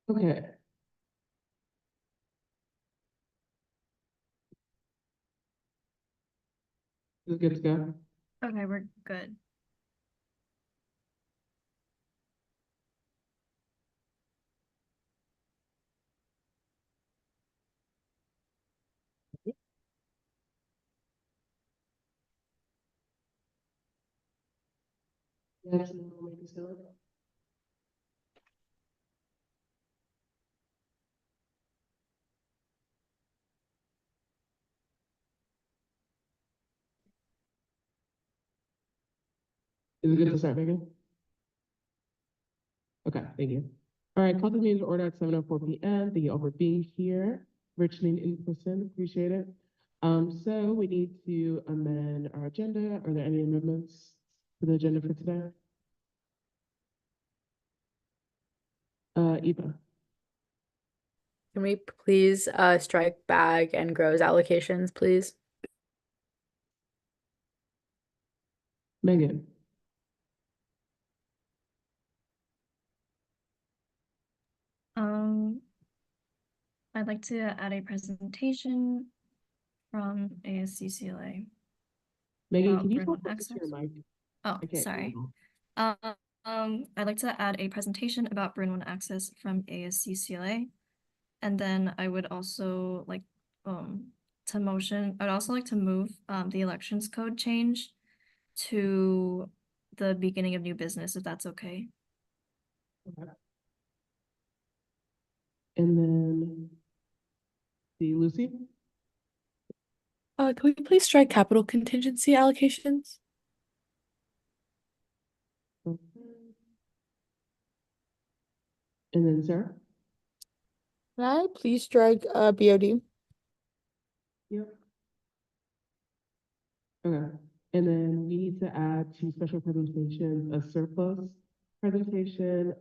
Okay. Is it good to go? Okay, we're good. Yes, and we'll make this go. Is it good to start, Megan? Okay, thank you. All right, call the meeting to order at 7:04 p.m. Thank you all for being here, virtually in person, appreciate it. So we need to amend our agenda. Are there any amendments to the agenda for today? Eva, Can we please strike bag and grows allocations, please? Megan, I'd like to add a presentation from ASCCLA. Megan, can you Bruno talk closer to your mic? Oh, I can't sorry. hear you. I'd like to add a presentation about Bruin One Access from ASCCLA. And then I would also like I'd also like to move the elections code change to the beginning of new business, if that's okay. Okay. And then see Lucy. Can we please strike capital contingency allocations? Okay. And then Sarah. Can I please strike BOD? Yep. Okay. And then we need to add two special presentations, a surplus presentation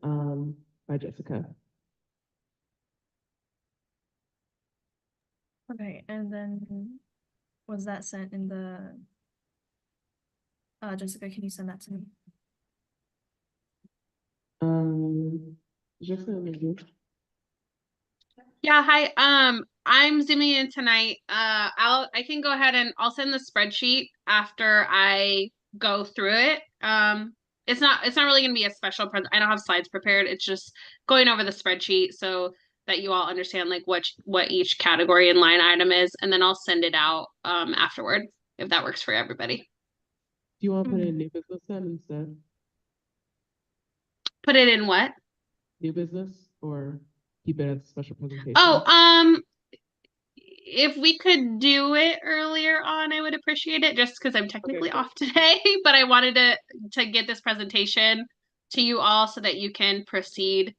by Jessica. Okay, and then was that sent in the Jessica, can you send that to me? Jessica, maybe. Yeah, hi. I'm zooming in tonight. I can go ahead and I'll send the spreadsheet after I go through it. It's not really gonna be a special I don't have slides prepared. It's just going over the spreadsheet so that you all understand like what each category and line item is, and then I'll send it out afterward if that works for everybody. Do you want to put it in new business then instead? Put it in what? New business or keep it as a special presentation? Oh, if we could do it earlier on, I would appreciate it just because I'm technically off today, but I wanted to get this presentation to you all so that you can proceed.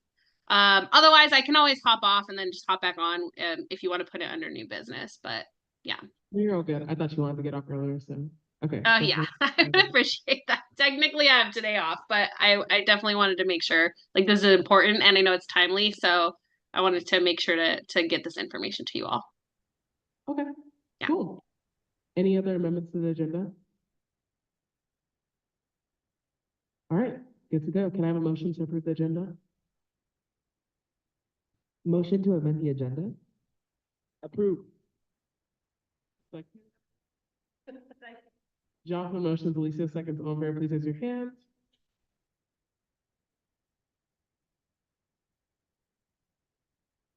Otherwise I can always hop off and then just hop back on if you want to put it under new business, but yeah. You're all good. I thought you wanted to get off earlier, so okay. Oh yeah, I would appreciate that. Technically I have today off, but I definitely wanted to make sure like this is important and I know it's timely, so I wanted to make sure to get this information to you all. Okay, yeah. Cool. Any other amendments to the agenda? All right, good to go. Can I have a motion to approve the agenda? Motion to amend the agenda? Approve. Second. Jonathan motions, Alicia seconds. All in favor, please raise your hand.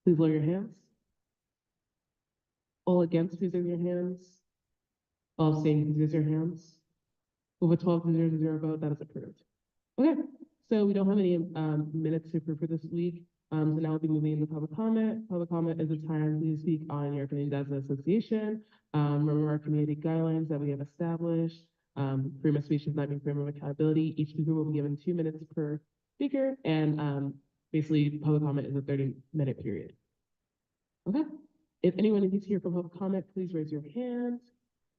Please lower your hands. All against, please raise your hands. All abstaining, please raise your hands. With a 12 to 0 vote, that is approved. Okay, so we don't have any minutes to approve for this week. So now we'll be moving into public comment. Public comment is a time to speak on your opinions as an association. Remember our community guidelines that we have established. Freedom of speech is not being freedom of accountability. Each speaker will be given 2 minutes per speaker, and basically public comment is a 30-minute period. Okay, if anyone needs to hear from public comment, please raise your hand.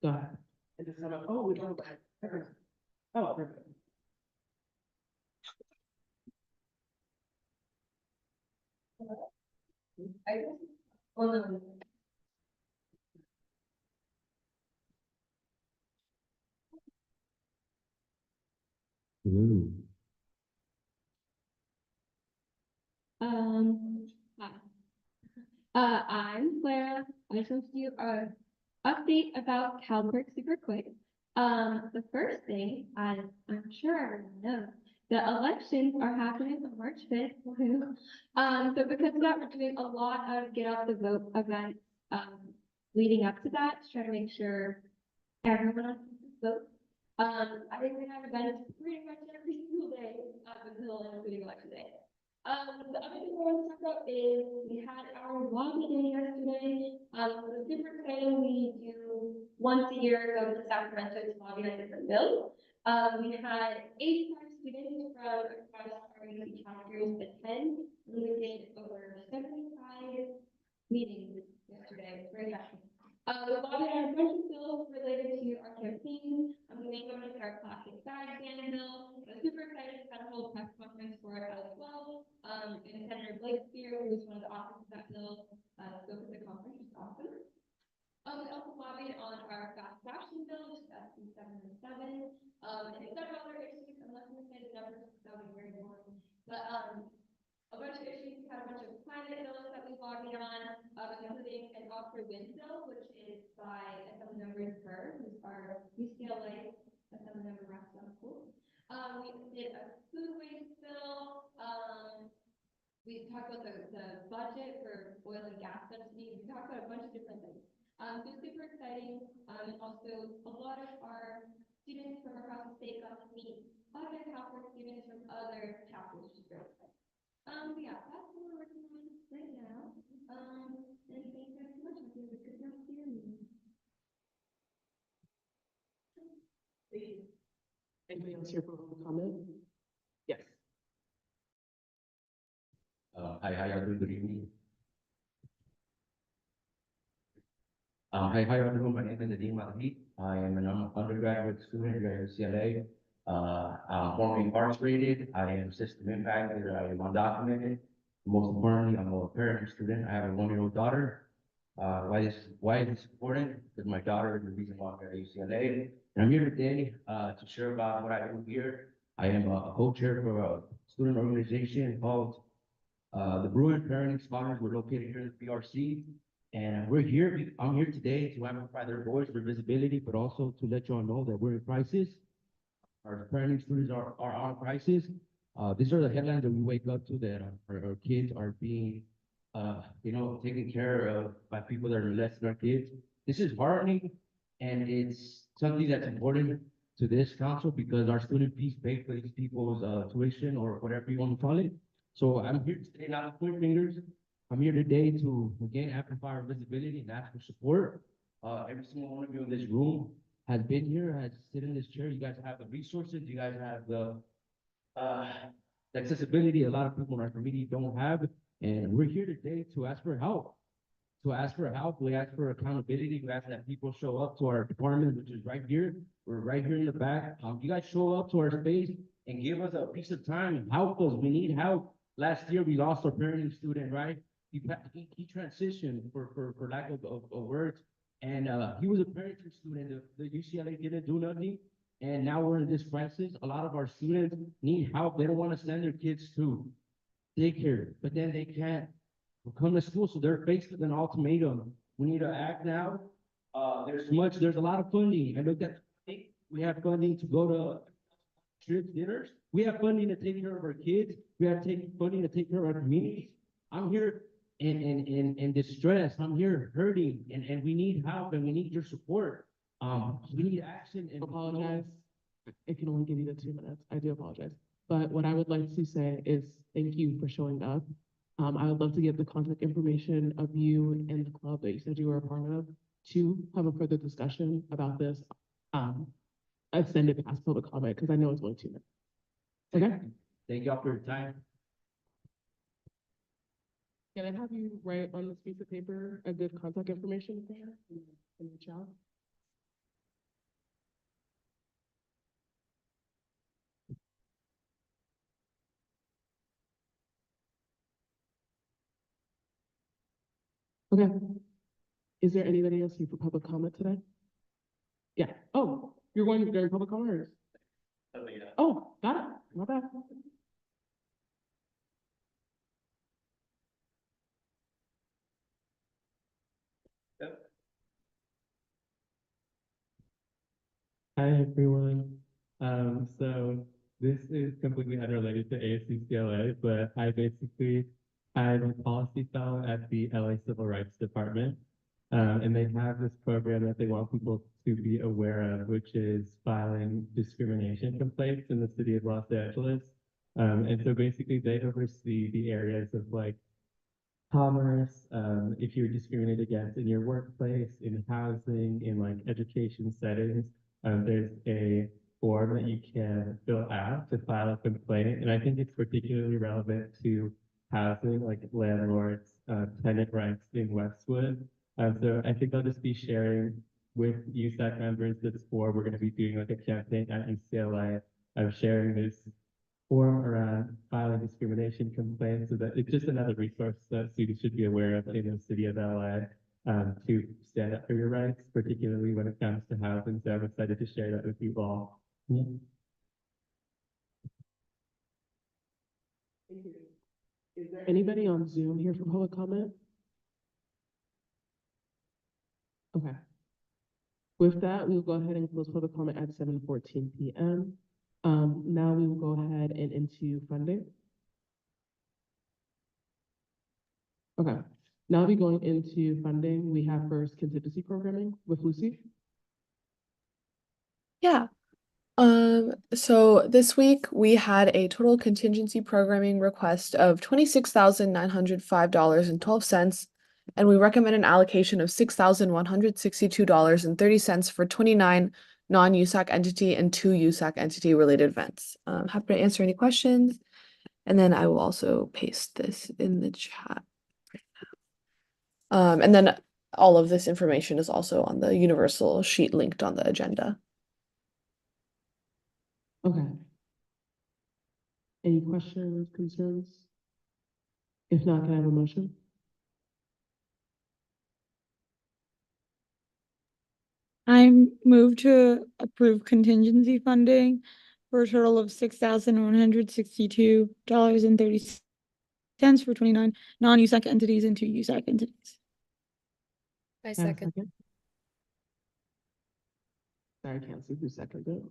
Go ahead. And just have a, oh, we don't have a, oh, perfect. I'm Clara. I just want to do a update about CalPERS super quick. The first thing, I'm sure everyone knows, the elections are happening on March 5th. So because of that, we're doing a lot of get out the vote events, leading up to that to try to make sure everyone votes. I think we have events pretty much every single day, until including election day. The other thing I want to talk about is we had our lobby day yesterday. It was super exciting. We do once a year go to Sacramento to lobby on different bills. We had 85 students from across our UC chapters attend. We did over 75 meetings yesterday. It was very exciting. We lobbied on a bunch of bills related to our campaign. The main one is our plastic bag ban bill. I was super excited to have a whole press conference for it as well. And Senator Blake Spear, who was one of the authors of that bill, spoke at the conference, which is awesome. We also lobbied on our fast fashion bill, which is SB 707, and several other issues. I'm not going to say the numbers because that would be very boring. But a bunch of issues. We had a bunch of climate bills that we lobbied on, including an offshore wind bill, which is by Assemblymember Kerr, who's our UCLA Assemblymember Rascal School. We did a food waste bill. We talked about the budget for oil and gas subsidies. We talked about a bunch of different things. So super exciting. And also a lot of our students from across the state got to meet other CalPERS students from other chapters, which is very exciting. Yeah, that's what we're working on right now. And thank you guys so much. I think it's good to hear me. Thank you. Anybody else here for a comment? Yes. Hi, everyone. Good evening. Hi, everyone. My name is Nadeem Mahdi. I am an undergraduate student here at UCLA. I'm formally incarcerated. I am system impacted. I am undocumented. Most importantly, I'm a parent student. I have a 1-year-old daughter. Why is this important? Because my daughter is the reason why I'm at UCLA. And I'm here today to share about what I do here. I am a co-chair for a student organization called the Bruin Parenting Scholars. We're located here in the PRC. And I'm here today to amplify their voice, their visibility, but also to let you all know that we're in crisis. Our parenting students are on crisis. These are the headlines that we wake up to, that our kids are being, taken care of by people that are less than our kids. This is heartening, and it's something that's important to this council because our student fees pay for these people's tuition or whatever you want to call it. So I'm here today not to point fingers. I'm here today to, again, amplify our visibility and ask for support. Every single one of you in this room has been here, has sit in this chair. You guys have the resources. You guys have the accessibility a lot of people in our community don't have. And we're here today to ask for help. We ask for accountability. We ask that people show up to our department, which is right here. We're right here in the back. You guys show up to our space and give us a piece of time and help us. We need help. Last year, we lost our parenting student, right? He transitioned for lack of words. And he was a parenting student. The UCLA didn't do nothing. And now we're in this crisis. A lot of our students need help. They don't want to send their kids to daycare, but then they can't come to school. So they're faced with an ultimatum. We need to act now. There's a lot of funding. I looked at, we have funding to go to trips, dinners. We have funding to take care of our kids. We have funding to take care of our communities. I'm here in distress. I'm here hurting, and we need help, and we need your support. We need action. And Apologize. I can only give you the 2 minutes. I do apologize. But what I would like to say is thank you for showing up. I would love to get the contact information of you and the club that you said you were a part of to have a further discussion about this. Extended past public comment, because I know it's only 2 minutes. Okay? Thank y'all for your time. Can I have you write on this piece of paper a good contact information for her in the chat? Okay. Is there anybody else here for public comment today? Yeah. Oh, you're going during public comment? Oh, got it. My bad. Hi, everyone. So this is completely unrelated to ASUCLA, but I'm a policy fellow at the LA Civil Rights Department. And they have this program that they want people to be aware of, which is filing discrimination complaints in the city of Los Angeles. And so basically they oversee the areas of like commerce, if you're discriminated against in your workplace, in housing, in like education settings, there's a form that you can fill out to file a complaint. And I think it's particularly relevant to housing, like landlords, tenant rights in Westwood. So I think I'll just be sharing with USAC members this form. We're going to be doing like a campaign at UCLA of sharing this form around filing discrimination complaints, so that it's just another resource that students should be aware of in the city of LA, to stand up for your rights, particularly when it comes to housing. So I'm excited to share that with you all. Yeah. Is there anybody on Zoom here for public comment? Okay. With that, we will go ahead and close public comment at 7:14 p.m. Now we will go ahead and into funding. Okay, now we'll be going into funding. We have first contingency programming with Lucy. Yeah. So this week we had a total contingency programming request of $26,905.12, and we recommend an allocation of $6,162.30 for 29 non-USAC entity and 2 USAC entity related events. Happy to answer any questions, and then I will also paste this in the chat right now. And then all of this information is also on the universal sheet linked on the agenda. Okay. Any questions, concerns? If not, can I have a motion? I move to approve contingency funding for a total of $6,162.30 for 29 non-USAC entities and 2 USAC entities. I Can I have a second? Sorry, I can't see who seconded.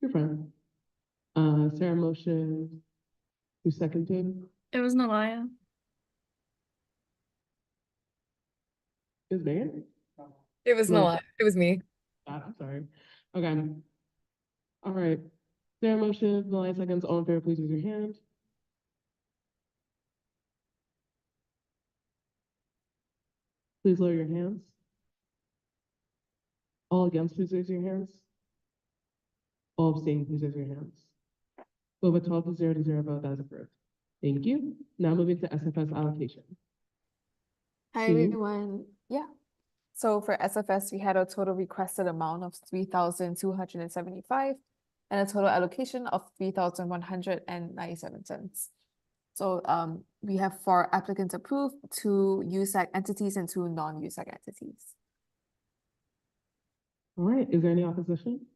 You're fine. Sarah motion. Who seconded? It was Nalaya. Is Megan? It was No. it was me. I'm sorry. Okay. All right. Sarah motion, Malaya seconds. All in favor, please use your hand. Please lower your hands. All against, please raise your hands. All abstaining, please raise your hands. Over 12 to 0 to 0 vote, that is approved. Thank you. Now moving to SFS allocation. Hi, Sue? everyone. Yeah. So for SFS, we had a total requested amount of 3,275 and a total allocation of 3,197 cents. So we have 4 applicants approved, 2 USAC entities and 2 non-USAC entities. All right, is there any opposition?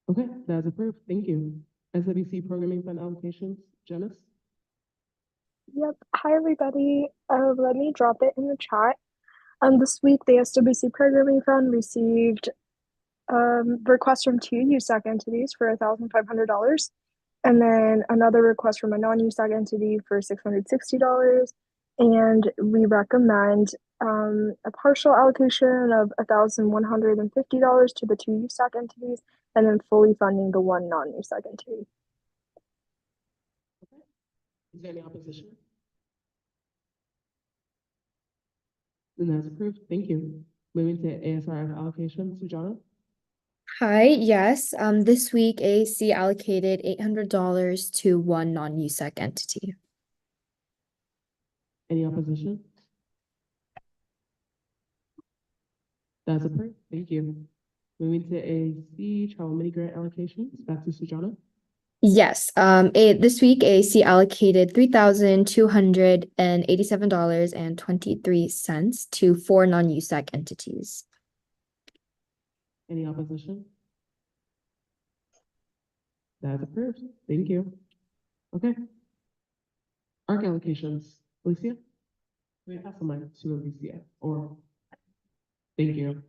Okay, that is approved. Thank you. SWC programming fund allocations, Janice? Yep. Hi, everybody. Let me drop it in the chat. This week, the SWC Programming Fund received request from 2 USAC entities for $1,500, and then another request from a non-USAC entity for $660. And we recommend a partial allocation of $1,150 to the 2 USAC entities, and then fully funding the 1 non-USAC entity. Is there any opposition? Then that's approved. Thank you. Moving to ASRF allocation, Sujana? Hi, yes. This week AAC allocated $800 to 1 non-USAC entity. Any opposition? That's approved. Thank you. Moving to AAC travel mini grant allocations, back to Sujana. Yes, this week AAC allocated $3,287.23 to 4 non-USAC entities. Any opposition? That's approved. Thank you. Okay. ARC allocations, Alicia? We pass the mic to Alicia, or, thank you.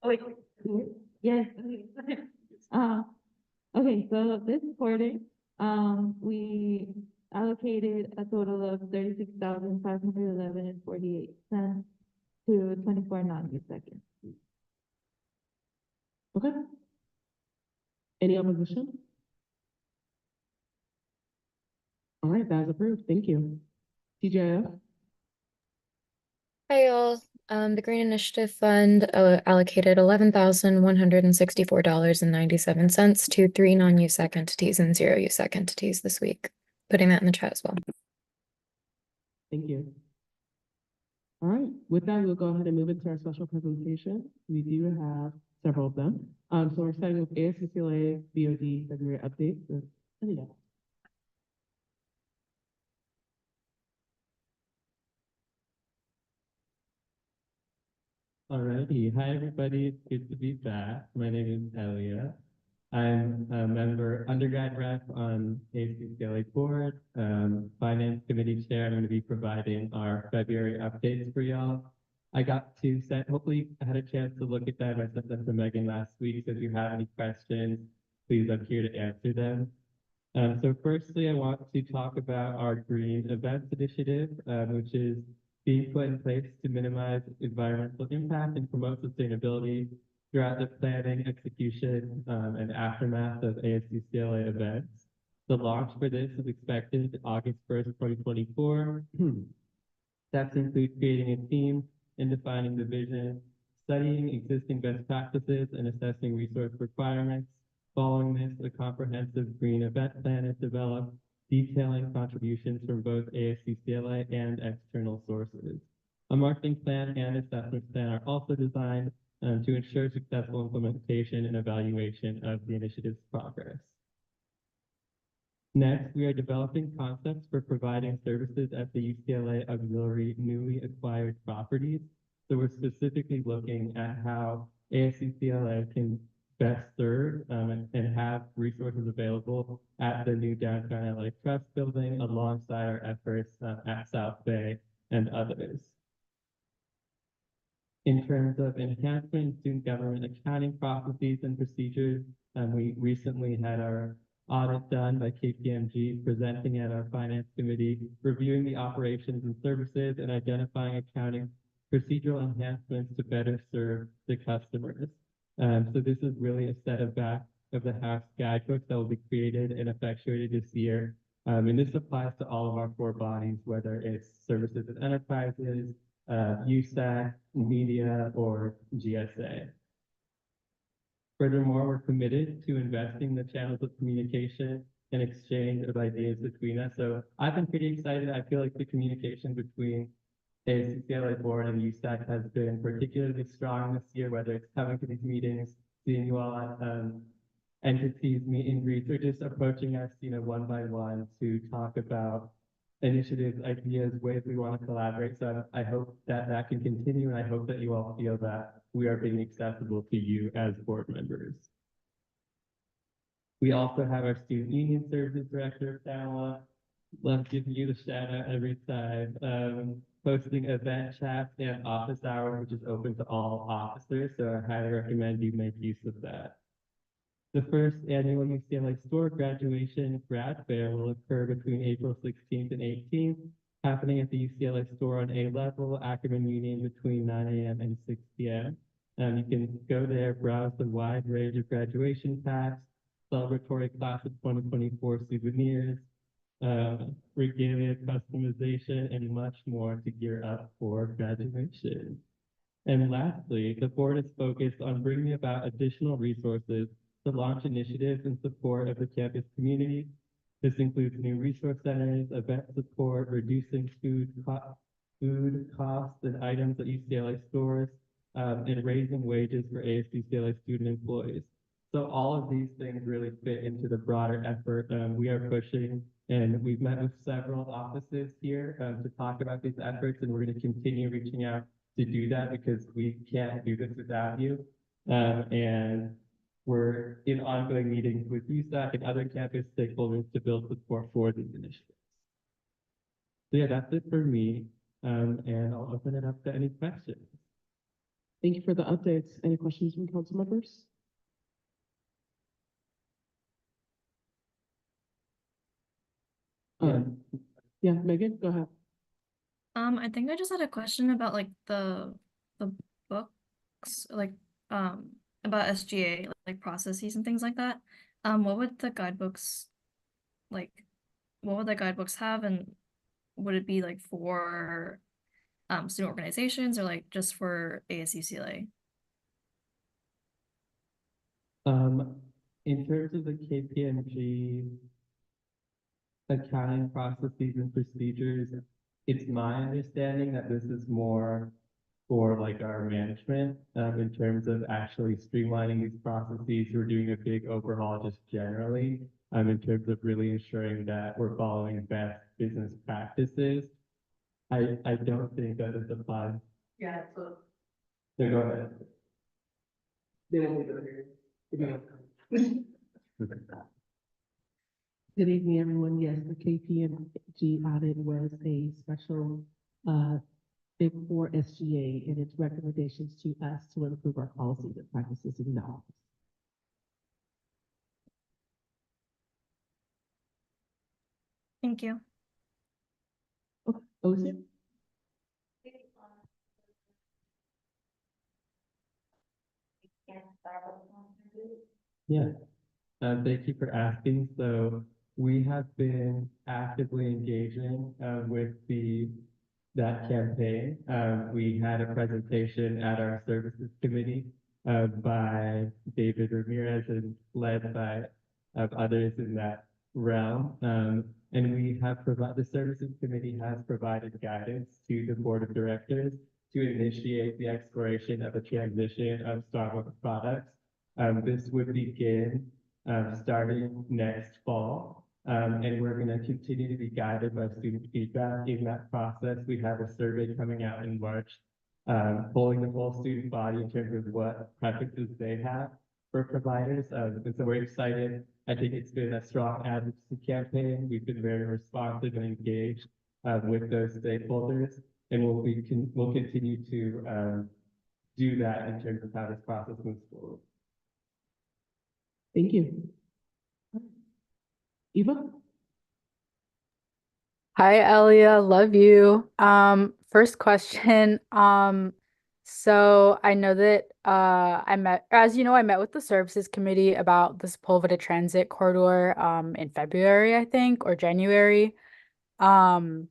Oh, wait, yes. Okay, so this quarter, we allocated a total of 36,511.48 to 24 non-USAC. Okay. Any opposition? All right, that is approved. Thank you. TJF? Hi, all. The Green Initiative Fund allocated $11,164.97 to 3 non-USAC entities and 0 USAC entities this week. Putting that in the chat as well. Thank you. All right, with that, we'll go ahead and move into our special presentation. We do have several of them. So we're starting with ASCCLA BOD February update. So, Anita. Alrighty, hi everybody, it's good to be back. My name is Elia. I'm a member undergrad rep on ACCLA board, finance committee chair. I'm going to be providing our February updates for y'all. I got to set, hopefully I had a chance to look at them. I sent them to Megan last week. So if you have any questions, please, I'm here to answer them. So firstly, I want to talk about our Green Events Initiative, which is being put in place to minimize environmental impact and promote sustainability throughout the planning, execution, and aftermath of ASCCLA events. The launch for this is expected August 1st, 2024. Steps include creating a team and defining the vision, studying existing best practices, and assessing resource requirements. Following this, a comprehensive green event plan is developed, detailing contributions from both ASCCLA and external sources. A marketing plan and assessment plan are also designed to ensure successful implementation and evaluation of the initiative's progress. Next, we are developing concepts for providing services at the UCLA auxiliary newly acquired properties. So we're specifically looking at how ASCCLA can best serve and have resources available at the new Downtown LA Trust building alongside our efforts at South Bay and others. In terms of enhancement in student government accounting processes and procedures, we recently had our audit done by KPMG, presenting at our finance committee, reviewing the operations and services and identifying accounting procedural enhancements to better serve the customers. So this is really a set of back of the house guidebooks that will be created and effectuated this year. And this applies to all of our core bodies, whether it's services and enterprises, USAC, media, or GSA. Furthermore, we're committed to investing in the channels of communication and exchange of ideas between us. So I've been pretty excited. I feel like the communication between ASCCLA board and USAC has been particularly strong this year, whether it's coming to these meetings, seeing you all at entities, meet and greets, or just approaching us, one by one to talk about initiatives, ideas, ways we want to collaborate. So I hope that that can continue, and I hope that you all feel that we are being accessible to you as board members. We also have our Student Union Services Director, Pamela. Love giving you the shout out every time. Posting event chats and office hours, which is open to all officers. So I highly recommend you make use of that. The first annual UCLA Store graduation grad fair will occur between April 16th and 18th, happening at the UCLA Store on A level, Ackerman Union, between 9 a.m. and 6 p.m. You can go there, browse the wide range of graduation packs, celebratory class of 2024 souvenirs, regalia customization, and much more to gear up for graduation. And lastly, the board is focused on bringing about additional resources to launch initiatives in support of the campus community. This includes new resource centers, event support, reducing food costs and items at UCLA stores, and raising wages for ASCCLA student employees. So all of these things really fit into the broader effort we are pushing, and we've met with several offices here to talk about these efforts, and we're going to continue reaching out to do that because we can't do this without you. And we're in ongoing meetings with USAC and other campus stakeholders to build support for these initiatives. So yeah, that's it for me. And I'll open it up to any questions. Thank you for the updates. Any questions from council members? Yeah. Yeah, Megan, go ahead. I think I just had a question about like the books, like about SGA, like processes and things like that. What would the guidebooks like? What would the guidebooks have, and would it be like for student organizations or like just for ASUCLA? In terms of the KPMG accounting processes and procedures, it's my understanding that this is more for like our management, in terms of actually streamlining these processes. We're doing a big overhaul just generally, in terms of really ensuring that we're following best business practices. I don't think that it applies. Yeah, so So go ahead. they won't be here. Good evening, everyone. Yes, the KPMG audit was a special Big Four SGA and its recommendations to us to improve our policies and practices in the office. Thank you. Okay, Alicia? Yeah, thank you for asking. So we have been actively engaging with that campaign. We had a presentation at our services committee by David Ramirez and led by others in that realm. And we have provided, the services committee has provided guidance to the board of directors to initiate the exploration of a transition of Starbucks products. This would begin starting next fall. And we're going to continue to be guided by student feedback in that process. We have a survey coming out in March, polling the whole student body in terms of what preferences they have for providers. And so we're excited. I think it's been a strong advocacy campaign. We've been very responsive and engaged with those stakeholders, and we'll continue to do that in terms of how this process moves forward. Thank you. Eva? Hi, Elia, love you. First question. So I know that as you know, I met with the services committee about the Sepulveda Transit Corridor in February, I think, or January. And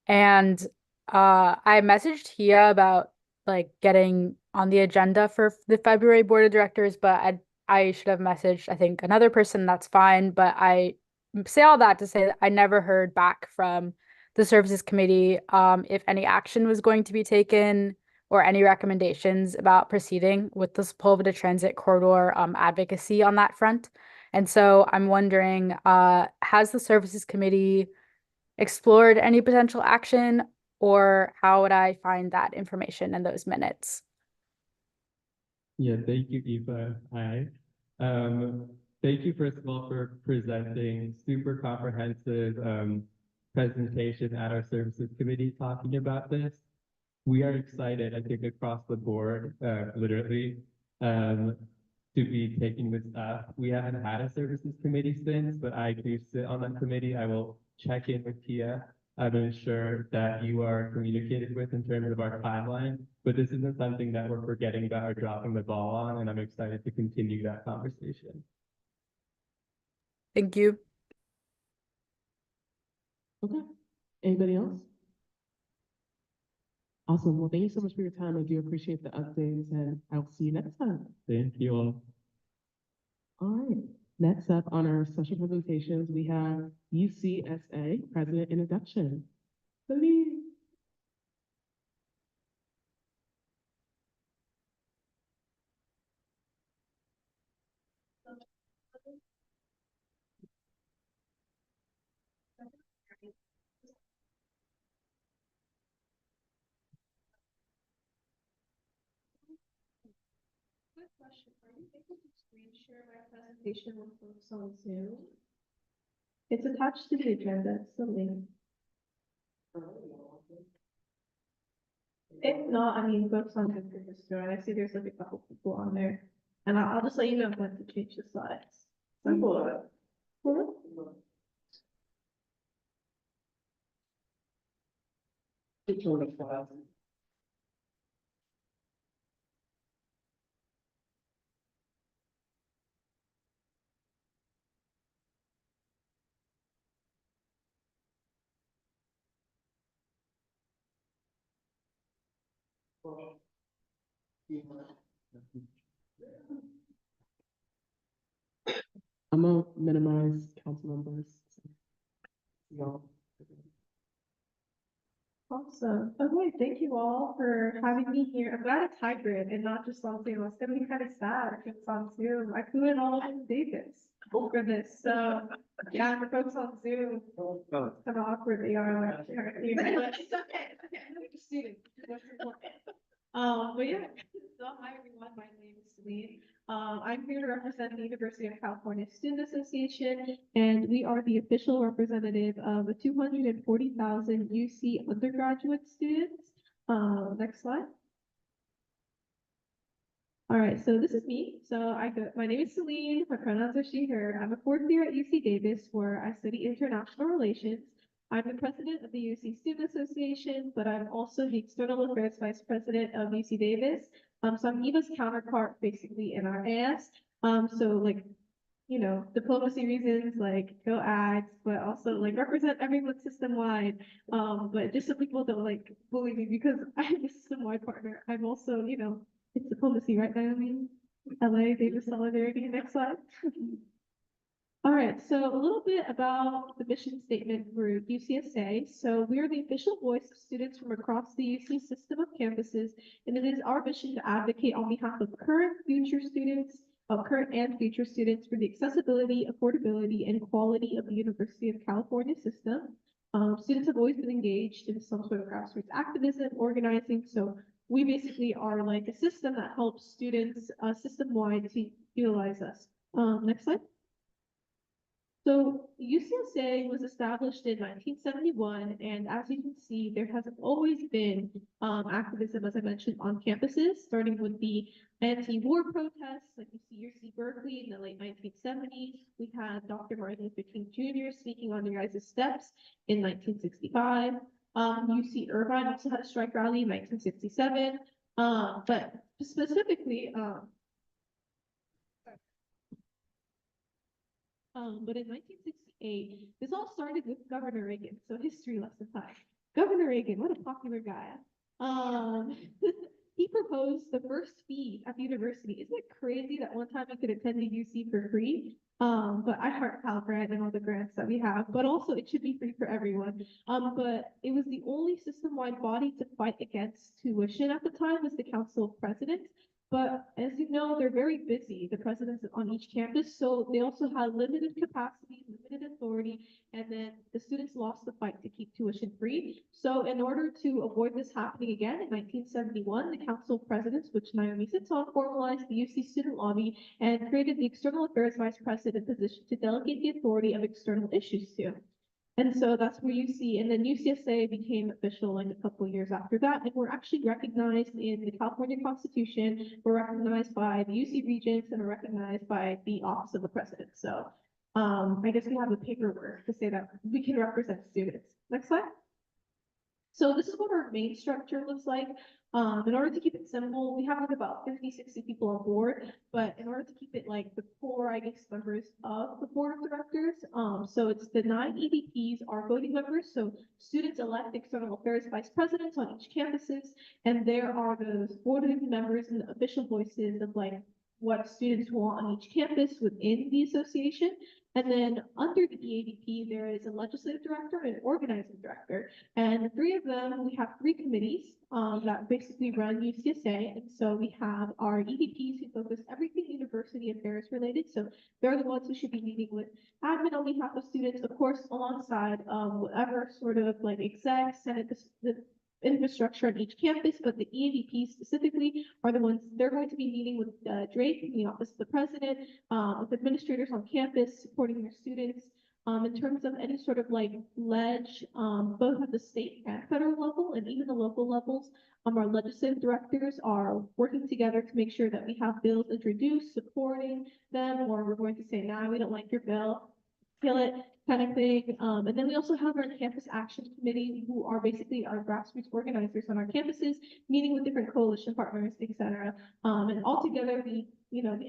I messaged Hia about like getting on the agenda for the February board of directors, but I should have messaged, I think, another person. That's fine. But I say all that to say that I never heard back from the services committee if any action was going to be taken or any recommendations about proceeding with the Sepulveda Transit Corridor advocacy on that front. And so I'm wondering, has the services committee explored any potential action, or how would I find that information in those minutes? Yeah, thank you, Eva. Hi. Thank you, first of all, for presenting super comprehensive presentation at our services committee talking about this. We are excited, I think, across the board, literally, to be taking this up. We haven't had a services committee since, but I do sit on that committee. I will check in with Tia to ensure that you are communicated with in terms of our timeline. But this isn't something that we're forgetting about or dropping the ball on, and I'm excited to continue that conversation. Thank you. Okay. Anybody else? Awesome. Well, thank you so much for your time. I do appreciate the updates, and I'll see you next time. Thank you all. All right. Next up on our special presentations, we have UCSA President Introduction. Please. question. Are you able to screen share my presentation with folks on Zoom? It's attached to the agenda, it's the link. If not, I mean, folks on Zoom can just join. I see there's like a couple people on there. And I'll just let you know when to change the slides. Simple. I'm gonna minimize council members. Y'all. Awesome. Okay, thank you all for having me here. I'm glad it's hybrid and not just on Zoom. It's gonna be kind of sad if it's on Zoom. I flew in all over Davis for this, so yeah, for folks on Zoom, it's kind of awkward. They are like, but it's okay. It's okay. I'm just student. But yeah, so hi everyone. My name is Celine. I'm here to represent the University of California Student Association, and we are the official representative of the 240,000 UC undergraduate students. Next slide. All right, so this is me. My name is Celine. My pronouns are she, her. I'm a fourth year at UC Davis, where I study international relations. I'm the president of the UC Student Association, but I'm also the external affairs vice president of UC Davis. So I'm Eva's counterpart basically in our AS. So like, you know, diplomacy reasons, like go ads, but also like represent everyone system wide. But just so people don't like bully me because I'm a system wide partner, I'm also, you know, it's diplomacy, right, Naomi? LA, Davis Solidarity. Next slide. All right, so a little bit about the mission statement for UCSA. So we are the official voice of students from across the UC system of campuses, and it is our mission to advocate on behalf of current and future students for the accessibility, affordability, and quality of the University of California system. Students have always been engaged in some sort of grassroots activism, organizing, so we basically are like a system that helps students system-wide to utilize us. Next slide. So UCSA was established in 1971, and as you can see, there has always been activism, as I mentioned, on campuses, starting with the anti-war protests, like you see UC Berkeley in the late 1970s. We had Dr. Martin Luther King Jr. speaking on the Rise's steps in 1965. UC Irvine also had a strike rally in 1967. But specifically, but in 1968, this all started with Governor Reagan. So history lesson time. Governor Reagan, what a popular guy. He proposed the first fee at the university. Isn't it crazy that one time you could attend the UC for free? But I heart Pell Grant and all the grants that we have, but also it should be free for everyone. But it was the only system-wide body to fight against tuition at the time was the Council of Presidents. But as you know, they're very busy, the presidents on each campus, so they also had limited capacity, limited authority, and then the students lost the fight to keep tuition free. So in order to avoid this happening again, in 1971, the Council of Presidents, which Naomi sits on, formalized the UC Student Lobby and created the External Affairs Vice President position to delegate the authority of external issues to. And so that's where you see, and then UCSA became official like a couple of years after that, and we're actually recognized in the California Constitution, we're recognized by the UC Regents, and we're recognized by the Office of the President. So I guess we have the paperwork to say that we can represent students. Next slide. So this is what our main structure looks like. In order to keep it simple, we have like about 50, 60 people on board, but in order to keep it like the core, I guess, members of the board of directors, so it's the 9 EVPs are voting members, so students elect external affairs vice presidents on each campuses, and there are those board members and the official voices of like what students want on each campus within the association. And then under the EAVP, there is a legislative director and an organizing director. And the three of them, we have 3 committees that basically run UCSA. And so we have our EVPs who focus everything university affairs related. So they're the ones who should be meeting with admin on behalf of students, of course, alongside whatever sort of like exec, Senate, the structure on each campus, but the EAVP specifically are the ones, they're going to be meeting with Drake in the office of the president, with administrators on campus, supporting their students. In terms of any sort of like ledge, both at the state and federal level and even the local levels, our legislative directors are working together to make sure that we have bills introduced, supporting them, or we're going to say, nah, we don't like your bill, kill it, kind of thing. And then we also have our campus action committee, who are basically our grassroots organizers on our campuses, meeting with different coalition partners, etc. And all together, we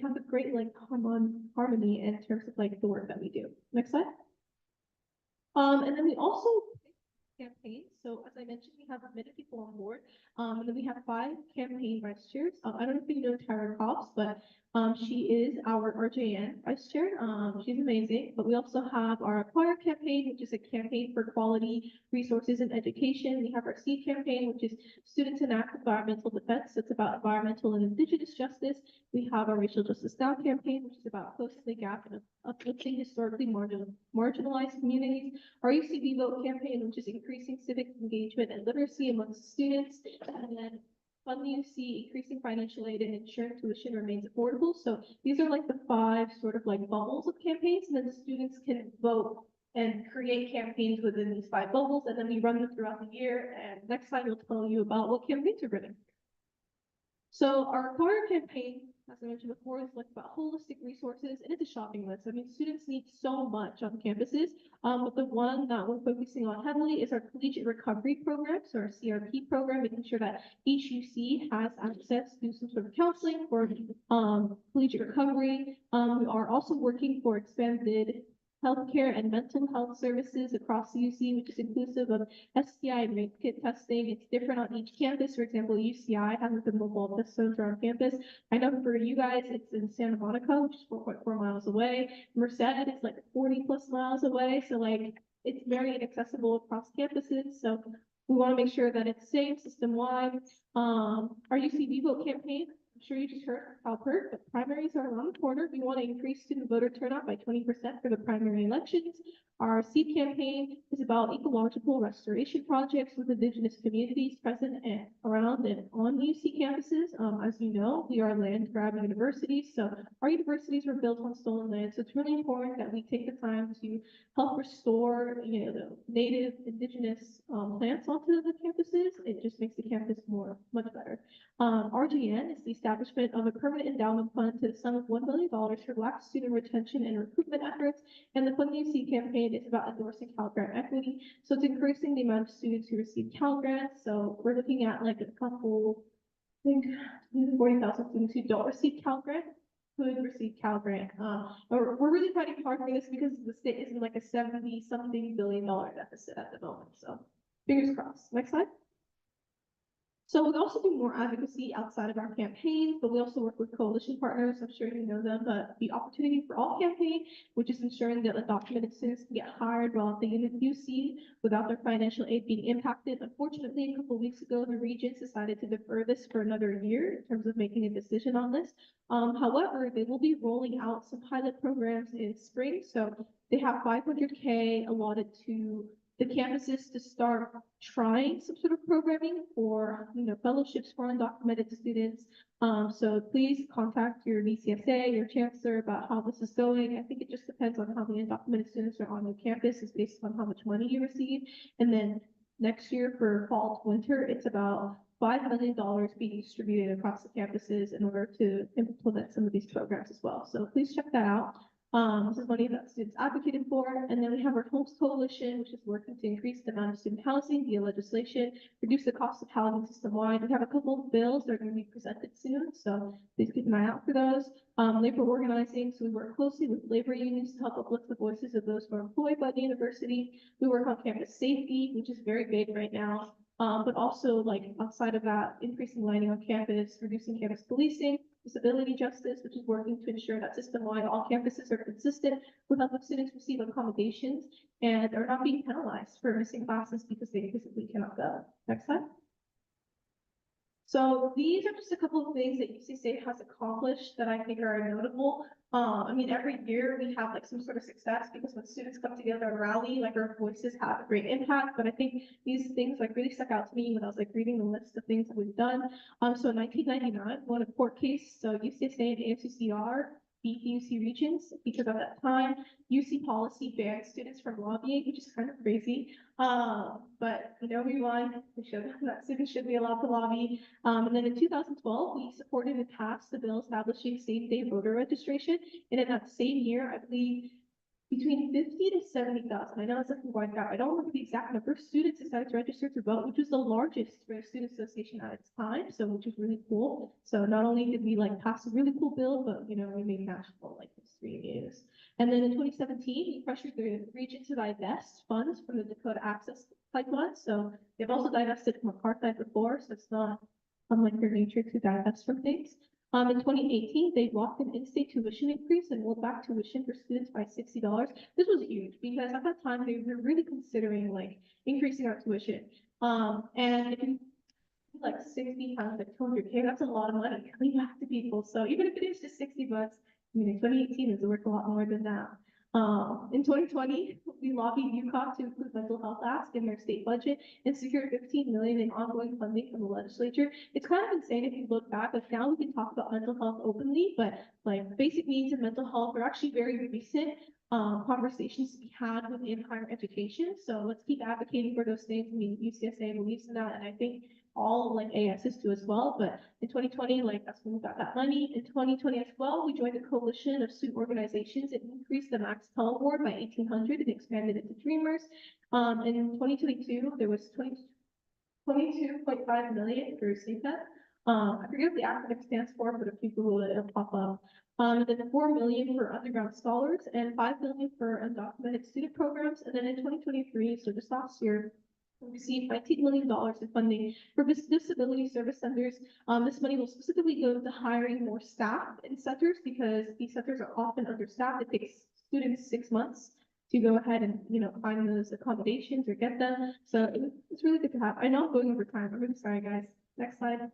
have a great like harmony in terms of like the work that we do. Next slide. And then we also campaign. So as I mentioned, we have many people on board. And then we have 5 campaign vice chairs. I don't know if you know Tara Cobbs, but she is our RJN vice chair. She's amazing. But we also have our Acquire campaign, which is a campaign for quality resources and education. We have our Seed campaign, which is Students Enact Environmental Defense. It's about environmental and indigenous justice. We have our Racial Justice Now campaign, which is about closing the gap and uplifting historically marginalized communities. Our UCB Vote campaign, which is increasing civic engagement and literacy amongst students. And then Fund the UC, increasing financial aid and ensuring tuition remains affordable. So these are like the 5 sort of like bubbles of campaigns, and then the students can vote and create campaigns within these 5 bubbles, and then we run them throughout the year. And next slide will tell you about what campaigns are running. So our Acquire campaign, as I mentioned before, is like about holistic resources, and it's a shopping list. I mean, students need so much on campuses, but the one that we're focusing on heavily is our collegiate recovery program, so our CRP program, making sure that each UC has access to some sort of counseling for collegiate recovery. We are also working for expanded healthcare and mental health services across the UC, which is inclusive of STI and rape kit testing. It's different on each campus. For example, UCI has the mobile test center on campus. I know for you guys, it's in Santa Monica, which is 4.4 miles away. Merced is like 40 plus miles away. So like, it's very inaccessible across campuses. So we want to make sure that it's safe system-wide. Our UCB Vote campaign, I'm sure you just heard how CalPERT, but primaries are around the corner. We want to increase student voter turnout by 20% for the primary elections. Our SEED campaign is about ecological restoration projects with indigenous communities present and around and on UC campuses. As you know, we are land grab universities, so our universities were built on stolen land. So it's really important that we take the time to help restore, the native indigenous plants onto the campuses. It just makes the campus much better. RGN is the establishment of a permanent endowment fund to the sum of $1 billion for Black student retention and recruitment efforts. And the Fund the UC campaign is about endorsing Cal Grant equity. So it's increasing the amount of students who receive Cal Grants. So we're looking at like a couple, I think 40,000 students who don't receive Cal Grant could receive Cal Grant. We're really fighting hard for this because the state is in like a $70-something billion deficit at the moment. So fingers crossed. Next slide. So we also do more advocacy outside of our campaigns, but we also work with coalition partners. I'm sure you know them, but the Opportunity for All campaign, which is ensuring that undocumented students can get hired while at the UC without their financial aid being impacted. Unfortunately, a couple of weeks ago, the Regents decided to defer this for another year in terms of making a decision on this. However, they will be rolling out some pilot programs in spring. So they have $500K allotted to the campuses to start trying some sort of programming for, fellowships for undocumented students. So please contact your VCSA, your chancellor about how this is going. I think it just depends on how many undocumented students are on the campus. It's based on how much money you receive. And then next year for fall to winter, it's about $5 million being distributed across the campuses in order to implement some of these programs as well. So please check that out. This is money that students advocated for. And then we have our Homes Coalition, which is working to increase the amount of student housing via legislation, reduce the cost of housing system-wide. We have a couple of bills that are going to be presented soon, so please keep an eye out for those. Labor organizing, so we work closely with labor unions to help uplift the voices of those who are employed by the university. We work on campus safety, which is very big right now. But also like outside of that, increasing lighting on campus, reducing campus policing, disability justice, which is working to ensure that system-wide all campuses are consistent with helping students receive accommodations and are not being penalized for missing classes because they physically cannot go. Next slide. So these are just a couple of things that UC State has accomplished that I think are notable. I mean, every year we have like some sort of success because when students come together and rally, like our voices have a great impact. But I think these things like really stuck out to me when I was like reading the list of things that we've done. So in 1999, won a court case. So UCSA and AFCCR beat the UC Regents because at that time UC policy banned students from lobbying, which is kind of crazy. But you know, we won. We showed that students should be allowed to lobby. And then in 2012, we supported and passed the bill establishing same-day voter registration. And in that same year, I believe between 50 to 70,000. I know it's looking going down. I don't remember the exact number. Students decided to register to vote, which was the largest for a student association at its time. So, which is really cool. So, not only did we like pass a really cool bill, but you know, we made national like history news. And then in 2017, we pressured the region to divest funds from the Dakota Access Pipeline. So, they've also divested from apartheid before, so it's not unlike their nature to divest from things. In 2018, they blocked an in-state tuition increase and rolled back tuition for students by $60. This was huge because at that time they were really considering like increasing our tuition. And if you like 60 times like 200K, that's a lot of money coming back to people. So even if it is just $60, I mean, in 2018 it's worth a lot more than that. In 2020, we lobbied UCOP to include mental health ask in their state budget and secured $15 million in ongoing funding from the legislature. It's kind of insane if you look back. Like now we can talk about mental health openly, but like basic needs and mental health are actually very recent conversations to be had within higher education. So let's keep advocating for those things. I mean, UCSA believes in that, and I think all like ASs do as well. But in 2020, like that's when we got that money. In 2020 as well, we joined a coalition of student organizations and increased the max Pell Award by 1,800 and expanded it to Dreamers. And in 2022, there was 22.5 million for SAFET. I forget what the acronym stands for, but if you Google it, it'll pop up. And then 4 million for underground scholars and 5 million for undocumented student programs. And then in 2023, so just last year, we received $19 million in funding for disability service centers. This money will specifically go to hiring more staff in centers because these centers are often understaffed. It takes students 6 months to go ahead and, you know, find those accommodations or get them. So it's really good to have. I know I'm going over time. I'm really sorry, guys. Next slide.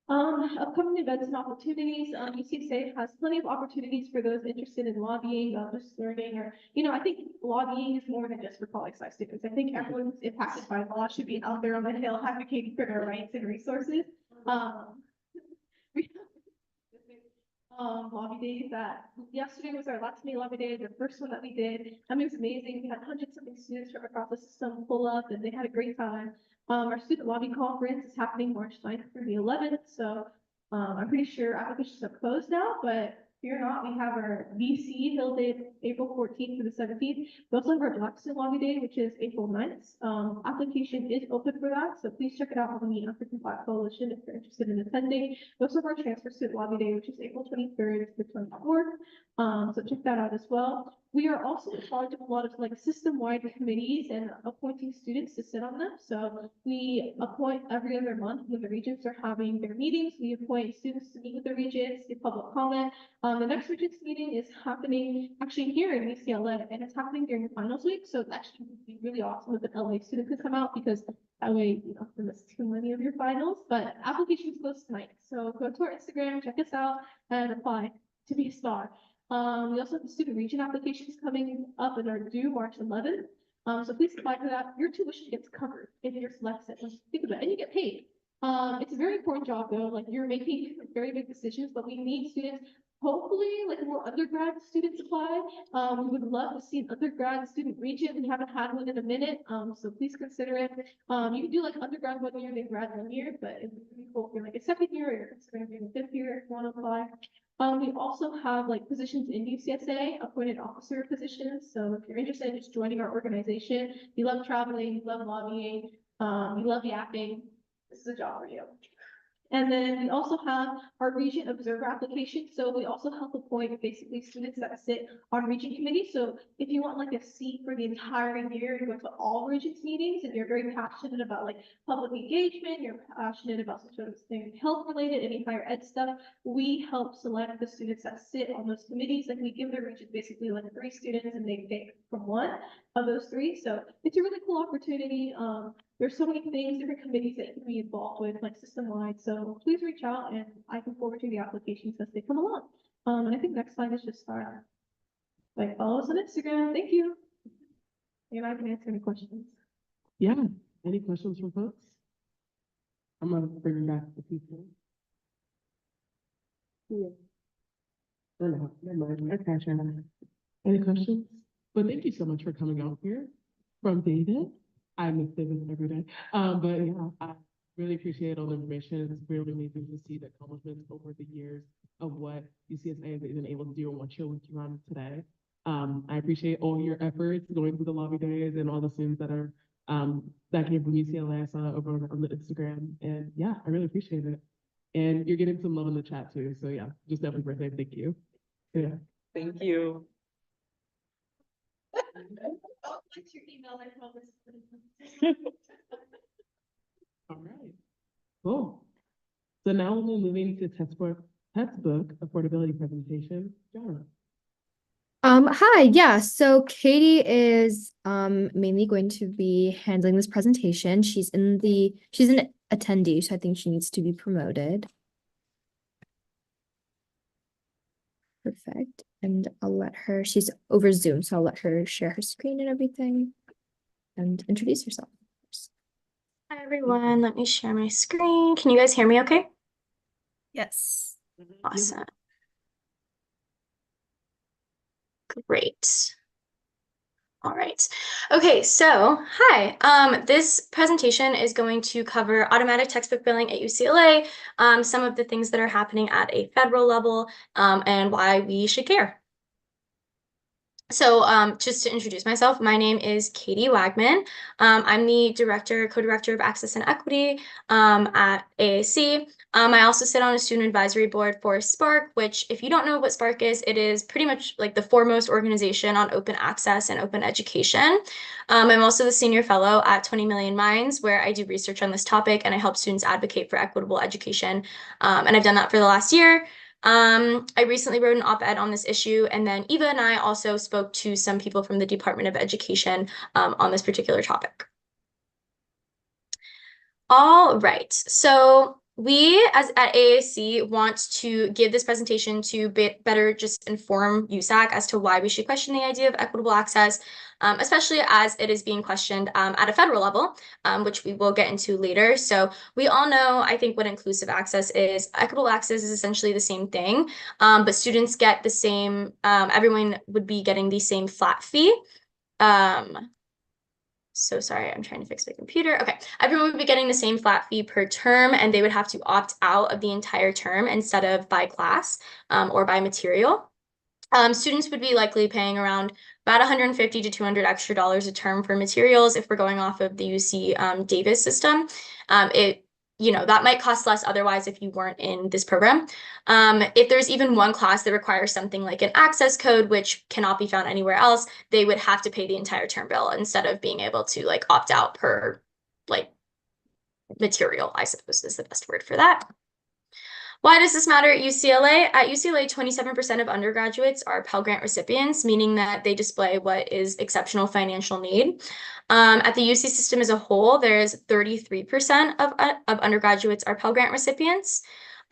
Upcoming events and opportunities. UCSA has plenty of opportunities for those interested in lobbying, just learning, or, you know, I think lobbying is more than just for poli-sci students. I think everyone who's impacted by law should be out there on the Hill advocating for their rights and resources. We lobby days that yesterday was our last May lobby day, the first one that we did. I mean, it was amazing. We had hundreds of students from across the system pull up and they had a great time. Our student lobby conference is happening March 9th through the 11th. So I'm pretty sure applications are closed now, but fear not, we have our VC Hill Day April 14th through the 17th. We also have our Black Student Lobby Day, which is April 9th. Application is open for that, so please check it out on the African Black Coalition if you're interested in attending. We also have our Transfer Student Lobby Day, which is April 23rd to the 24th. So check that out as well. We are also in charge of a lot of like system-wide committees and appointing students to sit on them. So we appoint every other month when the regents are having their meetings. We appoint students to meet with the regents, give public comment. The next regents meeting is happening actually here in UCLA, and it's happening during the finals week. So it's actually be really awesome if an LA student could come out because that way you don't have to miss too many of your finals. But applications close tonight. So go to our Instagram, check us out, and apply to be a star. We also have the student region applications coming up and are due March 11th. So please apply for that. Your tuition gets covered if you're selected. Think about it, and you get paid. It's a very important job though. Like you're making very big decisions, but we need students. Hopefully, like more undergrad students apply. We would love to see an undergrad student region. We haven't had one in a minute, so please consider it. You can do like undergrad 1 year, then grad 1 year, but it'd be pretty cool if you're like a second year or you're considering doing a 5th year if you want to apply. We also have like positions in UCSA, appointed officer positions. So if you're interested in just joining our organization, you love traveling, you love lobbying, you love yapping, this is a job for you. And then we also have our region observer application. So we also help appoint basically students that sit on region committee. So if you want like a seat for the entire year and go to all regions meetings and you're very passionate about like public engagement, you're passionate about some sort of thing health related, any higher ed stuff, we help select the students that sit on those committees. Like we give the region basically like 3 students and they pick from one of those 3. So it's a really cool opportunity. there's so many things, different committees that you can be involved with, like system-wide, so please reach out and I can forward you the applications as they come along. And I think next slide is just like follow us on Instagram, thank you. And I can answer any questions. Yeah, any questions from folks? I'm gonna bring back the people. Yeah. Oh, no, never mind. Okay, Shannon. Any questions? But thank you so much for coming out here from David. I miss David every day. But yeah, I really appreciate all the information. It's really amazing to see the accomplishments over the years of what UCSA has been able to do and what you're working on today. I appreciate all your efforts going through the lobby days and all the students that are that came from UCLA. I saw over on the Instagram, and yeah, I really appreciate it. And you're getting some love in the chat too. So yeah, just happy birthday. Thank you. Yeah. Thank you. What's your email? I promise. All right. Cool. So now we're moving to textbook affordability presentation. John. Hi, yeah, so Katie is mainly going to be handling this presentation. She's an attendee, so I think she needs to be promoted. Perfect. And I'll let her, she's over Zoom, so I'll let her share her screen and everything and introduce herself. Hi everyone, let me share my screen. Can you guys hear me okay? Yes. Awesome. Great. All right. Okay, so hi. This presentation is going to cover automatic textbook billing at UCLA, some of the things that are happening at a federal level, and why we should care. So just to introduce myself, my name is Katie Wagman. I'm the co-director of Access and Equity at AAC. I also sit on a student advisory board for SPARC, which if you don't know what SPARC is, it is pretty much like the foremost organization on open access and open education. I'm also the senior fellow at 20 Million Minds, where I do research on this topic and I help students advocate for equitable education. And I've done that for the last year. I recently wrote an op-ed on this issue, and then Eva and I also spoke to some people from the Department of Education on this particular topic. All right, so we at AAC want to give this presentation to better just inform USAC as to why we should question the idea of equitable access, especially as it is being questioned at a federal level, which we will get into later. So we all know, I think, what inclusive access is. Equitable access is essentially the same thing, but students get the same, everyone would be getting the same flat fee. So sorry, I'm trying to fix my computer. Okay, everyone would be getting the same flat fee per term, and they would have to opt out of the entire term instead of by class or by material. Students would be likely paying around about $150 to $200 extra a term for materials if we're going off of the UC Davis system. That might cost less otherwise if you weren't in this program. If there's even one class that requires something like an access code, which cannot be found anywhere else, they would have to pay the entire term bill instead of being able to like opt out per like material, I suppose is the best word for that. Why does this matter at UCLA? At UCLA, 27% of undergraduates are Pell Grant recipients, meaning that they display what is exceptional financial need. At the UC system as a whole, there's 33% of undergraduates are Pell Grant recipients.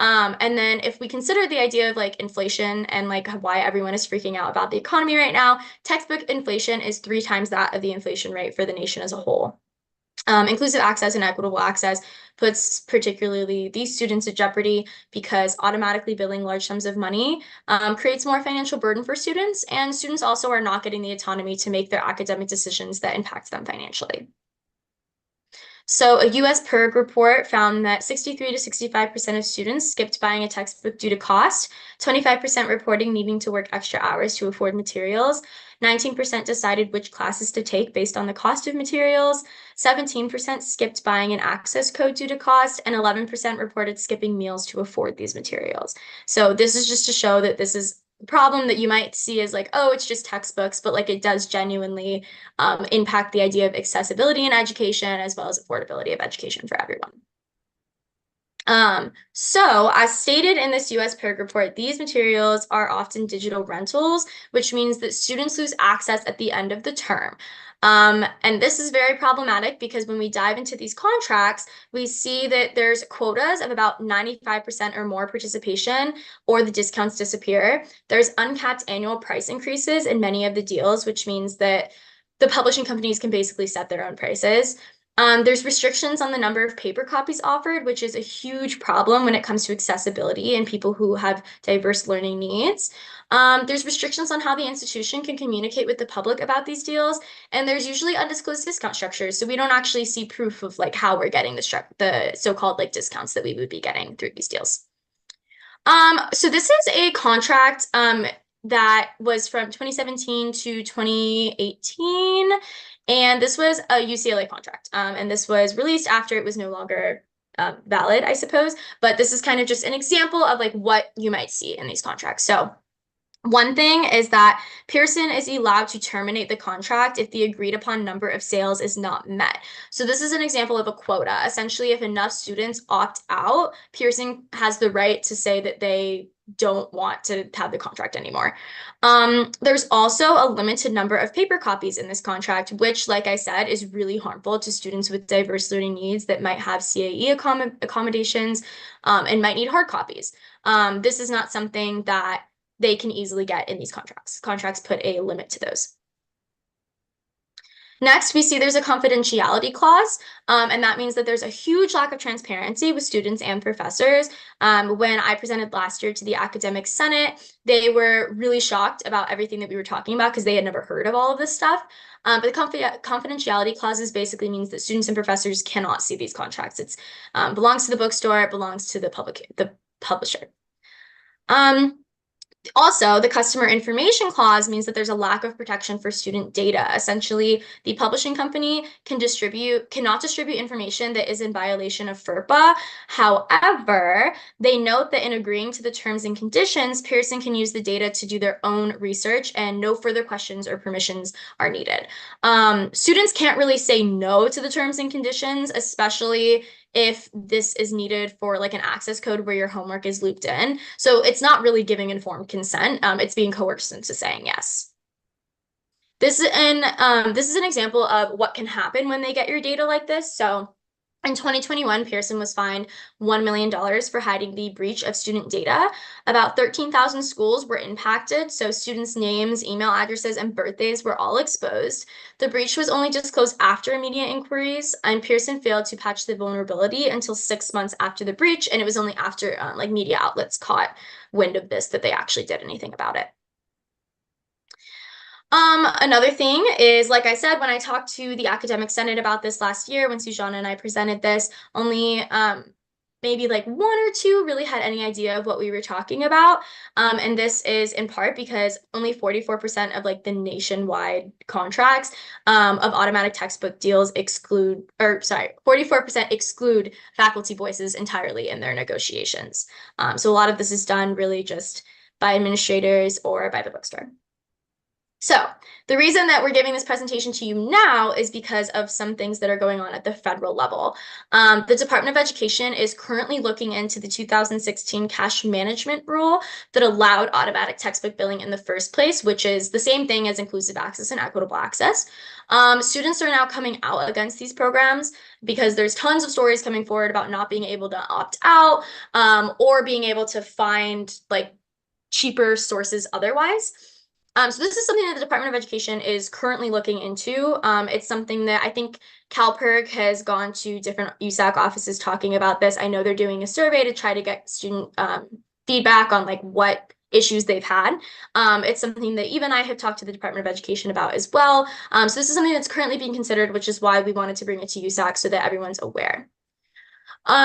And then if we consider the idea of like inflation and like why everyone is freaking out about the economy right now, textbook inflation is 3 times that of the inflation rate for the nation as a whole. Inclusive access and equitable access puts particularly these students at jeopardy because automatically billing large sums of money creates more financial burden for students, and students also are not getting the autonomy to make their academic decisions that impact them financially. So a US PIRG report found that 63 to 65% of students skipped buying a textbook due to cost, 25% reporting needing to work extra hours to afford materials, 19% decided which classes to take based on the cost of materials, 17% skipped buying an access code due to cost, and 11% reported skipping meals to afford these materials. So this is just to show that this is a problem that you might see as like, oh, it's just textbooks, but like it does genuinely impact the idea of accessibility in education as well as affordability of education for everyone. So as stated in this US PIRG report, these materials are often digital rentals, which means that students lose access at the end of the term. And this is very problematic because when we dive into these contracts, we see that there's quotas of about 95% or more participation, or the discounts disappear. There's uncapped annual price increases in many of the deals, which means that the publishing companies can basically set their own prices. There's restrictions on the number of paper copies offered, which is a huge problem when it comes to accessibility and people who have diverse learning needs. There's restrictions on how the institution can communicate with the public about these deals, and there's usually undisclosed discount structures, so we don't actually see proof of like how we're getting the so-called like discounts that we would be getting through these deals. So this is a contract that was from 2017 to 2018. And this was a UCLA contract. And this was released after it was no longer valid, I suppose. But this is kind of just an example of like what you might see in these contracts. So one thing is that Pearson is allowed to terminate the contract if the agreed upon number of sales is not met. So this is an example of a quota. Essentially, if enough students opt out, Pearson has the right to say that they don't want to have the contract anymore. There's also a limited number of paper copies in this contract, which, like I said, is really harmful to students with diverse learning needs that might have CAE accommodations and might need hard copies. This is not something that they can easily get in these contracts. Contracts put a limit to those. Next, we see there's a confidentiality clause, and that means that there's a huge lack of transparency with students and professors. When I presented last year to the Academic Senate, they were really shocked about everything that we were talking about because they had never heard of all of this stuff. But the confidentiality clauses basically means that students and professors cannot see these contracts. It belongs to the bookstore, it belongs to the publisher. Also, the customer information clause means that there's a lack of protection for student data. Essentially, the publishing company cannot distribute information that is in violation of FERPA. However, they note that in agreeing to the terms and conditions, Pearson can use the data to do their own research and no further questions or permissions are needed. Students can't really say no to the terms and conditions, especially if this is needed for like an access code where your homework is looped in. So it's not really giving informed consent. It's being coerced into saying yes. This is an example of what can happen when they get your data like this. So in 2021, Pearson was fined $1 million for hiding the breach of student data. About 13,000 schools were impacted, so students' names, email addresses, and birthdays were all exposed. The breach was only disclosed after immediate inquiries, and Pearson failed to patch the vulnerability until 6 months after the breach, and it was only after like media outlets caught wind of this that they actually did anything about it. Another thing is, like I said, when I talked to the Academic Senate about this last year, when Sujana and I presented this, only maybe like 1 or 2 really had any idea of what we were talking about. And this is in part because only 44% of like the nationwide contracts of automatic textbook deals 44% exclude faculty voices entirely in their negotiations. So a lot of this is done really just by administrators or by the bookstore. So the reason that we're giving this presentation to you now is because of some things that are going on at the federal level. The Department of Education is currently looking into the 2016 cash management rule that allowed automatic textbook billing in the first place, which is the same thing as inclusive access and equitable access. Students are now coming out against these programs because there's tons of stories coming forward about not being able to opt out or being able to find like cheaper sources otherwise. So this is something that the Department of Education is currently looking into. It's something that I think CalPIRG has gone to different USAC offices talking about this. I know they're doing a survey to try to get student feedback on like what issues they've had. It's something that even I have talked to the Department of Education about as well. So this is something that's currently being considered, which is why we wanted to bring it to USAC so that everyone's aware.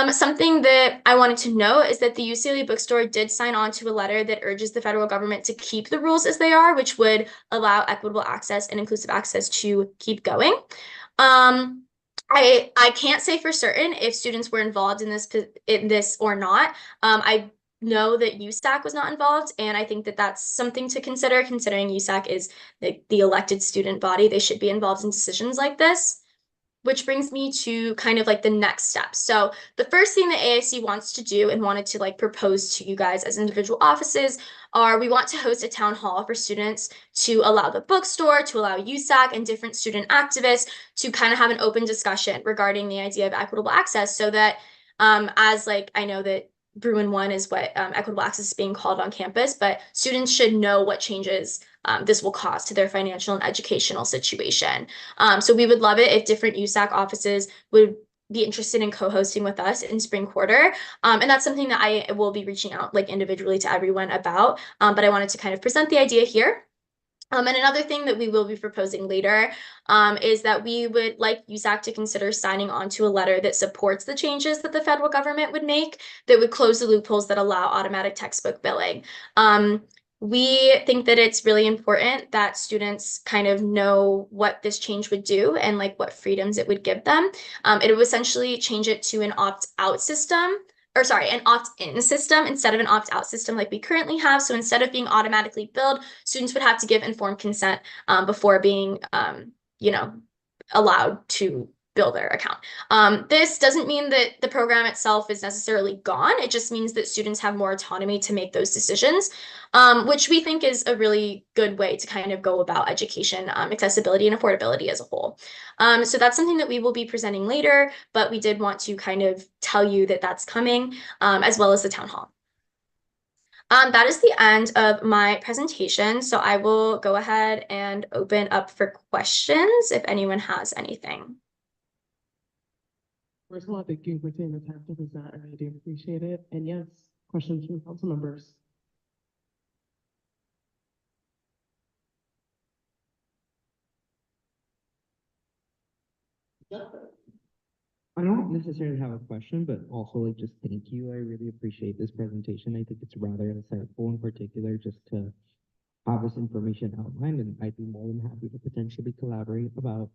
Something that I wanted to note is that the UCLA bookstore did sign on to a letter that urges the federal government to keep the rules as they are, which would allow equitable access and inclusive access to keep going. I can't say for certain if students were involved in this or not. I know that USAC was not involved, and I think that that's something to consider, considering USAC is the elected student body. They should be involved in decisions like this. which brings me to kind of like the next step. So the first thing that AIC wants to do and wanted to like propose to you guys as individual offices are we want to host a town hall for students to allow the bookstore, to allow USAC and different student activists to kind of have an open discussion regarding the idea of equitable access so that as like I know that Bruin 1 is what equitable access is being called on campus, but students should know what changes this will cause to their financial and educational situation. So we would love it if different USAC offices would be interested in co-hosting with us in spring quarter. And that's something that I will be reaching out like individually to everyone about. But I wanted to kind of present the idea here. And another thing that we will be proposing later is that we would like USAC to consider signing on to a letter that supports the changes that the federal government would make that would close the loopholes that allow automatic textbook billing. We think that it's really important that students kind of know what this change would do and like what freedoms it would give them. It would essentially change it to an opt-out system, or sorry, an opt-in system instead of an opt-out system like we currently have. So instead of being automatically billed, students would have to give informed consent before being, allowed to bill their account. This doesn't mean that the program itself is necessarily gone. It just means that students have more autonomy to make those decisions, which we think is a really good way to kind of go about education, accessibility and affordability as a whole. So that's something that we will be presenting later, but we did want to kind of tell you that that's coming, as well as the town hall. That is the end of my presentation. So I will go ahead and open up for questions if anyone has anything. First of all, thank you for taking the time to present. I really do appreciate it. And yes, questions from council members. I don't necessarily have a question, but also like just thank you. I really appreciate this presentation. I think it's rather insightful in particular just to have this information outlined, and I'd be more than happy to potentially collaborate about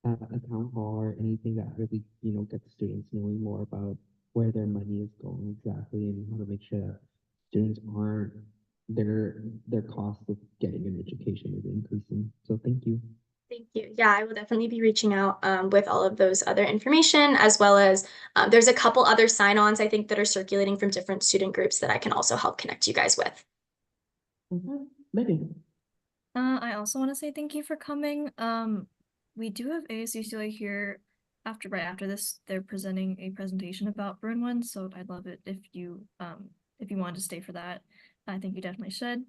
a town hall or anything that really, gets students knowing more about where their money is going exactly and how to make sure that students aren't their cost of getting an education is increasing. So thank you. Thank you. Yeah, I will definitely be reaching out with all of those other information, as well as there's a couple other sign-ons I think that are circulating from different student groups that I can also help connect you guys with. Megan. I also want to say thank you for coming. We do have ASUCLA here right after this. They're presenting a presentation about Bruin 1, so I'd love it if you wanted to stay for that. I think you definitely should.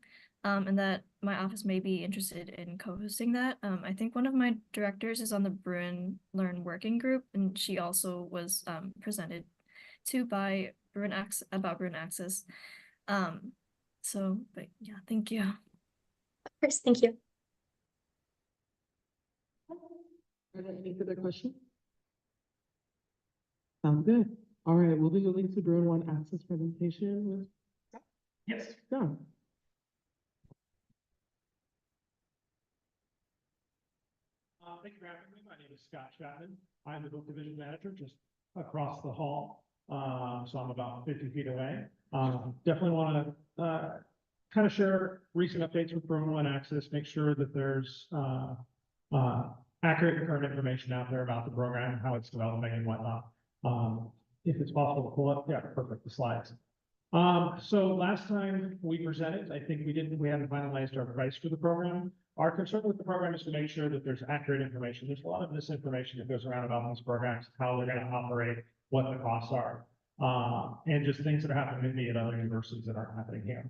And that my office may be interested in co-hosting that. I think one of my directors is on the Bruin Learn Working Group, and she also was presented to by Bruin about Bruin Access. But yeah, thank you. Of course, thank you. Are there any further questions? Sounds good. All right, we'll be moving to Bruin 1 Access presentation with. Yes. Done. Thank you for having me. My name is Scott Chapman. I'm the book division manager just across the hall. So I'm about 50 feet away. Definitely want to kind of share recent updates with Bruin 1 Access, make sure that there's accurate and current information out there about the program, how it's developing and whatnot. If it's possible to pull up, yeah, perfect, the slides. So last time we presented, I think we hadn't finalized our price for the program. Our concern with the program is to make sure that there's accurate information. There's a lot of misinformation that goes around about these programs, how they're going to operate, what the costs are, and just things that are happening maybe at other universities that aren't happening here.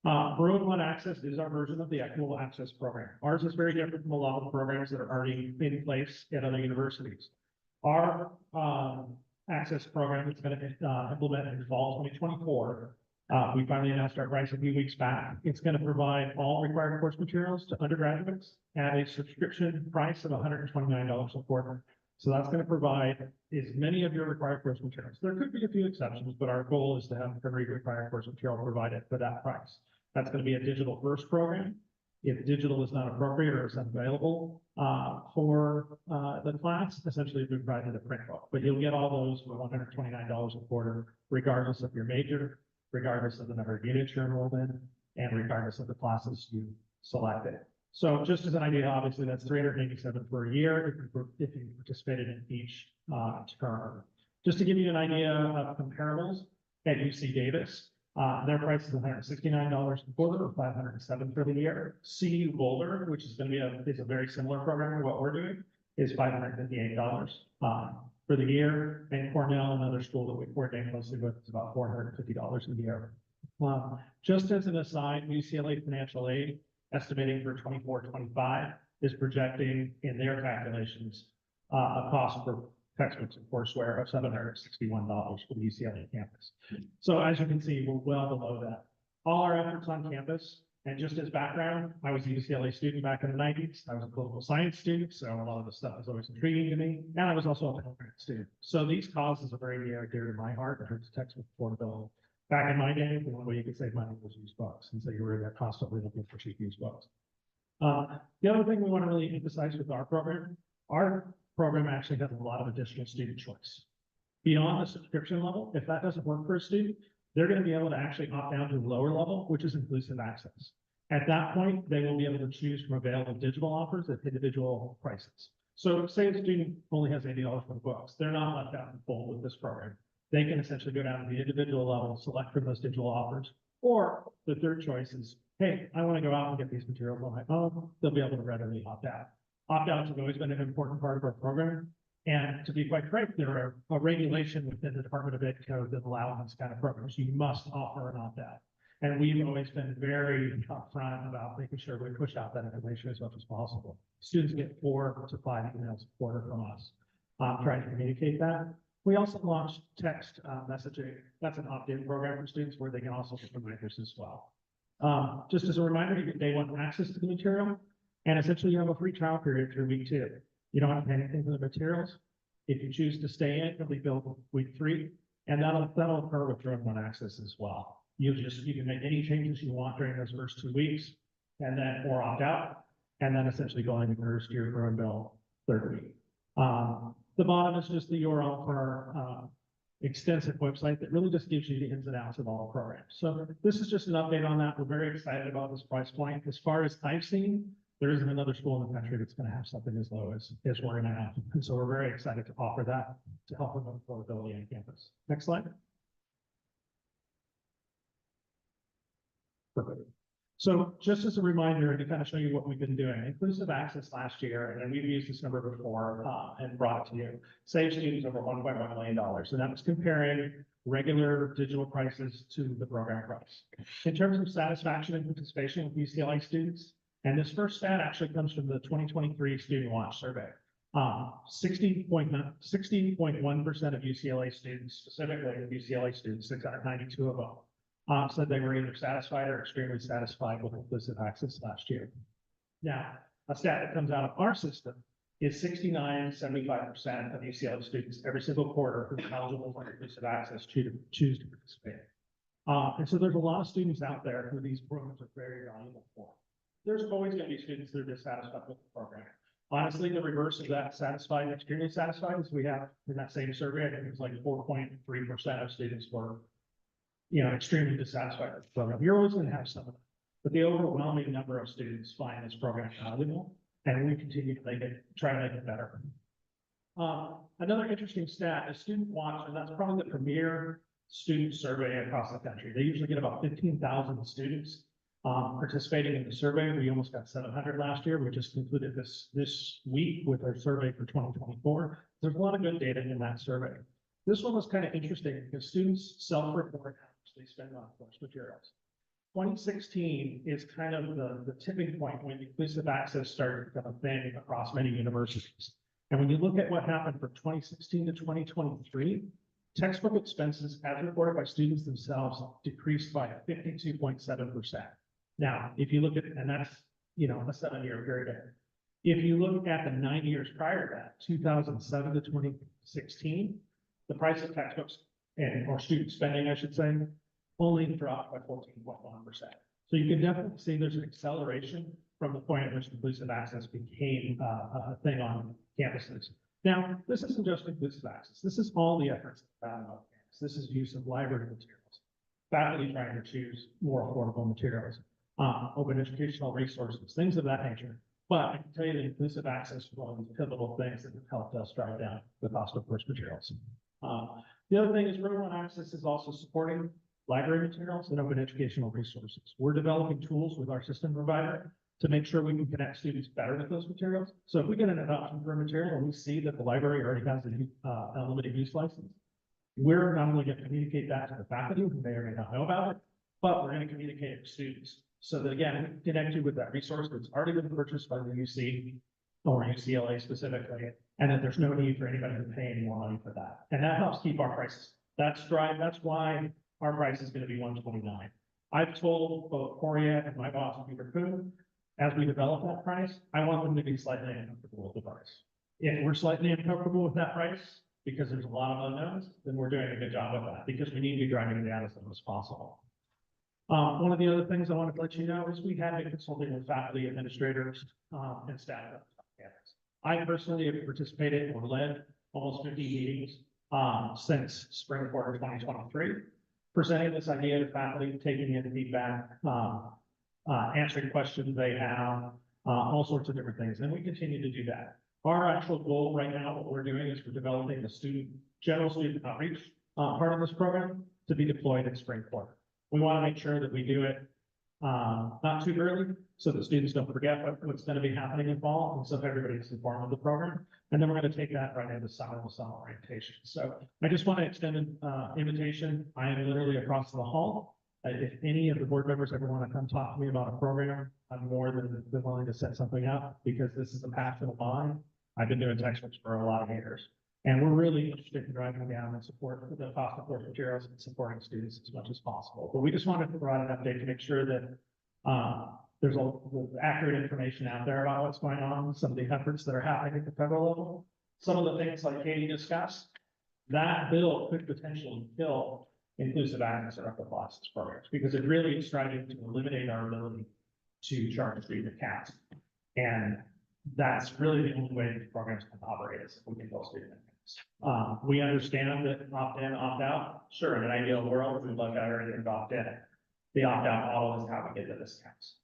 Bruin 1 Access is our version of the Equitable Access Program. Ours is very different from a lot of the programs that are already in place at other universities. Our access program is going to implement in fall 2024. We finally announced our price a few weeks back. It's going to provide all required course materials to undergraduates at a subscription price of $129 a quarter. So that's going to provide as many of your required course materials. There could be a few exceptions, but our goal is to have every required course material provided for that price. That's going to be a digital first program. If digital is not appropriate or is unavailable for the class, essentially we provide a print book. But you'll get all those for $129 a quarter, regardless of your major, regardless of the number of units you're enrolled in, and regardless of the classes you selected. So just as an idea, obviously, that's 387 per year if you participated in each term. Just to give you an idea of comparables, at UC Davis, their price is $169 a quarter, or $507 for the year. CU Boulder, which is going to be is a very similar program to what we're doing, is $558 for the year. And Cornell, another school that we coordinate closely with, is about $450 a year. Just as an aside, UCLA Financial Aid, estimating for 24-25, is projecting in their calculations a cost for textbooks and courseware of $761 for the UCLA campus. So as you can see, we're well below that. All our efforts on campus, and just as background, I was a UCLA student back in the 90s. I was a political science student, so a lot of the stuff is always intriguing to me. And I was also a Pell Grant student. So these causes are very near and dear to my heart in terms of textbook affordability. Back in my day, the only way you could save money was used books, and so you were there constantly looking for cheap used books. The other thing we want to really emphasize with our program actually has a lot of additional student choice. Beyond the subscription level, if that doesn't work for a student, they're going to be able to actually opt down to a lower level, which is inclusive access. At that point, they will be able to choose from available digital offers at individual prices. So say a student only has $80 for the books, they're not left out in the fold with this program. They can essentially go down to the individual level, select from those digital offers, or the third choice is, hey, I want to go out and get these materials on my own. They'll be able to readily opt out. Opt-outs have always been an important part of our program. And to be quite frank, there are a regulation within the Department of Ed code that allows these kind of programs. You must offer an opt-out. And we've always been very upfront about making sure we push out that information as much as possible. Students get 4 to 5 emails a quarter from us, trying to communicate that. We also launched text messaging. That's an opt-in program for students where they can also get reminders as well. Just as a reminder, you get day 1 access to the material. And essentially you have a free trial period through week 2. You don't have to pay anything for the materials. If you choose to stay in, you'll be billed week 3, and that'll occur with Drone 1 access as well. You can make any changes you want during those first 2 weeks, and then or opt out, and then essentially going to first year Drone bill 3rd week. The bottom is just the URL for our extensive website that really just gives you the ins and outs of all the programs. So this is just an update on that. We're very excited about this price point. As far as I've seen, there isn't another school in the country that's going to have something as low as we're going to have. And so we're very excited to offer that to help with affordability on campus. Next slide. Perfect. So just as a reminder, and to kind of show you what we've been doing, inclusive access last year, and we've used this number before and brought it to you, saved students over $1.1 million. And that was comparing regular digital prices to the program price. In terms of satisfaction and participation with UCLA students, and this first stat actually comes from the 2023 Student Watch Survey. 60.1% of UCLA students, specifically UCLA students, 692 of them, said they were either satisfied or extremely satisfied with inclusive access last year. Now, a stat that comes out of our system is 75% of UCLA students every single quarter who are eligible for inclusive access choose to participate. And so there's a lot of students out there who these programs are very valuable for. There's always going to be students that are dissatisfied with the program. Honestly, the reverse of that satisfied and extremely satisfied is we have in that same survey, I think it's like 4.3% of students were, extremely dissatisfied with the program. You're always going to have some of them, but the overwhelming number of students find this program valuable, and we continue to try to make it better. Another interesting stat is Student Watch, and that's probably the premier student survey across the country. They usually get about 15,000 students participating in the survey. We almost got 700 last year. We just concluded this week with our survey for 2024. There's a lot of good data in that survey. This one was kind of interesting because students self-report how much they spend on course materials. 2016 is kind of the tipping point when inclusive access started to become a thing across many universities. And when you look at what happened from 2016 to 2023, textbook expenses as reported by students themselves decreased by 52.7%. Now, if you look at, and that's, a 7-year period. If you look at the 9 years prior to that, 2007 to 2016, the price of textbooks or student spending, I should say, only dropped by 14.1%. So you can definitely see there's an acceleration from the point at which inclusive access became a thing on campuses. Now, this isn't just inclusive access. This is all the efforts on campus. This is use of library materials, faculty trying to choose more affordable materials. open educational resources, things of that nature. But I can tell you that inclusive access is one of the pivotal things that have helped us drive down the cost of course materials. The other thing is Road One Access is also supporting library materials and open educational resources. We're developing tools with our system provider to make sure we can connect students better with those materials. So if we get an adoption for a material and we see that the library already has a limited use license, we're not only going to communicate that to the faculty who may or may not know about it, but we're going to communicate it to students. So that again, we can connect you with that resource that's already been purchased by the UC or UCLA specifically, and that there's no need for anybody to pay any more money for that. And that helps keep our prices. That's why our price is going to be $129. I've told both Coria and my boss, Peter Kuhn, as we develop that price, I want them to be slightly uncomfortable with the price. If we're slightly uncomfortable with that price, because there's a lot of unknowns, then we're doing a good job with that, because we need to be driving it down as low as possible. One of the other things I wanted to let you know is we have been consulting with faculty, administrators, and staff on campus. I personally have participated or led almost 50 meetings since spring quarter 2023, presenting this idea to faculty, taking in feedback, answering questions they have, all sorts of different things, and we continue to do that. Our actual goal right now, what we're doing is we're developing the general student outreach part of this program to be deployed in spring quarter. We want to make sure that we do it not too early, so that students don't forget what's going to be happening in fall, and so everybody's informed of the program. And then we're going to take that right into summer orientation. So I just want to extend an invitation. I am literally across the hall. If any of the board members ever want to come talk to me about a program, I'm more than willing to set something up, because this is a passion of mine. I've been doing textbooks for a lot of years. And we're really interested in driving down and support the cost of course materials and supporting students as much as possible. But we just wanted to provide an update to make sure that there's accurate information out there about what's going on, some of the efforts that are happening at the federal level. Some of the things like Katie discussed, that bill could potentially kill inclusive access or upper classes programs, because it really is striving to eliminate our ability to charge student accounts. And that's really the only way these programs can operate, is if we can bill student accounts. We understand that opt-in, opt-out. Sure, in an ideal world, we'd love everything to opt in. The opt-out model is how we get the discounts.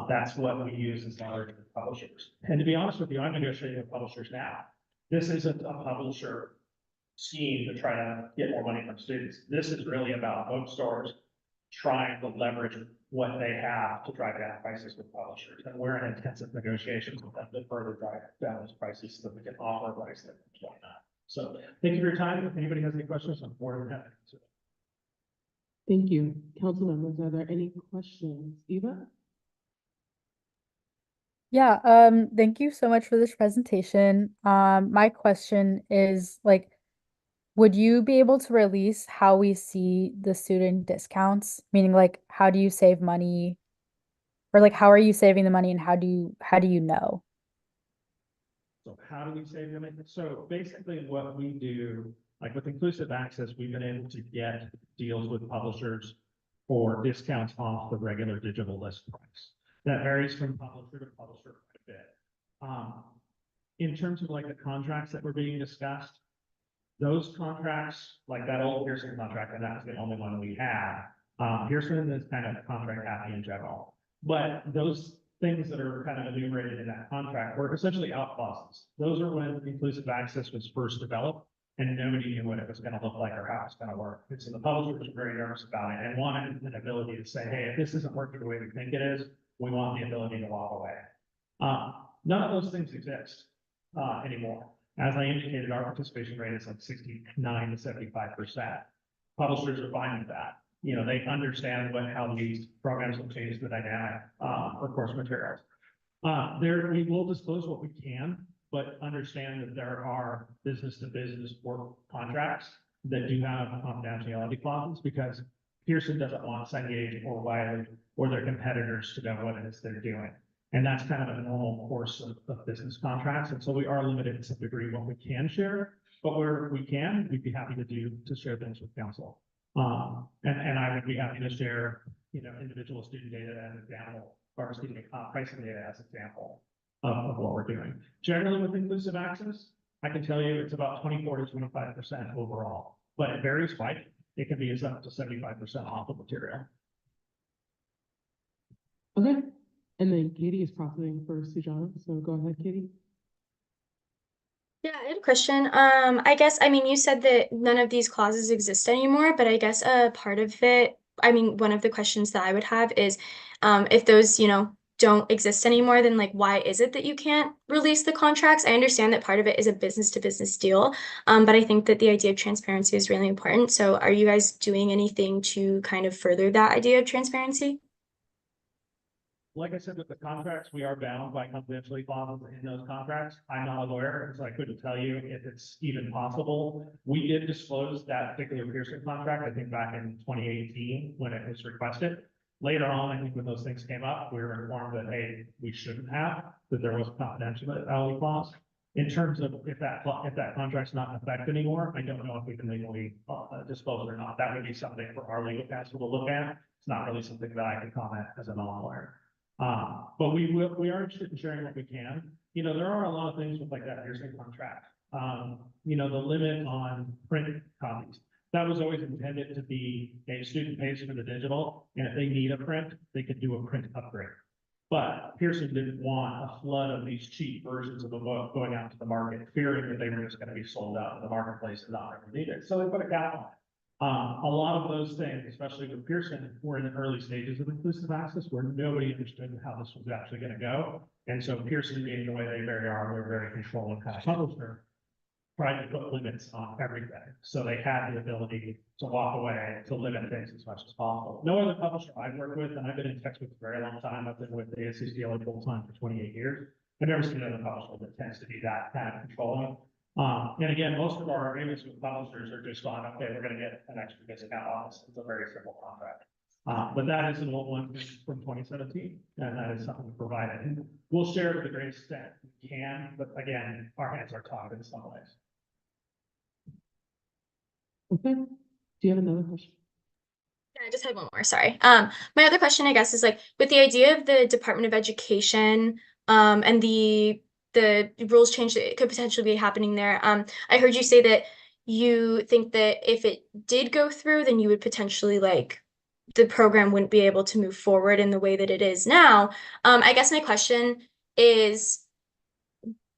That's what we use as leverage with publishers. And to be honest with you, I'm negotiating with publishers now. This isn't a publisher scheme to try to get more money from students. This is really about bookstores trying to leverage what they have to drive down prices with publishers. And we're in intensive negotiations with them to further drive down those prices so that we can offer a price that why not. So thank you for your time. If anybody has any questions, I'm more than happy to answer. Thank you. Council members, are there any questions? Eva? Yeah, thank you so much for this presentation. My question is, like, would you be able to release how we see the student discounts? Meaning, like, how do you save money? Or like, how are you saving the money, and how do you know? So how do we save them? So basically what we do, like with inclusive access, we've been able to get deals with publishers for discounts off the regular digital list price. That varies from publisher to publisher quite a bit. In terms of like the contracts that were being discussed, those contracts, like that old Pearson contract, and that's the only one we have. Pearson is kind of contract happy in general, but those things that are kind of enumerated in that contract were essentially out clauses. Those are when inclusive access was first developed, and nobody knew what it was going to look like or how it's going to work. And so the publishers were very nervous about it and wanted an ability to say, hey, if this isn't working the way we think it is, we want the ability to walk away. None of those things exist anymore. As I indicated, our participation rate is like 69 to 75%. Publishers are fine with that. You know, they understand how these programs will change the dynamic for course materials. We will disclose what we can, but understand that there are business to business work contracts that do have confidentiality clauses, because Pearson doesn't want Cengage or Wiley or their competitors to know what it is they're doing. And that's kind of a normal course of business contracts. And so we are limited to some degree what we can share, but where we can, we'd be happy to share things with council. And I would be happy to share, you know, individual student data as an example, or student pricing data as an example of what we're doing. Generally with inclusive access, I can tell you it's about 24 to 25% overall, but it varies widely. It can be as up to 75% off of material. Okay, and then Katie is processing for Sujana, so go ahead, Katie. Yeah, I had a question. I guess, I mean, you said that none of these clauses exist anymore, but I guess a part of it, I mean, one of the questions that I would have is, if those, don't exist anymore, then like, why is it that you can't release the contracts? I understand that part of it is a business to business deal, but I think that the idea of transparency is really important. So are you guys doing anything to kind of further that idea of transparency? Like I said, with the contracts, we are bound by confidentiality clauses in those contracts. I'm not a lawyer, so I couldn't tell you if it's even possible. We did disclose that particular Pearson contract, I think back in 2018, when it was requested. Later on, I think when those things came up, we were informed that, hey, we shouldn't have, that there was a confidentiality clause. In terms of if that contract's not in effect anymore, I don't know if we can legally disclose it or not. That would be something for our legal counsel to look at. It's not really something that I can comment as a non-lawyer. But we are interested in sharing what we can. There are a lot of things with like that Pearson contract. The limit on print copies. That was always intended to be a student pays for the digital, and if they need a print, they could do a print upgrade. But Pearson didn't want a flood of these cheap versions of the book going out to the market, fearing that they were just going to be sold out in the marketplace and not ever needed. So they put a cap on it. A lot of those things, especially with Pearson, were in the early stages of inclusive access where nobody understood how this was actually going to go. And so Pearson, being the way they very are, they're very controlling kind of publisher, tried to put limits on everything. So they had the ability to walk away, to limit things as much as possible. No other publisher I've worked with, and I've been in touch with for a very long time, I've been with the ASCCLA full time for 28 years. I've never seen another publisher that tends to be that kind of controlling. And again, most of our agreements with publishers are just on, okay, we're going to get an extra discount on this. It's a very simple contract. But that is an old one from 2017, and that is something we provided. And we'll share it to the greatest extent we can, but again, our hands are tied in some ways. Okay, do you have another question? I just had one more, sorry. My other question, I guess, is like with the idea of the Department of Education, and the rules change that could potentially be happening there. I heard you say that you think that if it did go through, then you would potentially like the program wouldn't be able to move forward in the way that it is now. I guess my question is,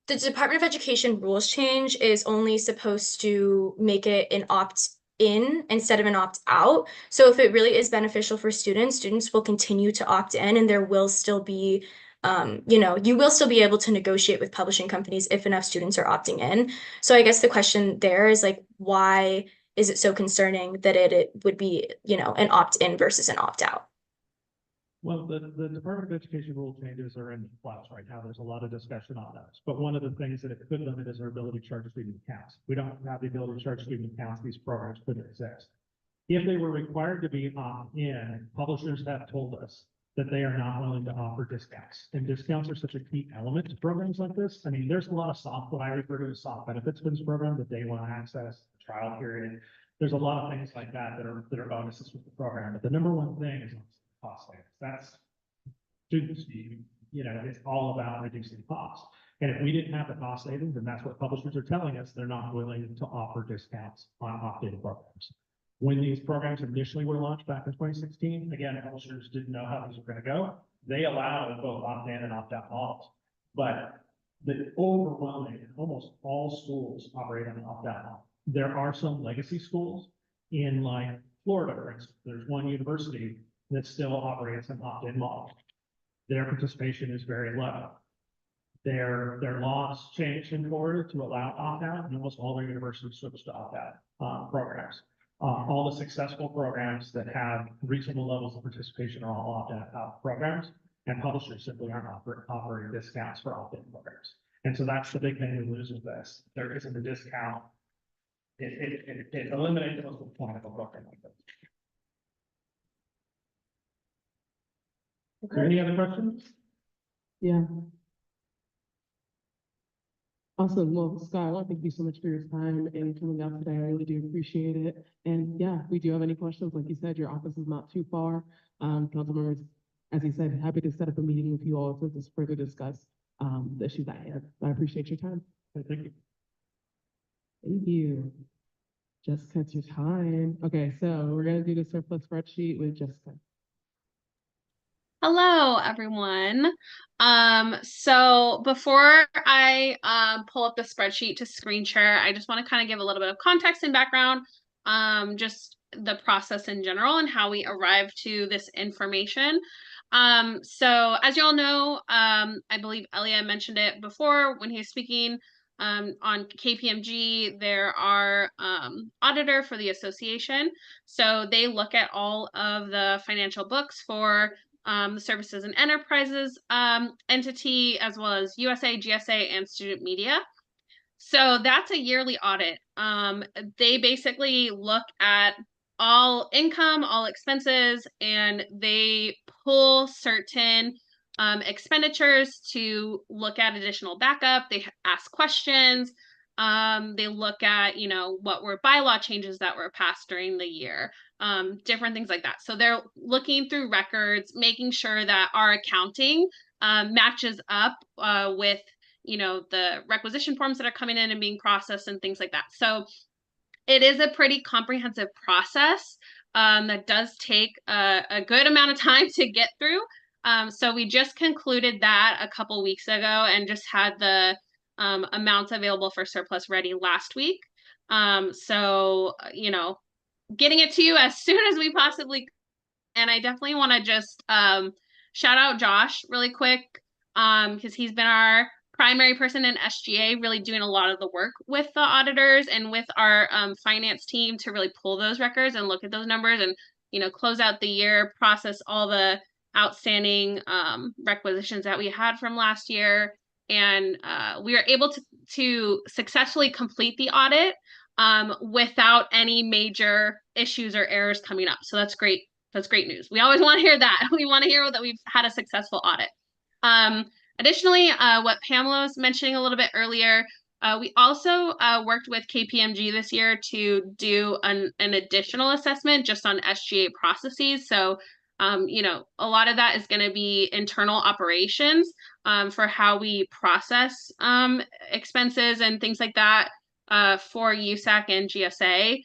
the Department of Education rules change is only supposed to make it an opt-in instead of an opt-out. So if it really is beneficial for students, students will continue to opt in, and there will still be, you will still be able to negotiate with publishing companies if enough students are opting in. So I guess the question there is like, why is it so concerning that it would be, an opt-in versus an opt-out? Well, the Department of Education rule changes are in flux right now. There's a lot of discussion on those. But one of the things that it could limit is our ability to charge student accounts. We don't have the ability to charge student accounts. These programs couldn't exist. If they were required to be opt-in, publishers have told us that they are not willing to offer discounts. And discounts are such a key element to programs like this. I mean, there's a lot of soft, what I refer to as soft benefits for this program, the day one access, the trial period. There's a lot of things like that that are bonuses with the program. But the number one thing is cost savings. That's students, it's all about reducing costs. And if we didn't have the cost savings, and that's what publishers are telling us, they're not willing to offer discounts on opt-in programs. When these programs initially were launched back in 2016, again, publishers didn't know how these were going to go. They allowed both opt-in and opt-out models. But the overwhelming, almost all schools operate on an opt-out model. There are some legacy schools in like Florida, for instance. There's one university that still operates an opt-in model. Their participation is very low. Their laws changed in Florida to allow opt-out, and almost all their universities switched to opt-out programs. All the successful programs that have reasonable levels of participation are all opt-out programs, and publishers simply aren't offering discounts for opt-in programs. And so that's the big thing we lose with this. There isn't a discount. It eliminates the whole point of a program like this. Okay. Any other questions? Yeah. Awesome. Well, Scott, I want to thank you so much for your time and coming out today. I really do appreciate it. And yeah, if we do have any questions, like you said, your office is not too far. Council members, as you said, happy to set up a meeting with you all to just further discuss the issues at hand. I appreciate your time. Thank you. Thank you. Jessica's your time. Okay, so we're gonna do the surplus spreadsheet with Jessica. Hello, everyone. So before I pull up the spreadsheet to screen share, I just want to kind of give a little bit of context and background, just the process in general and how we arrived to this information. So as you all know, I believe Elia mentioned it before when he was speaking. On KPMG, there are auditor for the association. So they look at all of the financial books for the services and enterprises entity, as well as USA, GSA, and student media. So that's a yearly audit. They basically look at all income, all expenses, and they pull certain expenditures to look at additional backup. They ask questions. They look at, what were bylaw changes that were passed during the year, different things like that. So they're looking through records, making sure that our accounting matches up with the requisition forms that are coming in and being processed and things like that. So it is a pretty comprehensive process that does take a good amount of time to get through. So we just concluded that a couple weeks ago and just had the amounts available for surplus ready last week. So, getting it to you as soon as we possibly can. And I definitely want to just shout out Josh really quick, because he's been our primary person in SGA, really doing a lot of the work with the auditors and with our finance team to really pull those records and look at those numbers and, close out the year, process all the outstanding requisitions that we had from last year. And we were able to successfully complete the audit without any major issues or errors coming up. So that's great. That's great news. We always want to hear that. We want to hear that we've had a successful audit. Additionally, what Pamela was mentioning a little bit earlier, we also worked with KPMG this year to do an additional assessment just on SGA processes. So, a lot of that is going to be internal operations for how we process expenses and things like that for USAC and GSA.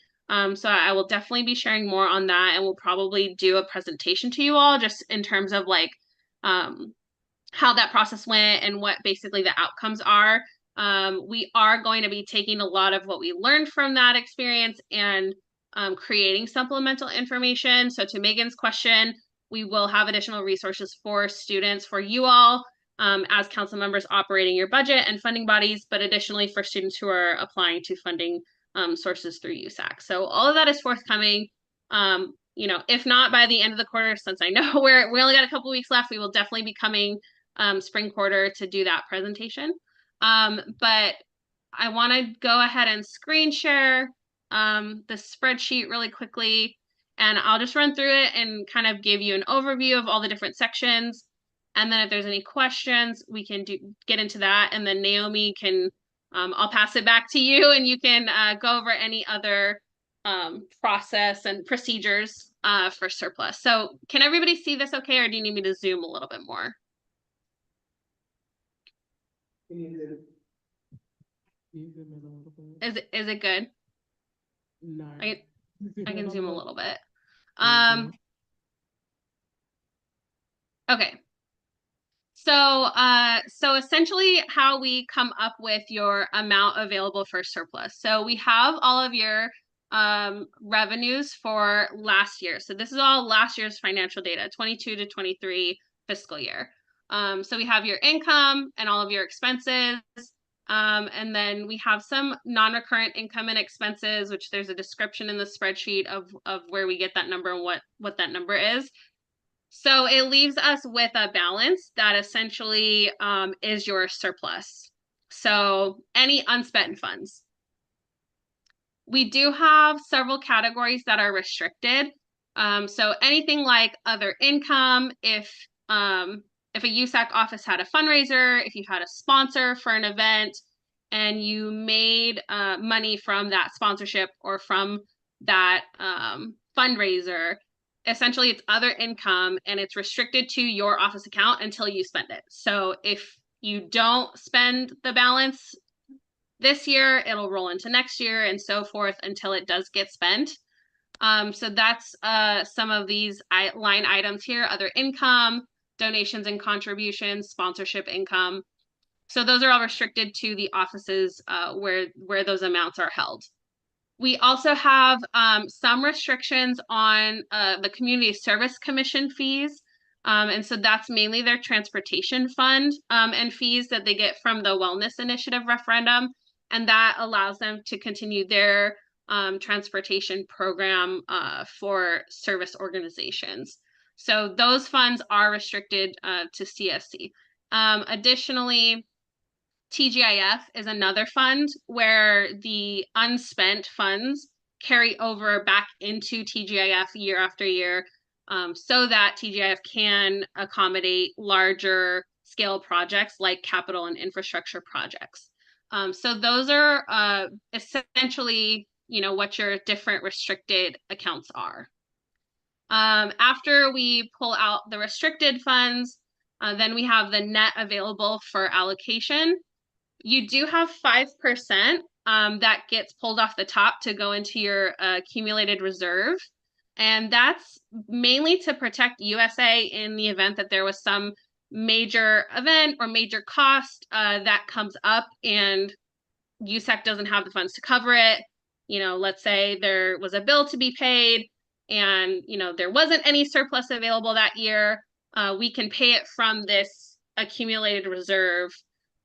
So I will definitely be sharing more on that, and we'll probably do a presentation to you all just in terms of like how that process went and what basically the outcomes are. We are going to be taking a lot of what we learned from that experience and creating supplemental information. So to Megan's question, we will have additional resources for students, for you all as council members operating your budget and funding bodies, but additionally for students who are applying to funding sources through USAC. So all of that is forthcoming. If not by the end of the quarter, since I know we only got a couple weeks left, we will definitely be coming spring quarter to do that presentation. But I want to go ahead and screen share the spreadsheet really quickly, and I'll just run through it and kind of give you an overview of all the different sections. And then if there's any questions, we can get into that. And then Naomi can, I'll pass it back to you and you can go over any other process and procedures for surplus. So can everybody see this okay, or do you need me to zoom a little bit more? Is it good? No. I can zoom a little bit. Okay. So essentially how we come up with your amount available for surplus. So we have all of your revenues for last year. So this is all last year's financial data, 22 to 23 fiscal year. So we have your income and all of your expenses. And then we have some non-recurrent income and expenses, which there's a description in the spreadsheet of where we get that number and what that number is. So it leaves us with a balance that essentially is your surplus. So any unspent funds. We do have several categories that are restricted. So anything like other income, if a USAC office had a fundraiser, if you had a sponsor for an event, and you made money from that sponsorship or from that fundraiser, essentially it's other income and it's restricted to your office account until you spend it. So if you don't spend the balance this year, it'll roll into next year and so forth until it does get spent. So that's some of these line items here: other income, donations and contributions, sponsorship income. So those are all restricted to the offices where those amounts are held. We also have some restrictions on the Community Service Commission fees. And so that's mainly their transportation fund and fees that they get from the Wellness Initiative referendum. And that allows them to continue their transportation program for service organizations. So those funds are restricted to CSC. Additionally, TGIF is another fund where the unspent funds carry over back into TGIF year after year, so that TGIF can accommodate larger scale projects like capital and infrastructure projects. So those are essentially, what your different restricted accounts are. After we pull out the restricted funds, then we have the net available for allocation. You do have 5% that gets pulled off the top to go into your accumulated reserve. And that's mainly to protect USA in the event that there was some major event or major cost that comes up and USAC doesn't have the funds to cover it. Let's say there was a bill to be paid and, there wasn't any surplus available that year. We can pay it from this accumulated reserve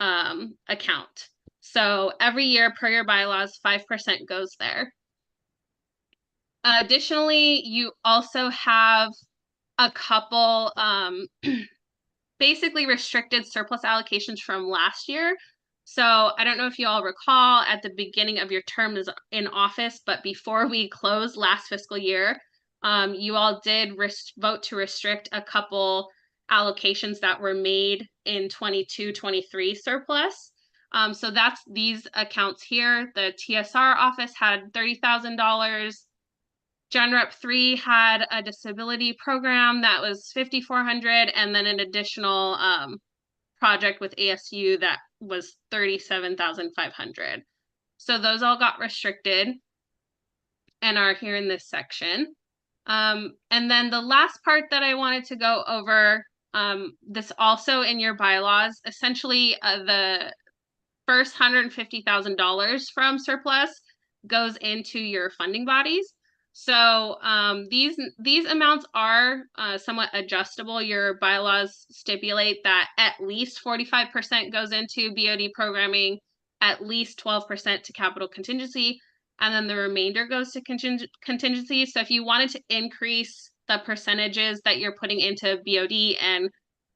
account. So every year per your bylaws, 5% goes there. Additionally, you also have a couple basically restricted surplus allocations from last year. So I don't know if you all recall at the beginning of your term in office, but before we closed last fiscal year, you all did vote to restrict a couple allocations that were made in 22-23 surplus. So that's these accounts here. The TSR office had $30,000. Gen Rep 3 had a disability program that was $5,400, and then an additional project with ASU that was $37,500. So those all got restricted and are here in this section. And then the last part that I wanted to go over, this also in your bylaws, essentially the first $150,000 from surplus goes into your funding bodies. So these amounts are somewhat adjustable. Your bylaws stipulate that at least 45% goes into BOD programming, at least 12% to capital contingency, and then the remainder goes to contingency. So if you wanted to increase the percentages that you're putting into BOD and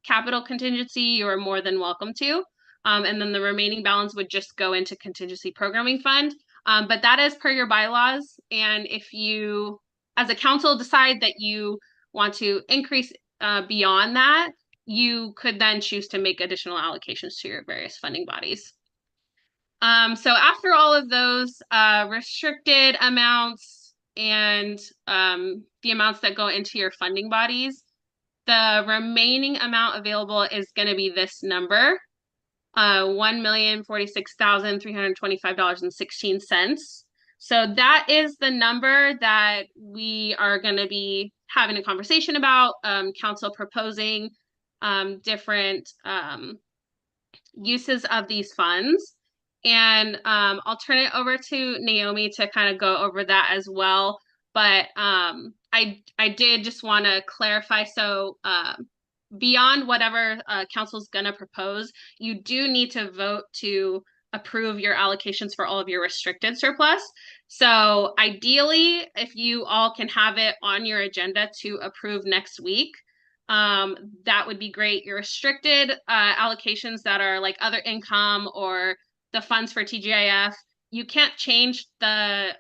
capital contingency, you are more than welcome to. And then the remaining balance would just go into contingency programming fund. But that is per your bylaws. And if you, as a council, decide that you want to increase beyond that, you could then choose to make additional allocations to your various funding bodies. So after all of those restricted amounts and the amounts that go into your funding bodies, the remaining amount available is going to be this number. $1,046,325.16. So that is the number that we are going to be having a conversation about, council proposing different uses of these funds. And I'll turn it over to Naomi to kind of go over that as well. But I did just want to clarify, so beyond whatever council's gonna propose, you do need to vote to approve your allocations for all of your restricted surplus. So ideally, if you all can have it on your agenda to approve next week, that would be great. Your restricted allocations that are like other income or the funds for TGIF, you can't change the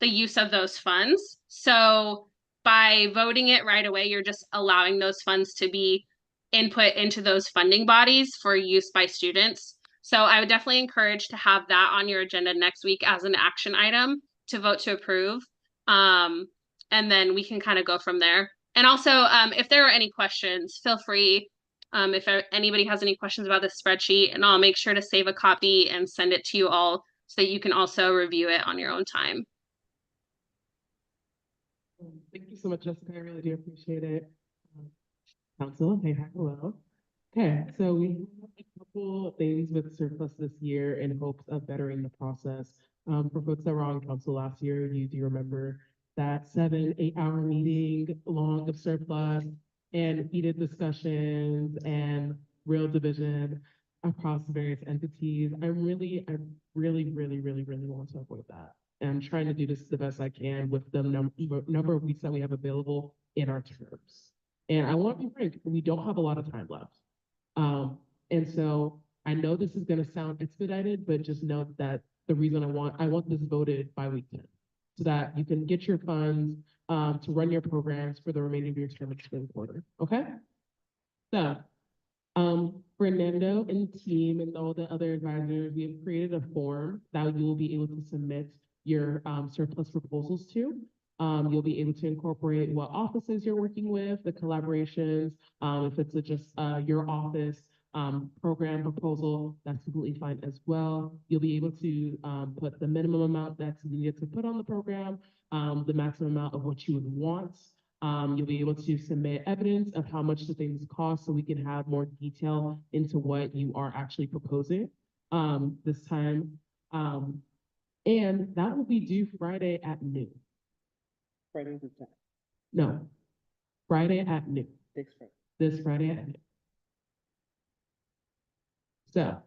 use of those funds. So by voting it right away, you're just allowing those funds to be input into those funding bodies for use by students. So I would definitely encourage to have that on your agenda next week as an action item to vote to approve. And then we can kind of go from there. And also, if there are any questions, feel free, if anybody has any questions about this spreadsheet, and I'll make sure to save a copy and send it to you all so that you can also review it on your own time. Thank you so much, Jessica. I really do appreciate it. Council, hey, hi, hello. Okay, so we have a couple things with surplus this year in hopes of bettering the process. For folks that were on council last year, you do remember that 7, 8 hour meeting long of surplus and heated discussions and real division across various entities. I really, really want to avoid that. And I'm trying to do this the best I can with the number of weeks that we have available in our terms. And I want to be frank, we don't have a lot of time left. And so I know this is going to sound expedited, but just note that the reason I want this voted by week 10 so that you can get your funds to run your programs for the remaining of your term in spring quarter. Okay? So, Fernando and team and all the other advisors, we have created a form that you will be able to submit your surplus proposals to. You'll be able to incorporate what offices you're working with, the collaborations, if it's just your office program proposal, that's completely fine as well. You'll be able to put the minimum amount that's needed to put on the program, the maximum amount of what you would want. You'll be able to submit evidence of how much the things cost so we can have more detail into what you are actually proposing this time. And that will be due Friday at noon. Friday the 10th. No, Friday at noon. Next Friday. This Friday at noon. So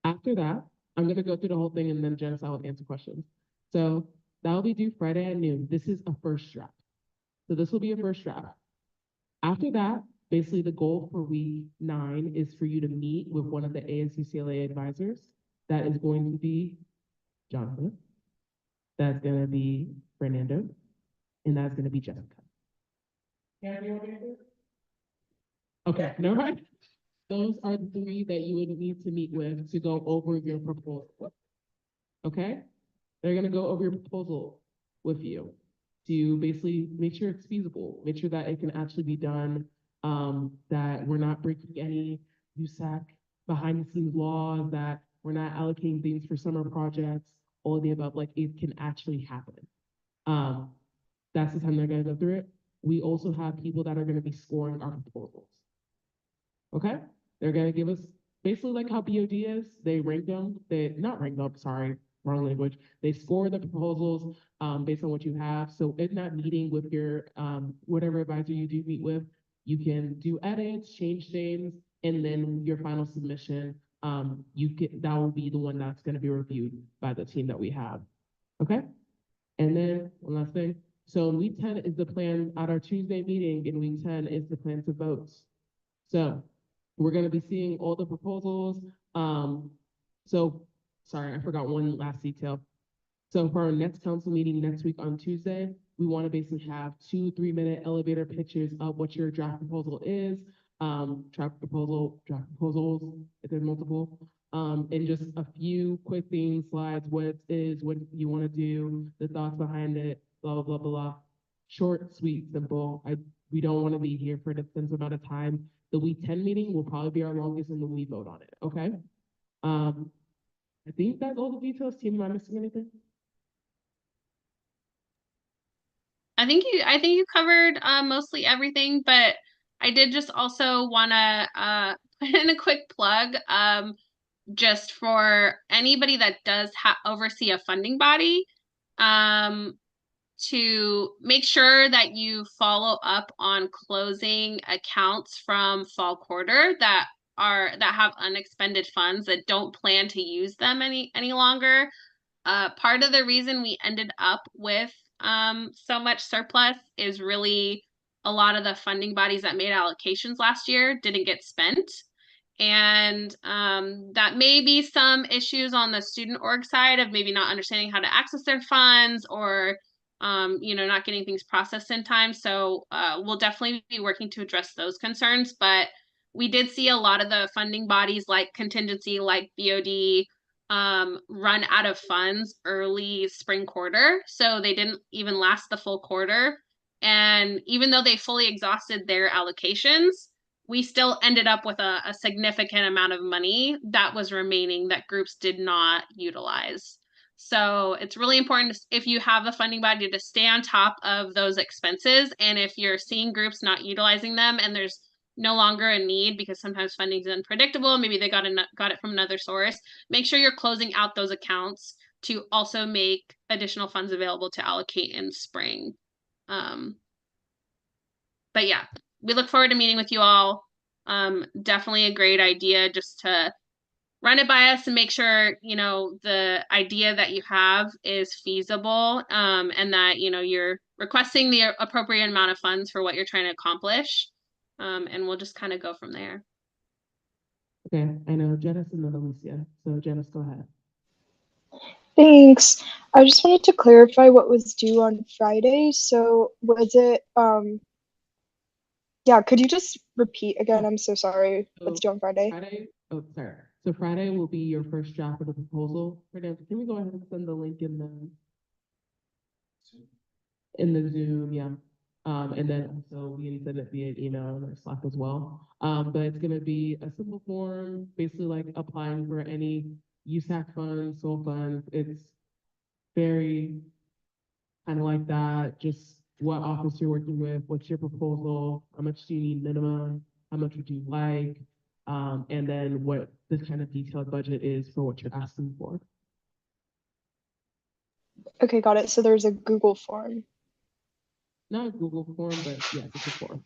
after that, I'm gonna go through the whole thing and then Janice, I will answer questions. So that will be due Friday at noon. This is a first draft. So this will be a first draft. After that, basically the goal for week 9 is for you to meet with one of the ASUCLA advisors. That is going to be Jonathan. That's gonna be Fernando. And that's gonna be Jessica. Okay, never mind. Those are the 3 that you would need to meet with to go over your proposal. Okay? They're gonna go over your proposal with you to basically make sure it's feasible, make sure that it can actually be done, that we're not breaking any USAC behind the scenes laws, that we're not allocating things for summer projects, all of the above, like it can actually happen. That's the time they're gonna go through it. We also have people that are gonna be scoring our proposals. Okay? They're gonna give us basically like how BOD is, they rank them, not rank them, sorry, wrong language. They score the proposals based on what you have. So in that meeting with your whatever advisor you do meet with, you can do edits, change things, and then your final submission, that will be the one that's gonna be reviewed by the team that we have. Okay? And then one last thing. So week 10 is the plan at our Tuesday meeting, and week 10 is the plan to vote. So we're gonna be seeing all the proposals. So sorry, I forgot one last detail. So for our next council meeting next week on Tuesday, we want to basically have 2 3-minute elevator pitches of what your draft proposal is, draft proposals, if there's multiple, and just a few quick things, slides, what it is, what you want to do, the thoughts behind it, blah, blah, blah, blah. Short, sweet, simple. We don't want to be here for an extensive amount of time. The week 10 meeting will probably be our longest and then we vote on it, okay? I think that's all the details. Team, am I missing anything? I think you covered mostly everything, but I did just also want to put in a quick plug just for anybody that does oversee a funding body to make sure that you follow up on closing accounts from fall quarter that have unexpended funds that don't plan to use them any longer. Part of the reason we ended up with so much surplus is really a lot of the funding bodies that made allocations last year didn't get spent. And that may be some issues on the student org side of maybe not understanding how to access their funds or not getting things processed in time. So we'll definitely be working to address those concerns. But we did see a lot of the funding bodies like contingency, like BOD, run out of funds early spring quarter. So they didn't even last the full quarter. And even though they fully exhausted their allocations, we still ended up with a significant amount of money that was remaining that groups did not utilize. So it's really important if you have the funding body to stay on top of those expenses. And if you're seeing groups not utilizing them and there's no longer a need because sometimes funding is unpredictable, maybe they got it from another source, make sure you're closing out those accounts to also make additional funds available to allocate in spring. But yeah, we look forward to meeting with you all. Definitely a great idea just to run it by us and make sure, you know, the idea that you have is feasible, and that, you know, you're requesting the appropriate amount of funds for what you're trying to accomplish. And we'll just kind of go from there. Okay, I know Janice and then Alicia. So Janice, go ahead. Thanks. I just wanted to clarify what was due on Friday. So was it, yeah, could you just repeat again? I'm so sorry. What's due on Friday? Sorry. So Friday will be your first draft of the proposal. Can we go ahead and send the link in the Zoom, yeah. And then also we can send it via email and our Slack as well. But it's gonna be a simple form, basically like applying for any USAC funds, SOL funds. It's very kind of like that, just what office you're working with, what's your proposal, how much do you need minimum, how much would you like, and then what the kind of detailed budget is for what you're asking for. Okay, got it. So there's a Google form. Not a Google form, but yes, it's a form.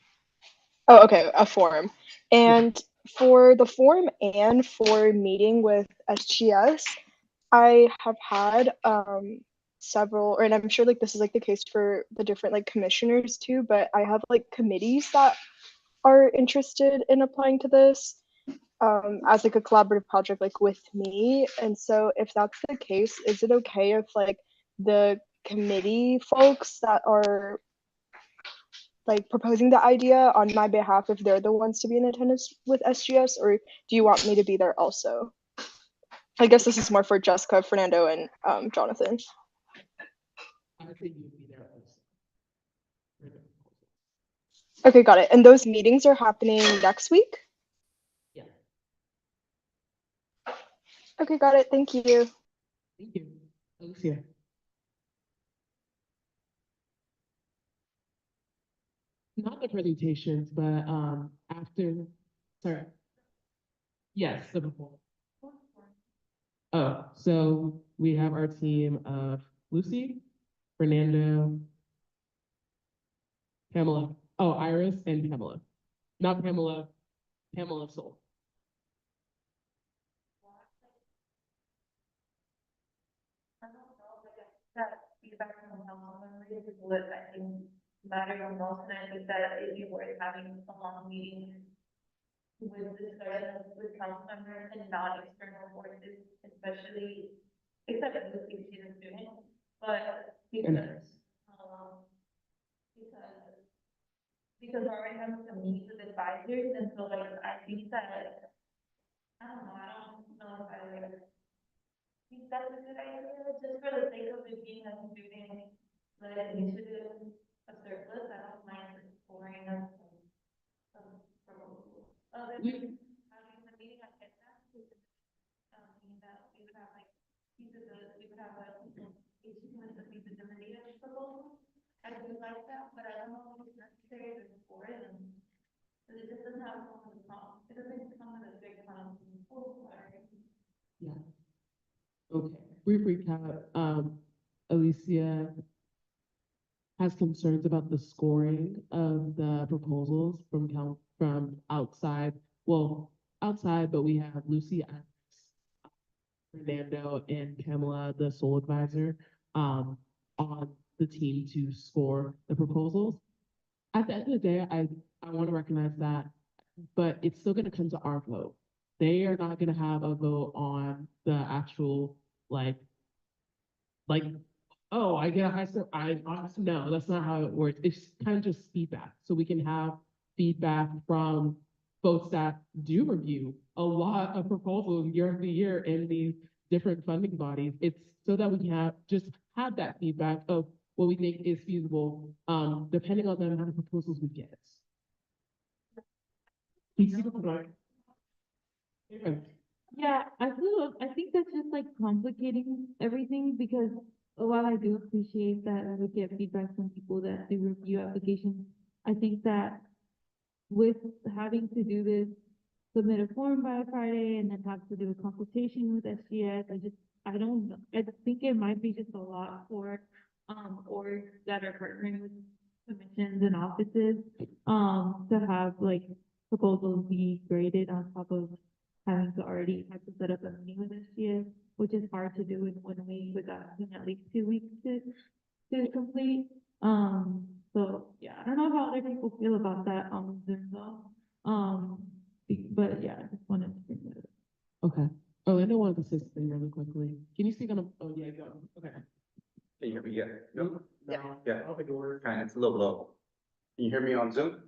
Oh, okay, a form. And for the form and for meeting with SGS, I have had several, and I'm sure like this is like the case for the different like commissioners too, but I have like committees that are interested in applying to this as like a collaborative project like with me. And so if that's the case, is it okay if like the committee folks that are like proposing the idea on my behalf, if they're the ones to be in attendance with SGS, or do you want me to be there also? I guess this is more for Jessica, Fernando, and Jonathan. I would say you would be there also. Okay, got it. And those meetings are happening next week? Yeah. Okay, got it. Thank you. Thank you. Alicia. Not the presentations, but sorry. Yes, the before. Oh, so we have our team of Lucy, Fernando, Pamela. Oh, Iris and Pamela. Not Pamela, Pamela Soul. That feedback from council members is what I think matters the most, and I think that it'd be worth having a long meeting with discussion with council members and non-external voices, especially, except for Lucy, she's a student, but because, because I already have some meetings with advisors, and so like, I think that, I don't know if I think that's a good idea, just for the sake of it being a student led initiative, a surplus, I don't mind exploring some proposals. Having a meeting on that, that we would have like feasibility, we would have a issue with the feasibility of proposals. I do like that, but I don't know if it's necessary to explore it, and it just doesn't have come with a problem. It doesn't come with a big problem. Yeah. Okay, brief recap. Alicia has concerns about the scoring of the proposals from outside. Well, outside, but we have Lucy, Fernando, and Pamela, the sole advisor, on the team to score the proposals. At the end of the day, I want to recognize that, but it's still going to come to our vote. They are not going to have a vote on the actual like, oh, I get a high score. No, that's not how it works. It's kind of just feedback. So we can have feedback from folks that do review a lot of proposals year after year in these different funding bodies. It's so that we can have that feedback of what we think is feasible, depending on the amount of proposals we get. Yeah, I think that's just like complicating everything because while I do appreciate that I would get feedback from people that do review applications, I think that with having to do this, submit a form by Friday and then have to do a consultation with SGS, I don't know. I think it might be just a lot for, orgs that are partnering with commissions and offices, to have like proposals be graded on top of having to already have to set up a meeting with SGS, which is hard to do in 1 week without having at least 2 weeks to complete. So yeah, I don't know how other people feel about that on Zoom though. But yeah, I just wanted to bring that up. Okay. Orlando wanted to say something really quickly. Can you speak on oh yeah, go. Okay. Can you hear me? Yeah. No? Yeah. Yeah. Kind of, it's a little low. Can you hear me on Zoom?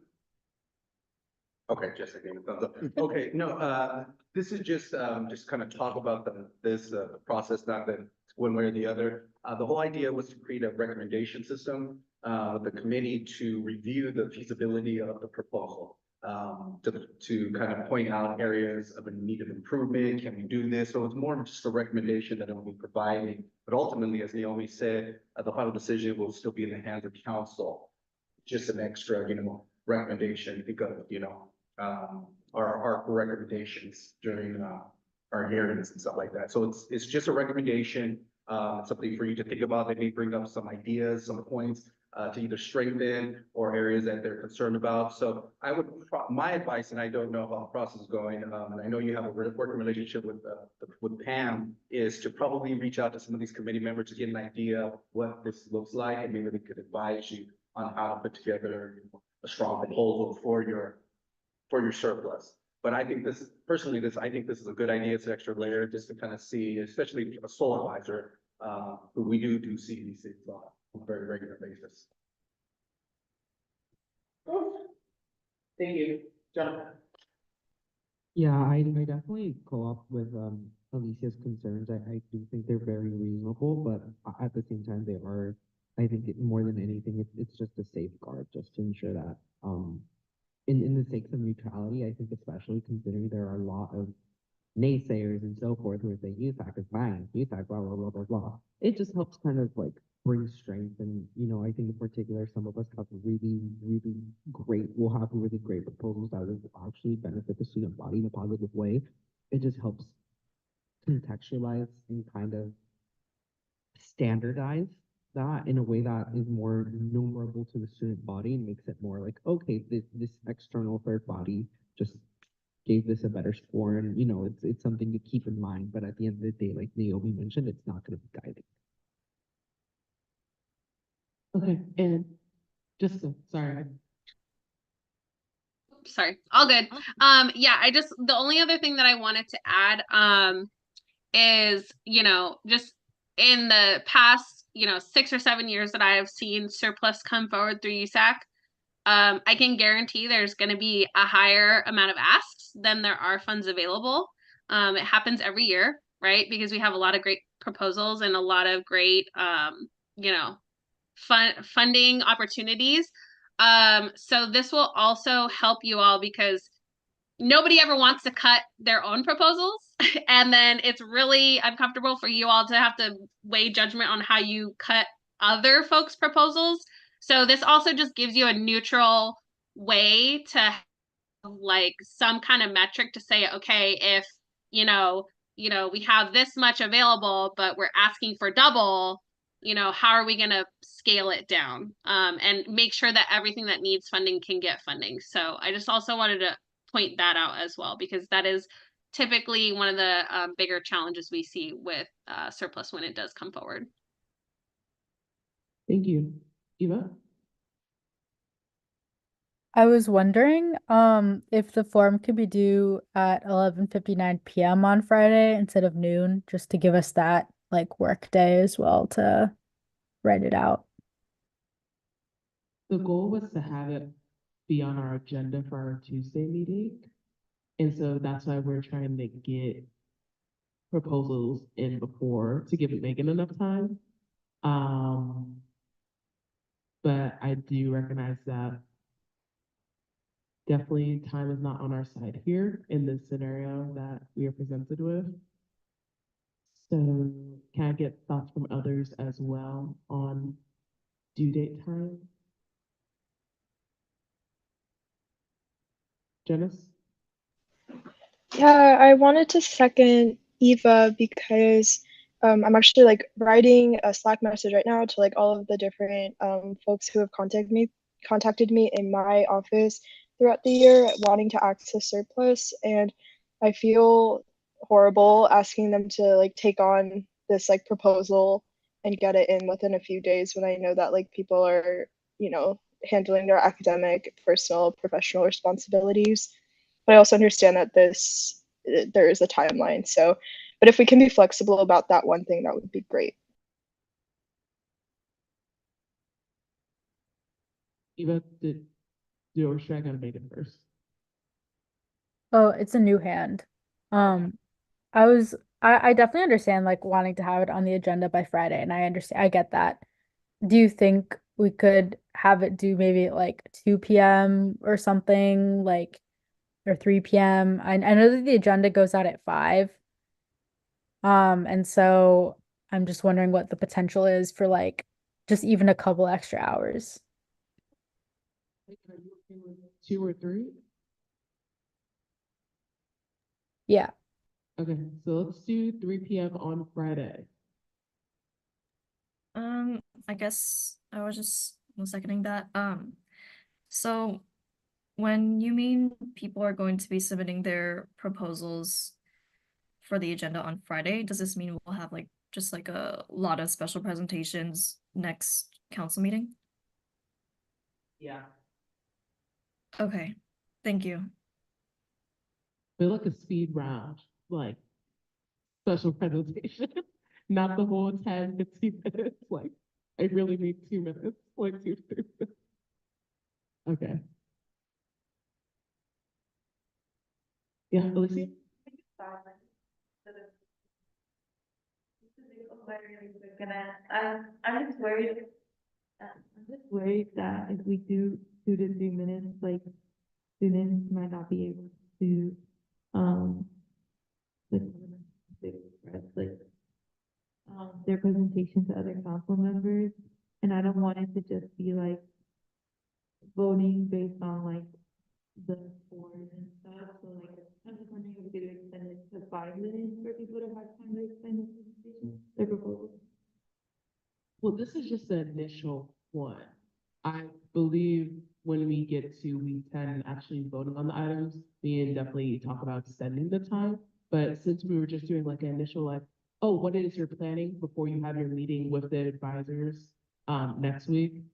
Okay, Jessica, gave me a thumbs up. Okay, no, this is just kind of talk about the process, not that it's one way or the other. The whole idea was to create a recommendation system, with the committee to review the feasibility of the proposal. To kind of point out areas of a need of improvement, can we do this? So it's more of just a recommendation that it will be providing, but ultimately, as Naomi said, the final decision will still be in the hands of council. Just an extra, recommendation, because, our recommendations during, our hearings and stuff like that. So it's just a recommendation, something for you to think about. They may bring up some ideas, some points, to either strengthen or areas that they're concerned about. So my advice, and I don't know how the process is going, and I know you have a working relationship with Pam, is to probably reach out to some of these committee members to get an idea of what this looks like, and maybe they could advise you on how to put together a strong proposal for your surplus. But I think I think this is a good idea. It's an extra layer just to kind of see, especially a sole advisor, who we do see these things on a very regular basis. Thank you, Jonathan. Yeah, I definitely co-op with Alicia's concerns. I do think they're very reasonable, but at the same time, they are, I think more than anything, it's just a safeguard just to ensure that in the sake of neutrality, I think especially considering there are a lot of naysayers and so forth who are saying USAC is fine, USAC, blah, blah, blah, blah, blah. It just helps kind of like bring strength. And, I think in particular, some of us have really, really we'll have really great proposals that will actually benefit the student body in a positive way. It just helps contextualize and kind of standardize that in a way that is more numerable to the student body and makes it more like, okay, this external third body just gave this a better score, and it's something to keep in mind. But at the end of the day, like Naomi mentioned, it's not going to be guiding. Okay, and just sorry. Sorry, all good. Yeah, the only other thing that I wanted to add, is, just in the past, 6 or 7 years that I have seen surplus come forward through USAC, I can guarantee there's going to be a higher amount of asks than there are funds available. It happens every year, right? Because we have a lot of great proposals and a lot of great, funding opportunities. So this will also help you all because nobody ever wants to cut their own proposals. And then it's really uncomfortable for you all to have to weigh judgment on how you cut other folks' proposals. So this also just gives you a neutral way to have like some kind of metric to say, okay, if, we have this much available, but we're asking for double, how are we going to scale it down, and make sure that everything that needs funding can get funding. So I just also wanted to point that out as well, because that is typically one of the bigger challenges we see with surplus when it does come forward. Thank you. Eva? I was wondering, if the form could be due at 11:59 p.m. on Friday instead of noon, just to give us that like work day as well to write it out. The goal was to have it be on our agenda for our Tuesday meeting. And so that's why we're trying to get proposals in before to give Megan enough time. But I do recognize that definitely time is not on our side here in this scenario that we are presented with. So can I get thoughts from others as well on due date time? Janice? Yeah, I wanted to second Eva because I'm actually like writing a Slack message right now to like all of the different folks who have contacted me in my office throughout the year wanting to access surplus, and I feel horrible asking them to like take on this like proposal and get it in within a few days when I know that like people are, you know, handling their academic, personal, professional responsibilities. But I also understand that there is a timeline. So, but if we can be flexible about that one thing, that would be great. Eva, or should I gotta make it first? Oh, it's a new hand. Um, I definitely understand like wanting to have it on the agenda by Friday, and I get that. Do you think we could have it due maybe at like 2 p.m. or something, like, or 3 p.m.? I know that the agenda goes out at 5. And so I'm just wondering what the potential is for like just even a couple extra hours. Are you okay with 2 or 3? Yeah. Okay, so let's do 3 p.m. on Friday. I guess I was seconding that. So when you mean people are going to be submitting their proposals for the agenda on Friday, does this mean we'll have like just like a lot of special presentations next council meeting? Yeah. Okay, thank you. But like a speed round, like special presentation, not the whole 10, 15 minutes. Like, I really need 2 minutes, like 2 to 3 minutes. Okay. Yeah, Alicia? I'm just worried. I'm just worried that if we do 2 to 3 minutes, like students might not be able to, like, express like their presentation to other council members, and I don't want it to just be like voting based on like the scores and stuff. So like, I'm just wondering if we could extend it to 5 minutes for people to have time to extend their presentation, their proposal. Well, this is just the initial one. I believe when we get to week 10 and actually voting on the items, we can definitely talk about extending the time. But since we were just doing like an initial like, oh, what is your planning before you have your meeting with the advisors next week?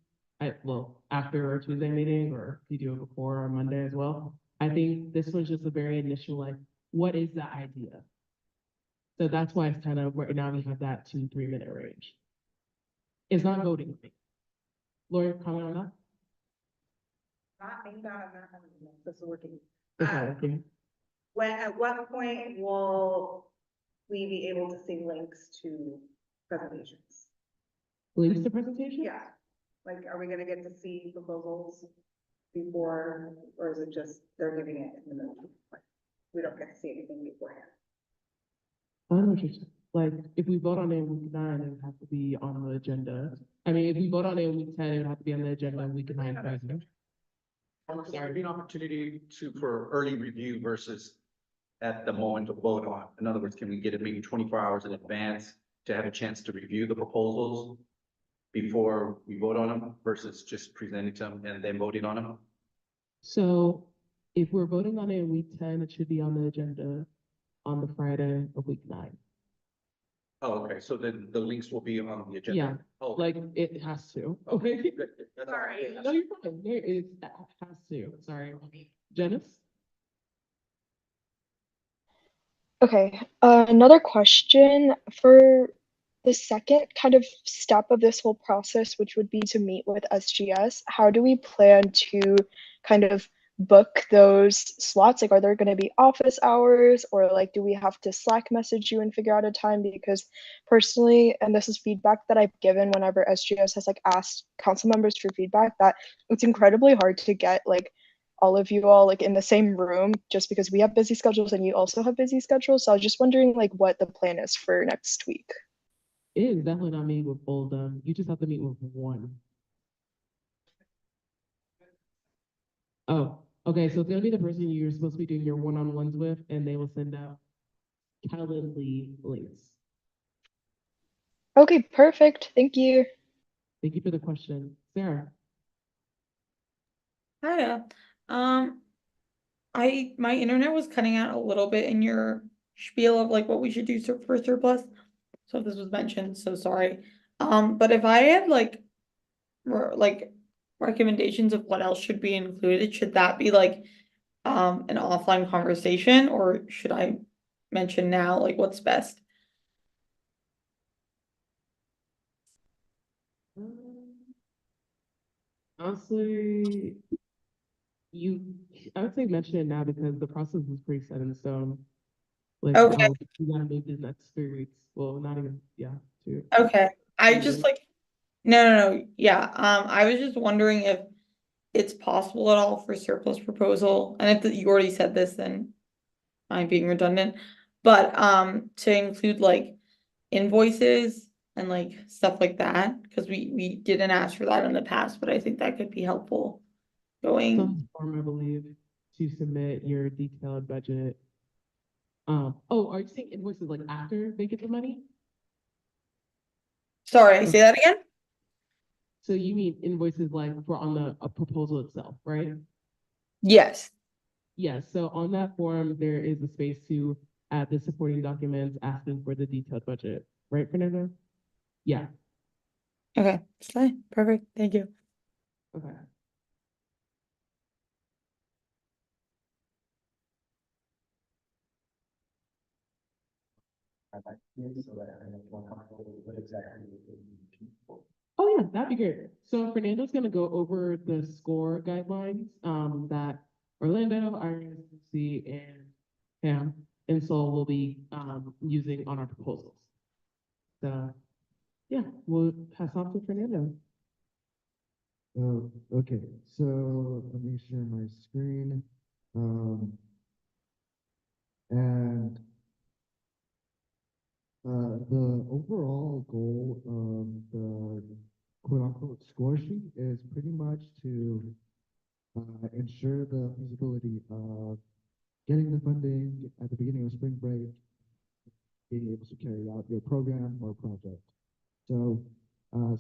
After our Tuesday meeting, or if you do it before on Monday as well. I think this was just a very initial like, what is the idea? So that's why it's kind of right now we have that 2-3 minute range. It's not voting with me. Lori, comment on that? This is working. It's not working. At what point will we be able to see links to presentations? Links to presentation? Yeah, like, are we gonna get to see proposals before, or is it just they're giving it in the middle? Like, we don't get to see anything beforehand. I don't know what you're saying. Like, if we vote on it in week 9, it would have to be on the agenda. I mean, if we vote on it in week 10, it would have to be on the agenda in week 9, president. There'd be an opportunity for early review versus at the moment to vote on. In other words, can we get it maybe 24 hours in advance to have a chance to review the proposals before we vote on them versus just presenting them and then voting on them? So if we're voting on it in week 10, it should be on the agenda on the Friday of week 9. Oh, okay, so then the links will be on the agenda. Yeah, Oh, like it has to. Okay. Sorry. No, you're fine. It has to. Sorry. Janice? Okay, another question for the second kind of step of this whole process, which would be to meet with SGS. How do we plan to kind of book those slots? Like, are there going to be office hours, or like, do we have to Slack message you and figure out a time? Because personally, and this is feedback that I've given whenever SGS has like asked council members for feedback, that it's incredibly hard to get like all of you all like in the same room just because we have busy schedules and you also have busy schedules. So I was just wondering like what the plan is for next week. It is definitely not meeting with both of them. You just have to meet with one. Oh, okay, so it's gonna be the person you're supposed to be doing your one-on-ones with, and they will send out Calendly links. Okay, perfect. Thank you. Thank you for the question. Sarah? Hiya. My internet was cutting out a little bit in your spiel of like what we should do for surplus. So if this was mentioned, so sorry. But if I had like recommendations of what else should be included, should that be like an offline conversation, or should I mention now like what's best? Honestly, I would say mention it now because the process is pretty set in stone. Like, Okay. oh, we gotta move these next 3 weeks. Well, not even, yeah, 2. Okay. I 3 just days. like no. Yeah. I was just wondering if it's possible at all for surplus proposal, and if you already said this, then I'm being redundant. But to include like invoices and like stuff like that, because we didn't ask for that in the past, but I think that could be helpful going. Some form, I believe, to submit your detailed budget. Oh, are you saying invoices like after they get the money? Sorry, say that again? So you mean invoices like for on a proposal itself, right? Yes. Yes, so on that form, there is a space to add the supporting documents asking for the detailed budget, right, Fernando? Yeah, Okay, it's fine. Perfect. Thank you. okay. Oh yeah, that'd be great. So Fernando's gonna go over the score guidelines that Orlando, Iris, C, and Pam and Sol will be using on our proposals. So yeah, we'll pass off to Fernando. Okay, so let me share my screen. And the overall goal of the quote-unquote score sheet is pretty much to ensure the feasibility of getting the funding at the beginning of spring break, being able to carry out your program or project. So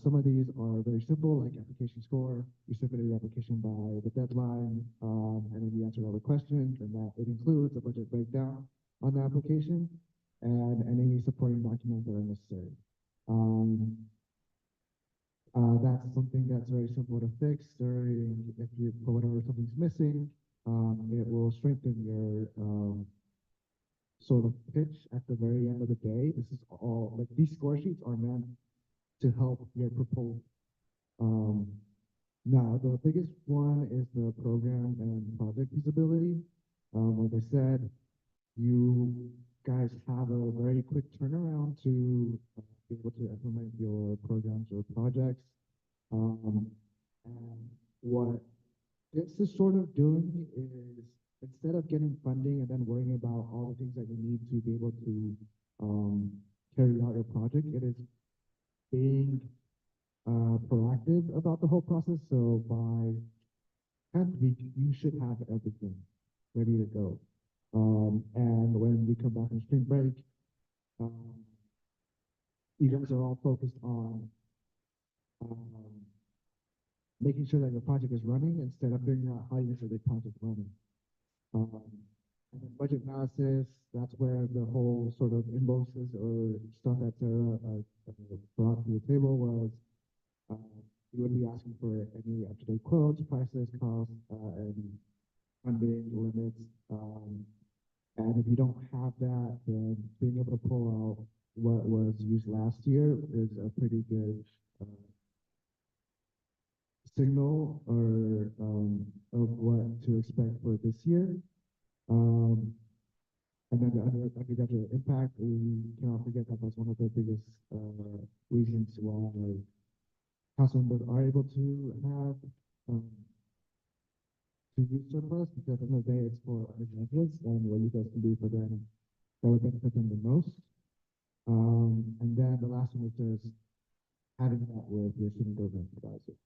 some of these are very simple, like application score. You submitted your application by the deadline, and then you answered all the questions, and that it includes a budget breakdown on the application and any supporting documents that are necessary. That's something that's very simple to fix. If you, for whatever something's missing, it will strengthen your sort of pitch at the very end of the day. This is all, like these score sheets are meant to help your proposal. Now, the biggest one is the program and project feasibility. Like I said, you guys have a very quick turnaround to be able to implement your programs or projects. And what this is sort of doing is instead of getting funding and then worrying about all the things that you need to be able to carry out your project, it is being proactive about the whole process. So by 10th week, you should have everything ready to go. And when we come back from spring break, you guys are all focused on making sure that your project is running instead of figuring out how you get the project running. And then budget analysis, that's where the whole sort of invoices or stuff that Sarah brought to the table was you would be asking for any up-to-date quotes, prices, costs, and funding limits. And if you don't have that, then being able to pull out what was used last year is a pretty good signal or of what to expect for this year. And then the undergraduate impact, we cannot forget that that's one of the biggest reasons why council members are able to have to to use surplus because at the end of the day, it's for undergraduates and what you guys can do for them that would benefit them the most. And then the last one is just having that with your student government advisor.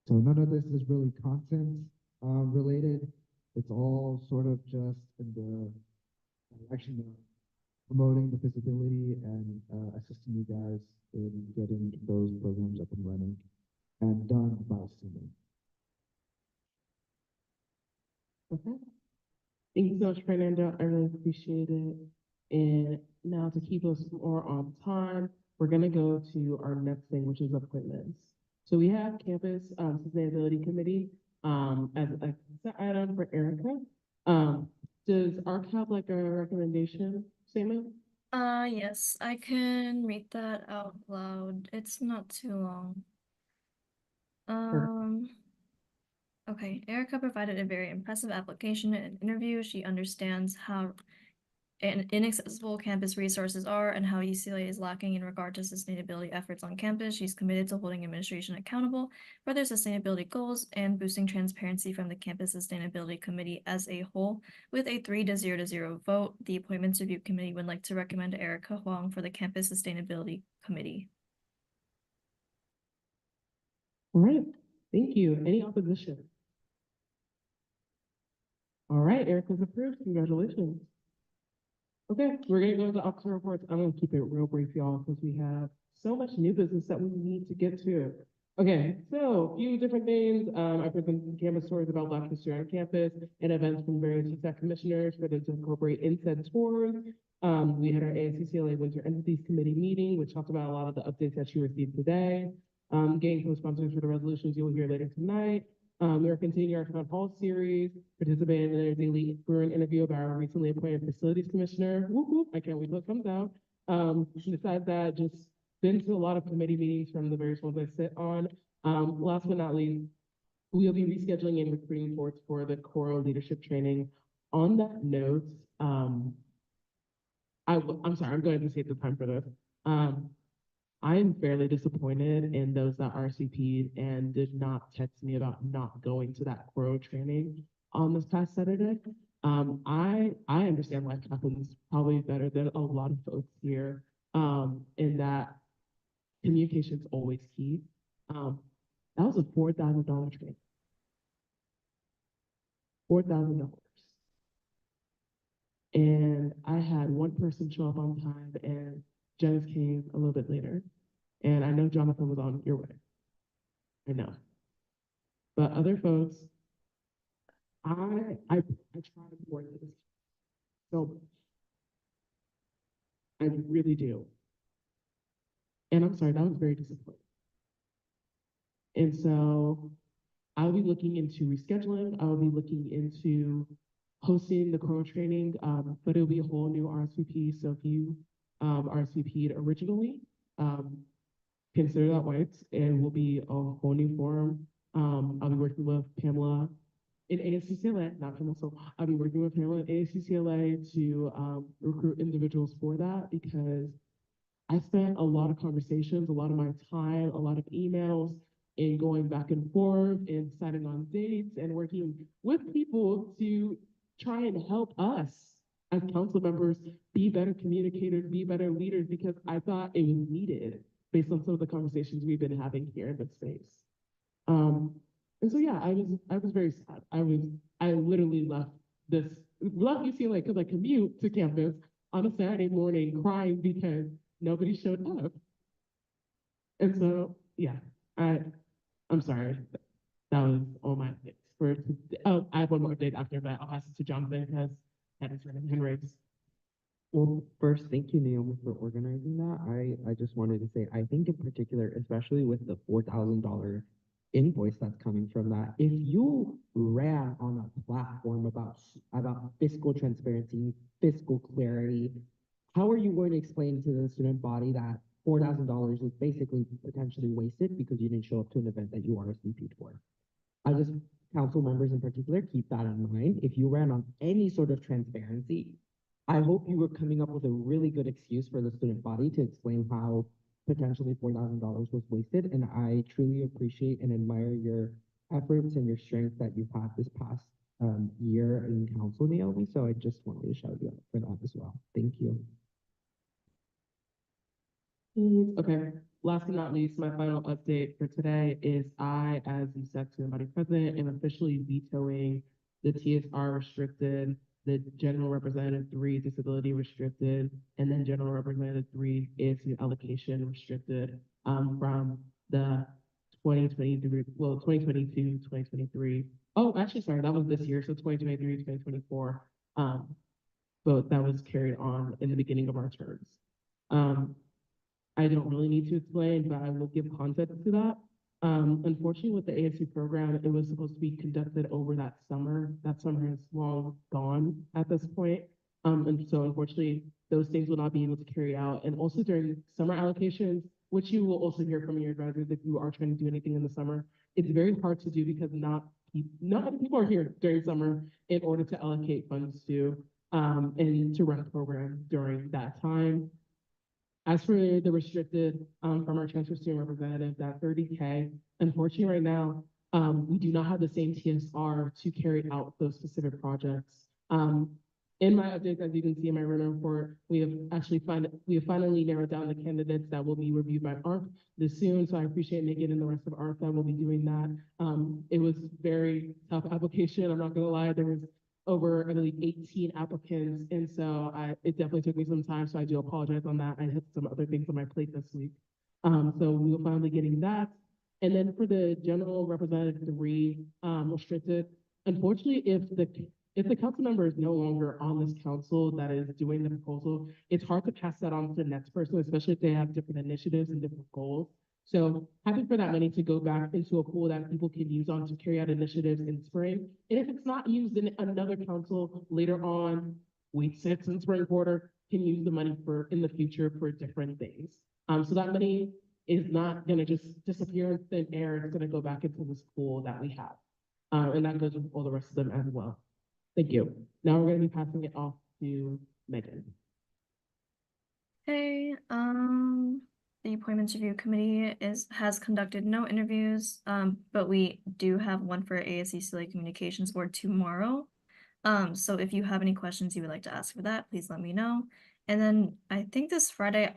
So none of this is really content related. It's all sort of just in the direction of promoting the visibility and assisting you guys in getting those programs up and running and done by students. Okay. Thank you so much, Fernando. I really appreciate it. And now to keep us more on time, we're gonna go to our next thing, which is appointments. So we have Campus Sustainability Committee as a consent item for Erica. Does ARC have like a recommendation statement? Yes, I can read that out loud. It's not too long. Okay, Erica provided a very impressive application and interview. She understands how inaccessible campus resources are and how UCLA is lacking in regard to sustainability efforts on campus. She's committed to holding administration accountable for their sustainability goals and boosting transparency from the Campus Sustainability Committee as a whole. With a 3-0 vote, the Appointments Review Committee would like to recommend Erica Huang for the Campus Sustainability Committee. All right, thank you. Any opposition? All right, Erica's approved. Congratulations. Okay, we're gonna go into officer reports. I'm gonna keep it real brief, y'all, because we have so much new business that we need to get to. Okay, so a few different things. I presented campus stories about Black history on campus and events from various USAC commissioners for them to incorporate in said tours. We had our ASCCLA Winter Entities Committee meeting, which talked about a lot of the updates that you received today. Getting co-sponsors for the resolutions you'll hear later tonight. We are continuing our town hall series, participating in their daily brewing interview of our recently appointed facilities commissioner. Whoop, whoop, I can't wait till it comes out. Besides that, just been to a lot of committee meetings from the various ones I sit on. Last but not least, we'll be rescheduling and recruiting boards for the choral leadership training. On that note, I'm sorry, I'm going to save the time for this. I am fairly disappointed in those that RSVP'd and did not text me about not going to that choral training on this past Saturday. I understand life happens probably better than a lot of folks here, in that communication is always key. That was a $4,000 training. $4,000. And I had one person show up on time and Janice came a little bit later. And I know Jonathan was on your way. I know. But other folks, I try to work this so much. I really do. And I'm sorry, that was very disappointing. And so I'll be looking into rescheduling. I'll be looking into hosting the choral training, but it'll be a whole new RSVP. So if you RSVP'd originally, consider that wiped, and will be a whole new forum. I'll be working with Pamela in ASCCLA, not Pamela, so I'll be working with Pamela in ASCCLA to recruit individuals for that, because I spent a lot of conversations, a lot of my time, a lot of emails, and going back and forth and deciding on dates and working with people to try and help us as council members be better communicators, be better leaders, because I thought it was needed based on some of the conversations we've been having here in this space. And so yeah, I was very sad. I literally left UCLA because I commute to campus on a Saturday morning crying because nobody showed up. And so yeah, I'm sorry. That was all my updates I have one more update after that. I'll pass it to Jonathan because that is hand raised. Well, first, thank you, Naomi, for organizing that. I just wanted to say, I think in particular, especially with the $4,000 invoice that's coming from that, if you ran on a platform about fiscal transparency, fiscal clarity, how are you going to explain to the student body that $4,000 was basically potentially wasted because you didn't show up to an event that you RSVP'd for? Council members in particular, keep that in mind. If you ran on any sort of transparency, I hope you were coming up with a really good excuse for the student body to explain how potentially $4,000 was wasted. And I truly appreciate and admire your efforts and your strength that you've had this past year in council in the LB, so I just wanted to shout you out for that as well. Thank you. Okay, last but not least, my final update for today is I, as the USAC student body president, am officially vetoing the TSR restricted, the general representative 3 disability restricted, and then general representative 3 ASU allocation restricted from the 2023, well, 2022, 2023. Oh, actually, sorry, that was this year, so 2023, 2024. Vote that was carried on in the beginning of our terms. I don't really need to explain, but I will give context to that. Unfortunately, with the ASU program, it was supposed to be conducted over that summer. That summer is long gone at this point. And so unfortunately, those things will not be able to carry out. And also during summer allocations, which you will also hear from your advisors if you are trying to do anything in the summer, it's very hard to do because not many people are here during summer in order to allocate funds to and to run a program during that time. As for the restricted from our transfer student representative, that 30K, unfortunately right now, we do not have the same TSR to carry out those specific projects. In my updates, as you can see in my written report, we have finally narrowed down the candidates that will be reviewed by ARC this soon. So I appreciate Megan and the rest of ARC that will be doing that. It was very tough application. I'm not gonna lie, there was over, I believe, 18 applicants. And so it definitely took me some time. So I do apologize on that. I had some other things on my plate this week. So we will finally getting that. And then for the general representative 3 restricted, unfortunately, if the council member is no longer on this council that is doing the proposal, it's hard to pass that on to the next person, especially if they have different initiatives and different goals. So happy for that money to go back into a pool that people can use on to carry out initiatives in spring. And if it's not used in another council later on, week 6 in spring quarter, can use the money for in the future for different things. So that money is not gonna just disappear in thin air. It's gonna go back into this pool that we have. And that goes with all the rest of them as well. Thank you. Now we're gonna be passing it off to Megan. Okay, the appointments review committee has conducted no interviews, but we do have one for ASU Communications Board tomorrow. So if you have any questions you would like to ask for that, please let me know. And then I think this Friday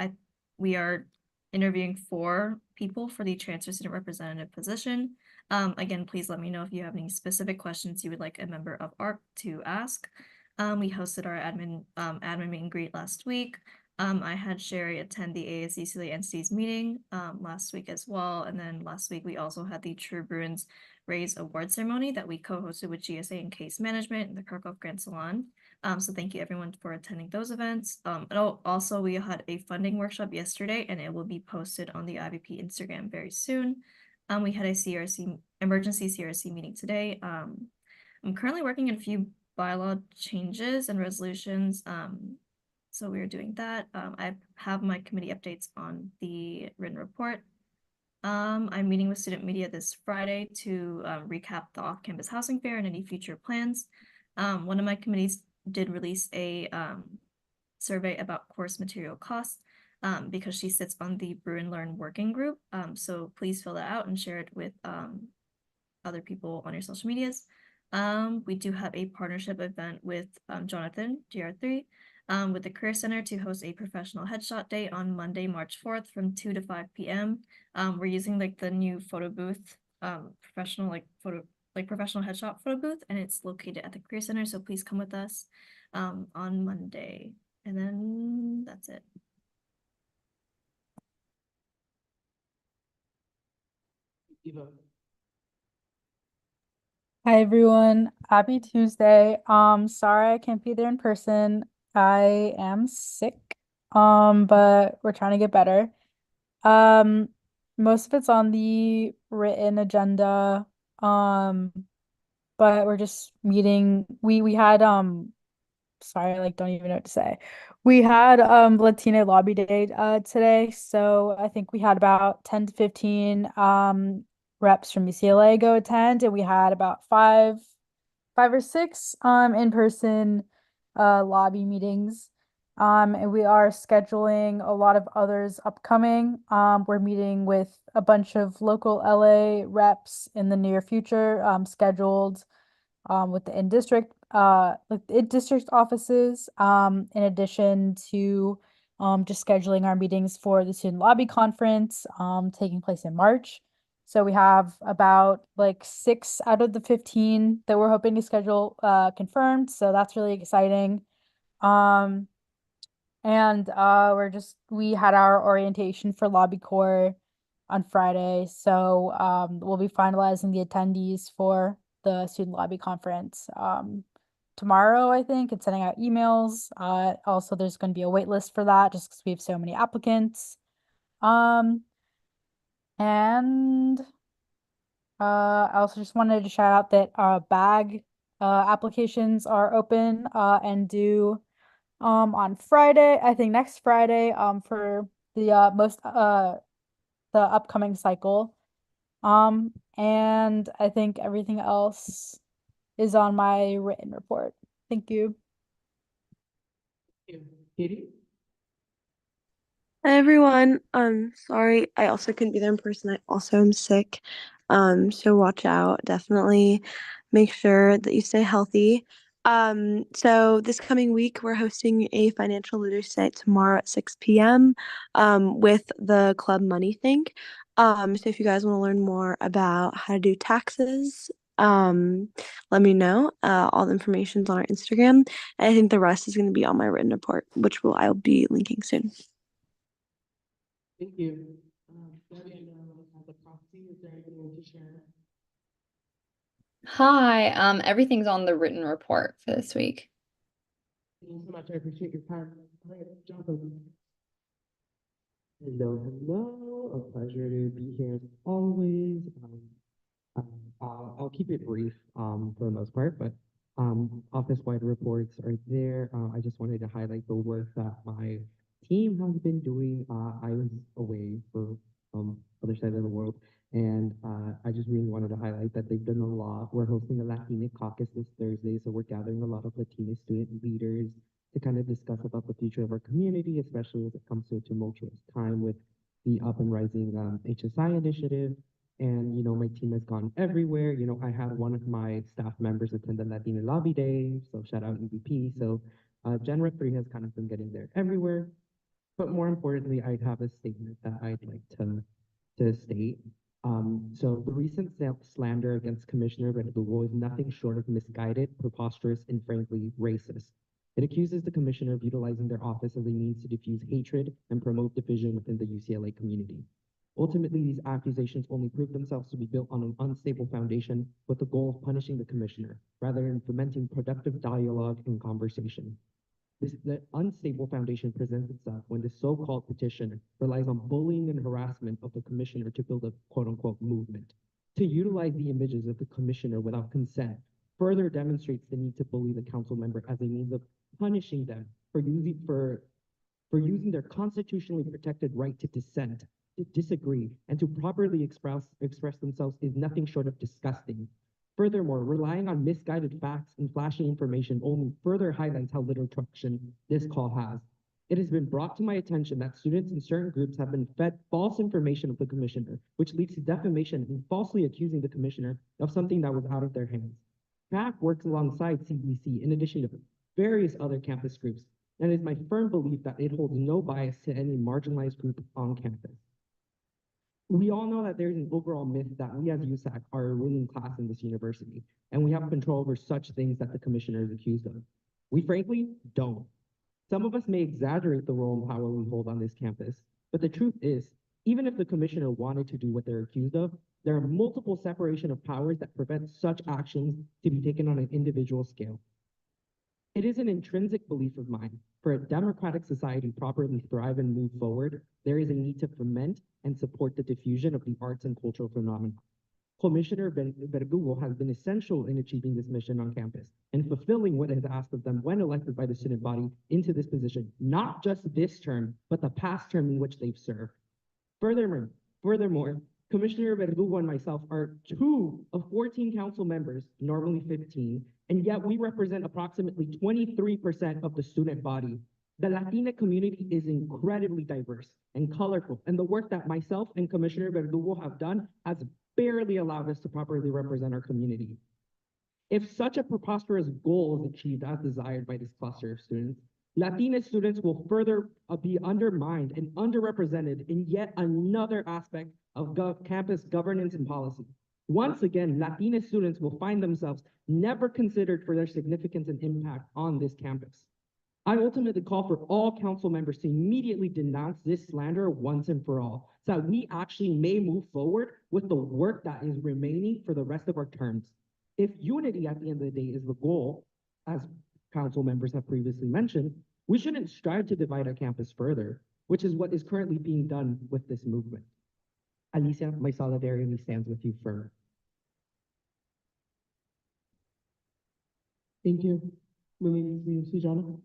we are interviewing 4 people for the transfer student representative position. Again, please let me know if you have any specific questions you would like a member of ARC to ask. We hosted our admin meet and greet last week. I had Sherry attend the ASU entities meeting last week as well. And then last week we also had the True Bruins Raise Award ceremony that we co-hosted with GSA and Case Management in the Krakow Grand Salon. So thank you everyone for attending those events. And also we had a funding workshop yesterday and it will be posted on the IVP Instagram very soon. We had a emergency CRC meeting today. I'm currently working on a few bylaw changes and resolutions. So we are doing that. I have my committee updates on the written report. I'm meeting with student media this Friday to recap the off-campus housing fair and any future plans. One of my committees did release a survey about course material costs because she sits on the Brew and Learn working group. So please fill that out and share it with other people on your social medias. We do have a partnership event with Jonathan, GR3, with the Career Center to host a professional headshot day on Monday, March 4th from 2 to 5 p.m. We're using like the new photo booth, professional headshot photo booth, and it's located at the Career Center. So please come with us on Monday. And then that's it. Eva. Hi everyone, happy Tuesday. Sorry I can't be there in person. I am sick. But we're trying to get better. Most of it's on the written agenda. But we're just meeting. We had sorry, I like don't even know what to say. We had Latina Lobby Day today. So I think we had about 10 to 15 reps from UCLA go attend, and we had about five or six in-person lobby meetings. And we are scheduling a lot of others upcoming. We're meeting with a bunch of local LA reps in the near future, scheduled with the in-district like the in-district offices, in addition to just scheduling our meetings for the student lobby conference taking place in March. So we have about like 6 out of the 15 that we're hoping to schedule confirmed. So that's really exciting. And we had our orientation for Lobby Corps on Friday. So we'll be finalizing the attendees for the student lobby conference tomorrow, I think, and sending out emails. Also there's going to be a wait list for that just because we have so many applicants. And I also just wanted to shout out that bag applications are open and due on Friday, I think next Friday, for the the upcoming cycle. And I think everything else is on my written report. Thank you. Katie? Hi everyone. Sorry, I also couldn't be there in person. I also am sick. So watch out. Definitely make sure that you stay healthy. So this coming week we're hosting a financial literacy night tomorrow at 6 p.m. With the Club Money Think. So if you guys want to learn more about how to do taxes, let me know. All the information's on our Instagram. And I think the rest is going to be on my written report, which I'll be linking soon. Thank you. Debbie, I know as a proxy, is there anything you want to share? Hi, everything's on the written report for this week. Thank you so much. I appreciate your time. All right, Jonathan. Hello. A pleasure to be here as always. I'll keep it brief for the most part, but office-wide reports are there. I just wanted to highlight the work that my team has been doing. I was away for other side of the world, and I just really wanted to highlight that they've done a lot. We're hosting a Latina caucus this Thursday, so we're gathering a lot of Latina student leaders to kind of discuss about the future of our community, especially as it comes to a tumultuous time with the up and rising HSI initiative. And, you know, my team has gone everywhere. You know, I had one of my staff members attend the Latina Lobby Day, so shout out EVP. So Gen Rep 3 has kind of been getting there everywhere. But more importantly, I'd have a statement that I'd like to state. So the recent slander against Commissioner Verdugo is nothing short of misguided, preposterous, and frankly racist. It accuses the commissioner of utilizing their office as a means to diffuse hatred and promote division within the UCLA community. Ultimately, these accusations only prove themselves to be built on an unstable foundation with the goal of punishing the commissioner, rather than fomenting productive dialogue and conversation. The unstable foundation presents itself when the so-called petitioner relies on bullying and harassment of the commissioner to build a quote-unquote movement. To utilize the images of the commissioner without consent further demonstrates the need to bully the council member as a means of punishing them for using their constitutionally protected right to dissent, to disagree, and to properly express themselves is nothing short of disgusting. Furthermore, relying on misguided facts and flashy information only further highlights how little traction this call has. It has been brought to my attention that students in certain groups have been fed false information of the commissioner, which leads to defamation and falsely accusing the commissioner of something that was out of their hands. PAC works alongside CEC in addition to various other campus groups, and it is my firm belief that it holds no bias to any marginalized group on campus. We all know that there's an overall myth that we as USAC are a ruling class in this university, and we have control over such things that the commissioner is accused of. We frankly don't. Some of us may exaggerate the role and power we hold on this campus, but the truth is, even if the commissioner wanted to do what they're accused of, there are multiple separation of powers that prevent such actions to be taken on an individual scale. It is an intrinsic belief of mine. For a democratic society to properly thrive and move forward, there is a need to foment and support the diffusion of the arts and cultural phenomena. Commissioner Verdugo has been essential in achieving this mission on campus and fulfilling what is asked of them when elected by the student body into this position, not just this term, but the past term in which they've served. Furthermore, Commissioner Verdugo and myself are 2 of 14 council members, normally 15, and yet we represent approximately 23% of the student body. The Latina community is incredibly diverse and colorful, and the work that myself and Commissioner Verdugo have done has barely allowed us to properly represent our community. If such a preposterous goal is achieved as desired by this cluster of students, Latina students will further be undermined and underrepresented in yet another aspect of campus governance and policy. Once again, Latina students will find themselves never considered for their significance and impact on this campus. I ultimately call for all council members to immediately denounce this slander once and for all, so that we actually may move forward with the work that is remaining for the rest of our terms. If unity at the end of the day is the goal, as council members have previously mentioned, we shouldn't strive to divide our campus further, which is what is currently being done with this movement. Alicia, my solidarity stands with you firm. Thank you. Moving to Sujana.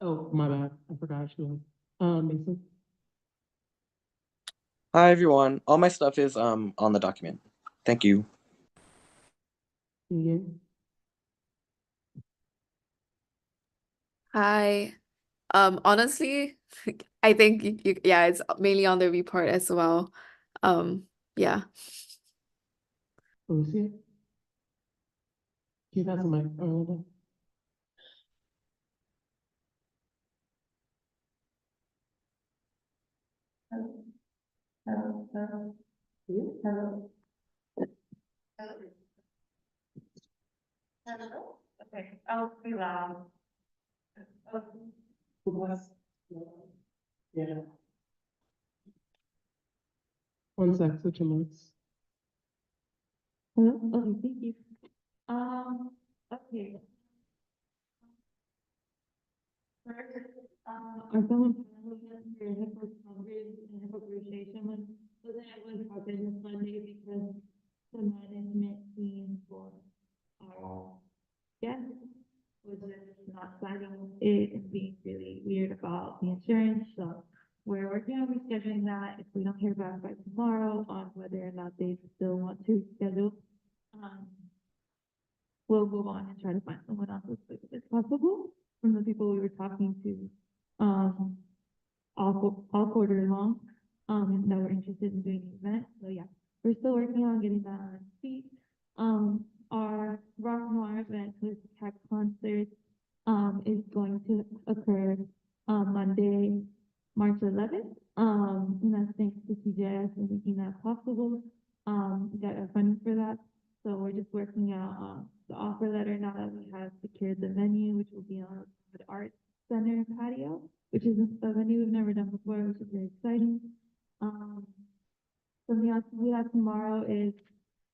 Oh, my bad. I forgot actually. Mason. Hi everyone. All my stuff is on the document. Thank you. Yeah. Hi. Honestly, I think yeah, it's mainly on the report as well. Yeah. Alicia. Can you pass the mic, Orlando? Hello? Okay, I'll be loud. Yeah. One sec, switch your mics. Hello? Okay, thank you. Okay. First, our fellow panelists for HIPAA coverage and HIPAA appreciation month wasn't able to happen this Monday because the management team for our guests was just not signing it and being really weird about the insurance, so we're working on rescheduling that. If we don't hear back by tomorrow on whether or not they still want to schedule, we'll move on and try to find someone else as quick as possible from the people we were talking to, all quarter long, that were interested in doing the event. So yeah, we're still working on getting that on its feet. Our Rock Noir event with tech concerts, is going to occur, Monday, March 11th. And that's thanks to CJS and making that possible. We got our funding for that. So we're just working out, the offer letter now that we have secured the venue, which will be on the Arts Center patio, which is a venue we've never done before, which is very exciting. Something else we have tomorrow is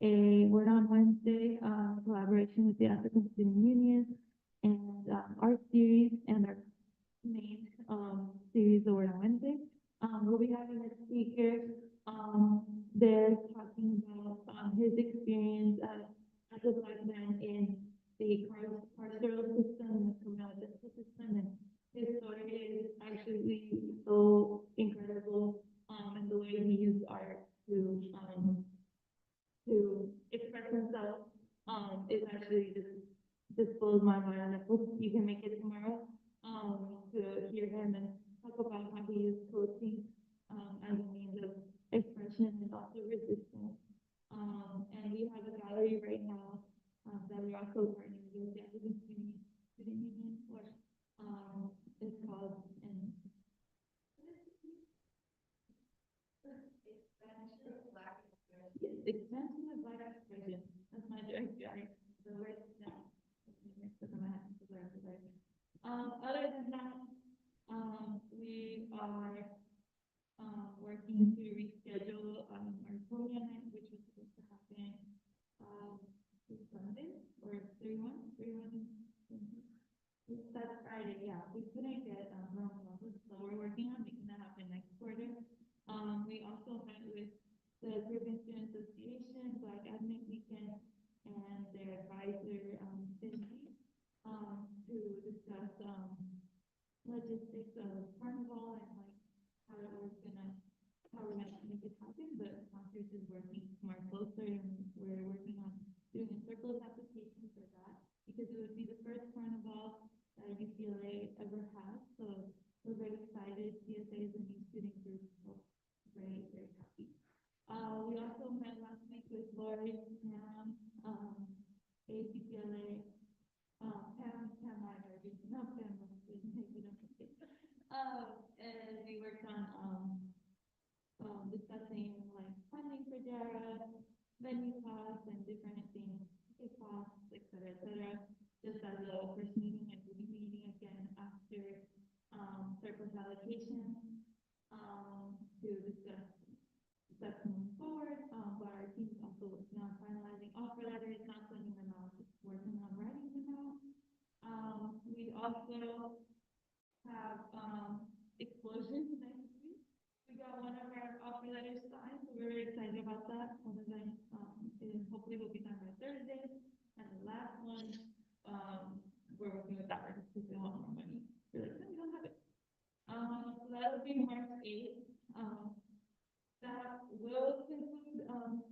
a Word on Wednesday, collaboration with the African Student Union and, art series and our main, series, the Word on Wednesday. We'll be having a speaker, there talking about, his experience as a Black man in the carceral system and the criminal justice system, and his story is actually so incredible, and the way he used art to express himself, is actually just blows my mind. I hope you can make it tomorrow, to hear him and talk about how he used coaching, as a means of expression and also resistance. And we have a gallery right now, that we're also partnering with the African Student Union for, it's called, expansion of Black expression. That's my joke, guys. The word that. Other than that, we are working to reschedule our Korea night, which was supposed to happen this Sunday or 31. That's Friday, yeah. We couldn't get wrong numbers, so we're working on making that happen next quarter. We also met with the Caribbean Student Association, Black Ethnic Weekend, and their advisor, Cindy, to discuss logistics of carnival and like how we're gonna make it happen. But sponsors is working more closer, and we're working on doing a circles application for that because it would be the first carnival that UCLA ever has. So we're very excited. CSA is a new student group, so very, very happy. We also met last week with Lori Pam, ACPLA, Pam Ryder, not Pam, and we worked on, discussing like funding for JARA, venue costs and different things, ticket costs, et cetera, just as a first meeting, and we'll be meeting again after, surplus allocation, to discuss steps moving forward, but our team is also working on finalizing offer letters, not sending them out, just working on writing them out. We also have, explosions next week. We got one of our offer letters signed, so we're very excited about that. One of them, and hopefully will be done by Thursday. And the last one, we're working with that one because we want more money. We're like, no, we don't have it. So that'll be March 8th. That will conclude,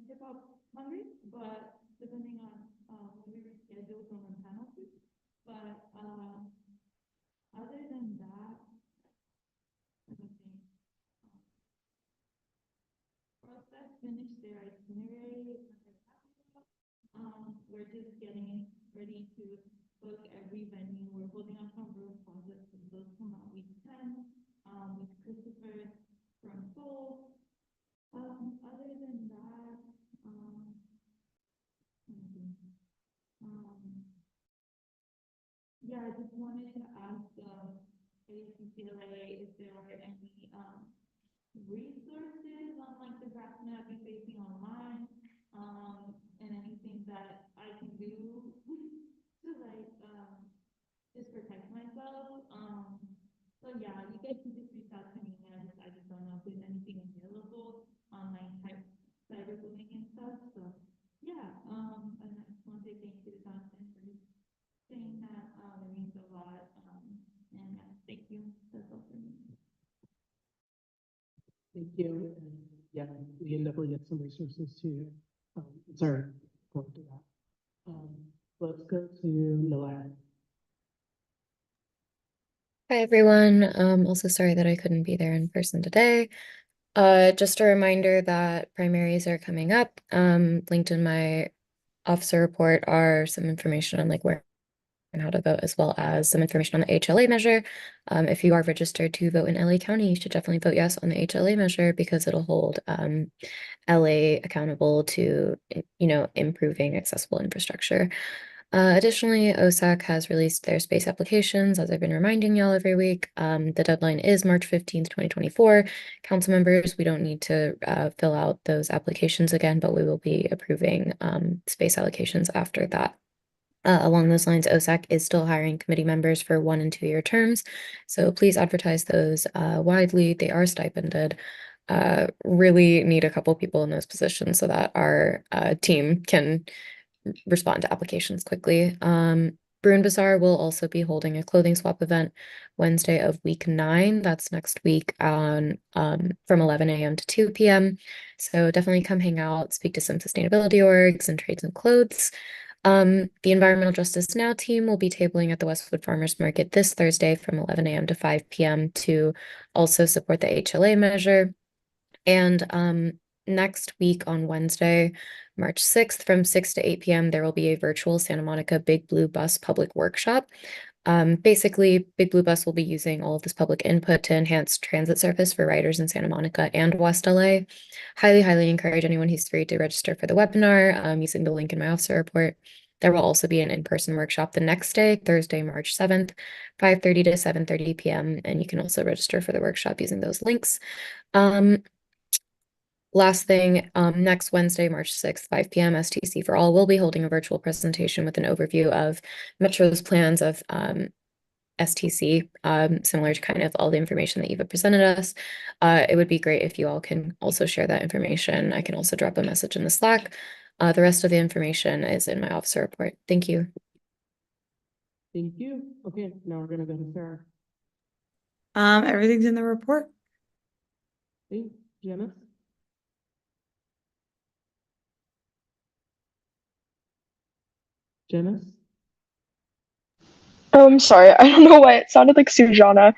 hip hop Hungry, but depending on, when we reschedule from the penalty. But, other than that, let me think. Prospect finished their itinerary. We're just getting ready to book every venue. We're holding up some room closets, and those come out week 10, with Christopher from Seoul. Other than that, yeah, I just wanted to ask, ACCLA if there are any, resources on like the graphs that I've been facing online, and anything that I can do to like, just protect myself. So yeah, you guys can just reach out to me. I just don't know if there's anything available online type cyberbullying and stuff. So yeah, and I just want to say thank you to Jonathan for saying that. It means a lot. And yeah, thank you. That's all for me. Thank you. And yeah, we can definitely get some resources to, sorry, going to that. Let's go to Noelle. Hi, everyone. Also sorry that I couldn't be there in person today. Just a reminder that primaries are coming up. Linked in my officer report are some information on like where and how to vote, as well as some information on the HLA measure. If you are registered to vote in LA County, you should definitely vote yes on the HLA measure because it'll hold LA accountable to, improving accessible infrastructure. Additionally, USAC has released their space applications, as I've been reminding y'all every week. The deadline is March 15th, 2024. Council members, we don't need to fill out those applications again, but we will be approving space allocations after that. Along those lines, USAC is still hiring committee members for 1- and 2-year terms, so please advertise those widely. They are stipended. Really need a couple people in those positions so that our team can respond to applications quickly. Bruin Bazaar will also be holding a clothing swap event Wednesday of week 9. That's next week on from 11 a.m. to 2 p.m. So definitely come hang out, speak to some sustainability orgs and trades and clothes. The Environmental Justice Now team will be tabling at the Westwood Farmers Market this Thursday from 11 a.m. to 5 p.m. to also support the HLA measure. And next week on Wednesday, March 6th from 6 to 8 p.m., there will be a virtual Santa Monica Big Blue Bus public workshop. Basically, Big Blue Bus will be using all of this public input to enhance transit service for riders in Santa Monica and West LA. Highly encourage anyone who's free to register for the webinar using the link in my officer report. There will also be an in-person workshop the next day, Thursday, March 7th, 5:30 to 7:30 p.m. And you can also register for the workshop using those links. Last thing, next Wednesday, March 6th, 5 p.m., STC for All will be holding a virtual presentation with an overview of Metro's plans of STC, similar to kind of all the information that you've presented us. It would be great if you all can also share that information. I can also drop a message in the Slack. The rest of the information is in my officer report. Thank you. Thank you. Okay, now we're gonna go to Sarah. Everything's in the report. Hey, Janice? Janice? Oh, I'm sorry. I don't know why it sounded like Sujana.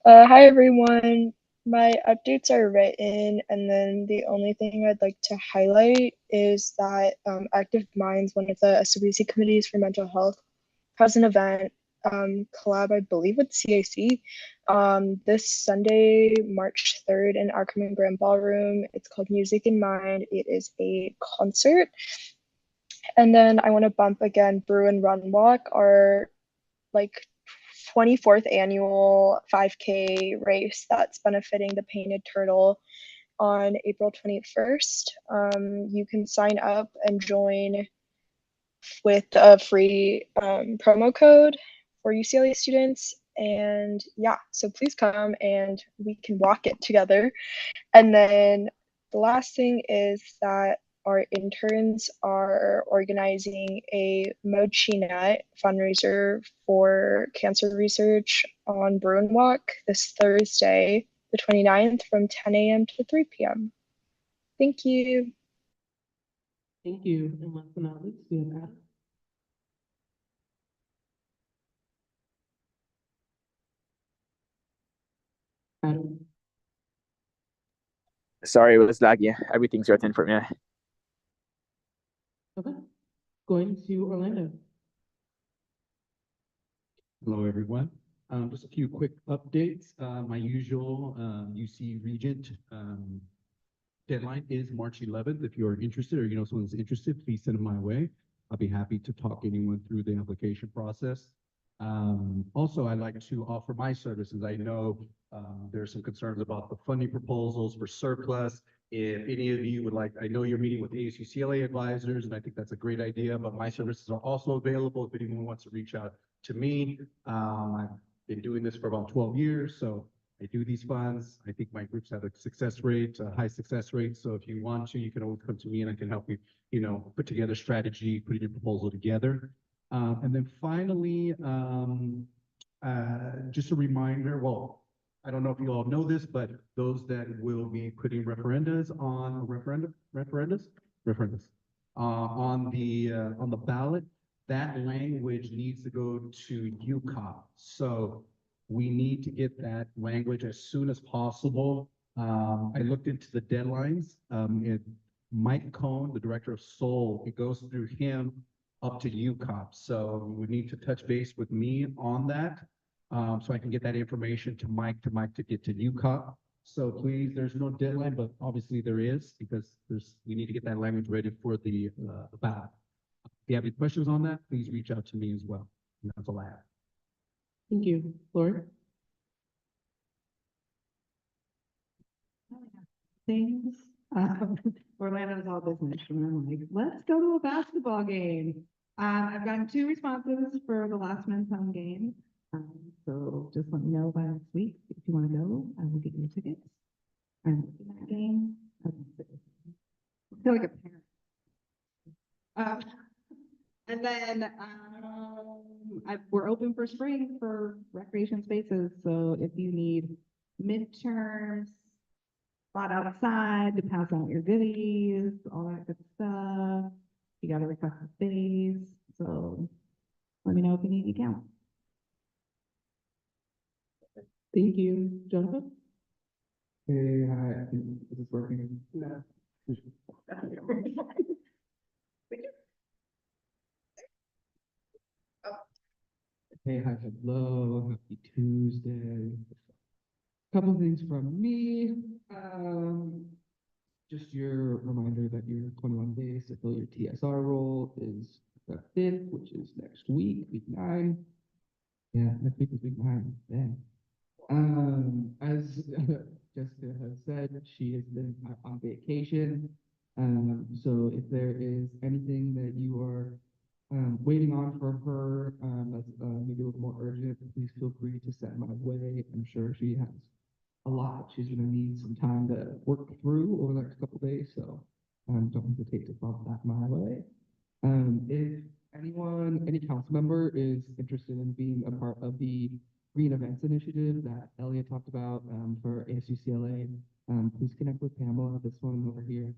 Hi everyone. My updates are written, and then the only thing I'd like to highlight is that Active Minds, one of the SWC committees for mental health, has an event collab, I believe, with CAC this Sunday, March 3rd in Ackerman Grand Ballroom. It's called Music in Mind. It is a concert. And then I want to bump again Brew and Run Walk, our like 24th annual 5K race that's benefiting the Painted Turtle on April 21st. You can sign up and join with a free promo code for UCLA students. And yeah, so please come and we can walk it together. And then the last thing is that our interns are organizing a Mochi Net fundraiser for cancer research on Bruin Walk this Thursday, the 29th, from 10 a.m. to 3 p.m. Thank you. Thank you. And last but not least, we have Adam. Adam. Sorry, it was laggy. Everything's written for me. Okay. Going to Orlando. Hello, everyone. Just a few quick updates. My usual UC Regent deadline is March 11th. If you're interested or you know someone's interested, please send them my way. I'll be happy to talk anyone through the application process. Also, I'd like to offer my services. I know there's some concerns about the funding proposals for surplus. If any of you would like, I know you're meeting with ASUCLA advisors, and I think that's a great idea, but my services are also available if anyone wants to reach out to me. I've been doing this for about 12 years, so I do these funds. I think my groups have a success rate, a high success rate. So if you want to, you can always come to me and I can help you, you know, put together strategy, putting your proposal together. And then finally, just a reminder, well, I don't know if you all know this, but those that will be putting referendums on on the ballot, that language needs to go to UCOP. So we need to get that language as soon as possible. I looked into the deadlines. Mike Cohn, the director of Soul, it goes through him up to UCOP. So we need to touch base with me on that. So I can get that information to Mike to get to UCOP. So please, there's no deadline, but obviously there is because we need to get that language ready for the ballot. If you have any questions on that, please reach out to me as well. And that's all I have. Thank you. Lori? Things. Orlando's all business, and I'm like, let's go to a basketball game. I've gotten 2 responses for the last men's home game. So just let me know by next week if you want to go. I will get you tickets. I'm in that game. I feel like a parent. And then we're open for spring for recreation spaces. So if you need midterms, spot outside to pass out your goodies, all that good stuff, you got to request a space. So let me know if you need any count. Thank you. Jonathan? Hey, hi. Is this working? No. Hey, hi, hello. Happy Tuesday. Couple things from me. Just your reminder that your 21 days to fill your TSR role is the 5th, which is next week, week 9. Yeah, next week is week 9. Dang. As Jessica has said, she has been on vacation. So if there is anything that you are waiting on for her, that's maybe a little more urgent, please feel free to send my way. I'm sure she has a lot she's gonna need some time to work through over the next couple days, so don't hesitate to bump that my way. If any council member is interested in being a part of the Green Events Initiative that Elliot talked about for ASUCLA, please connect with Pamela, this one over here.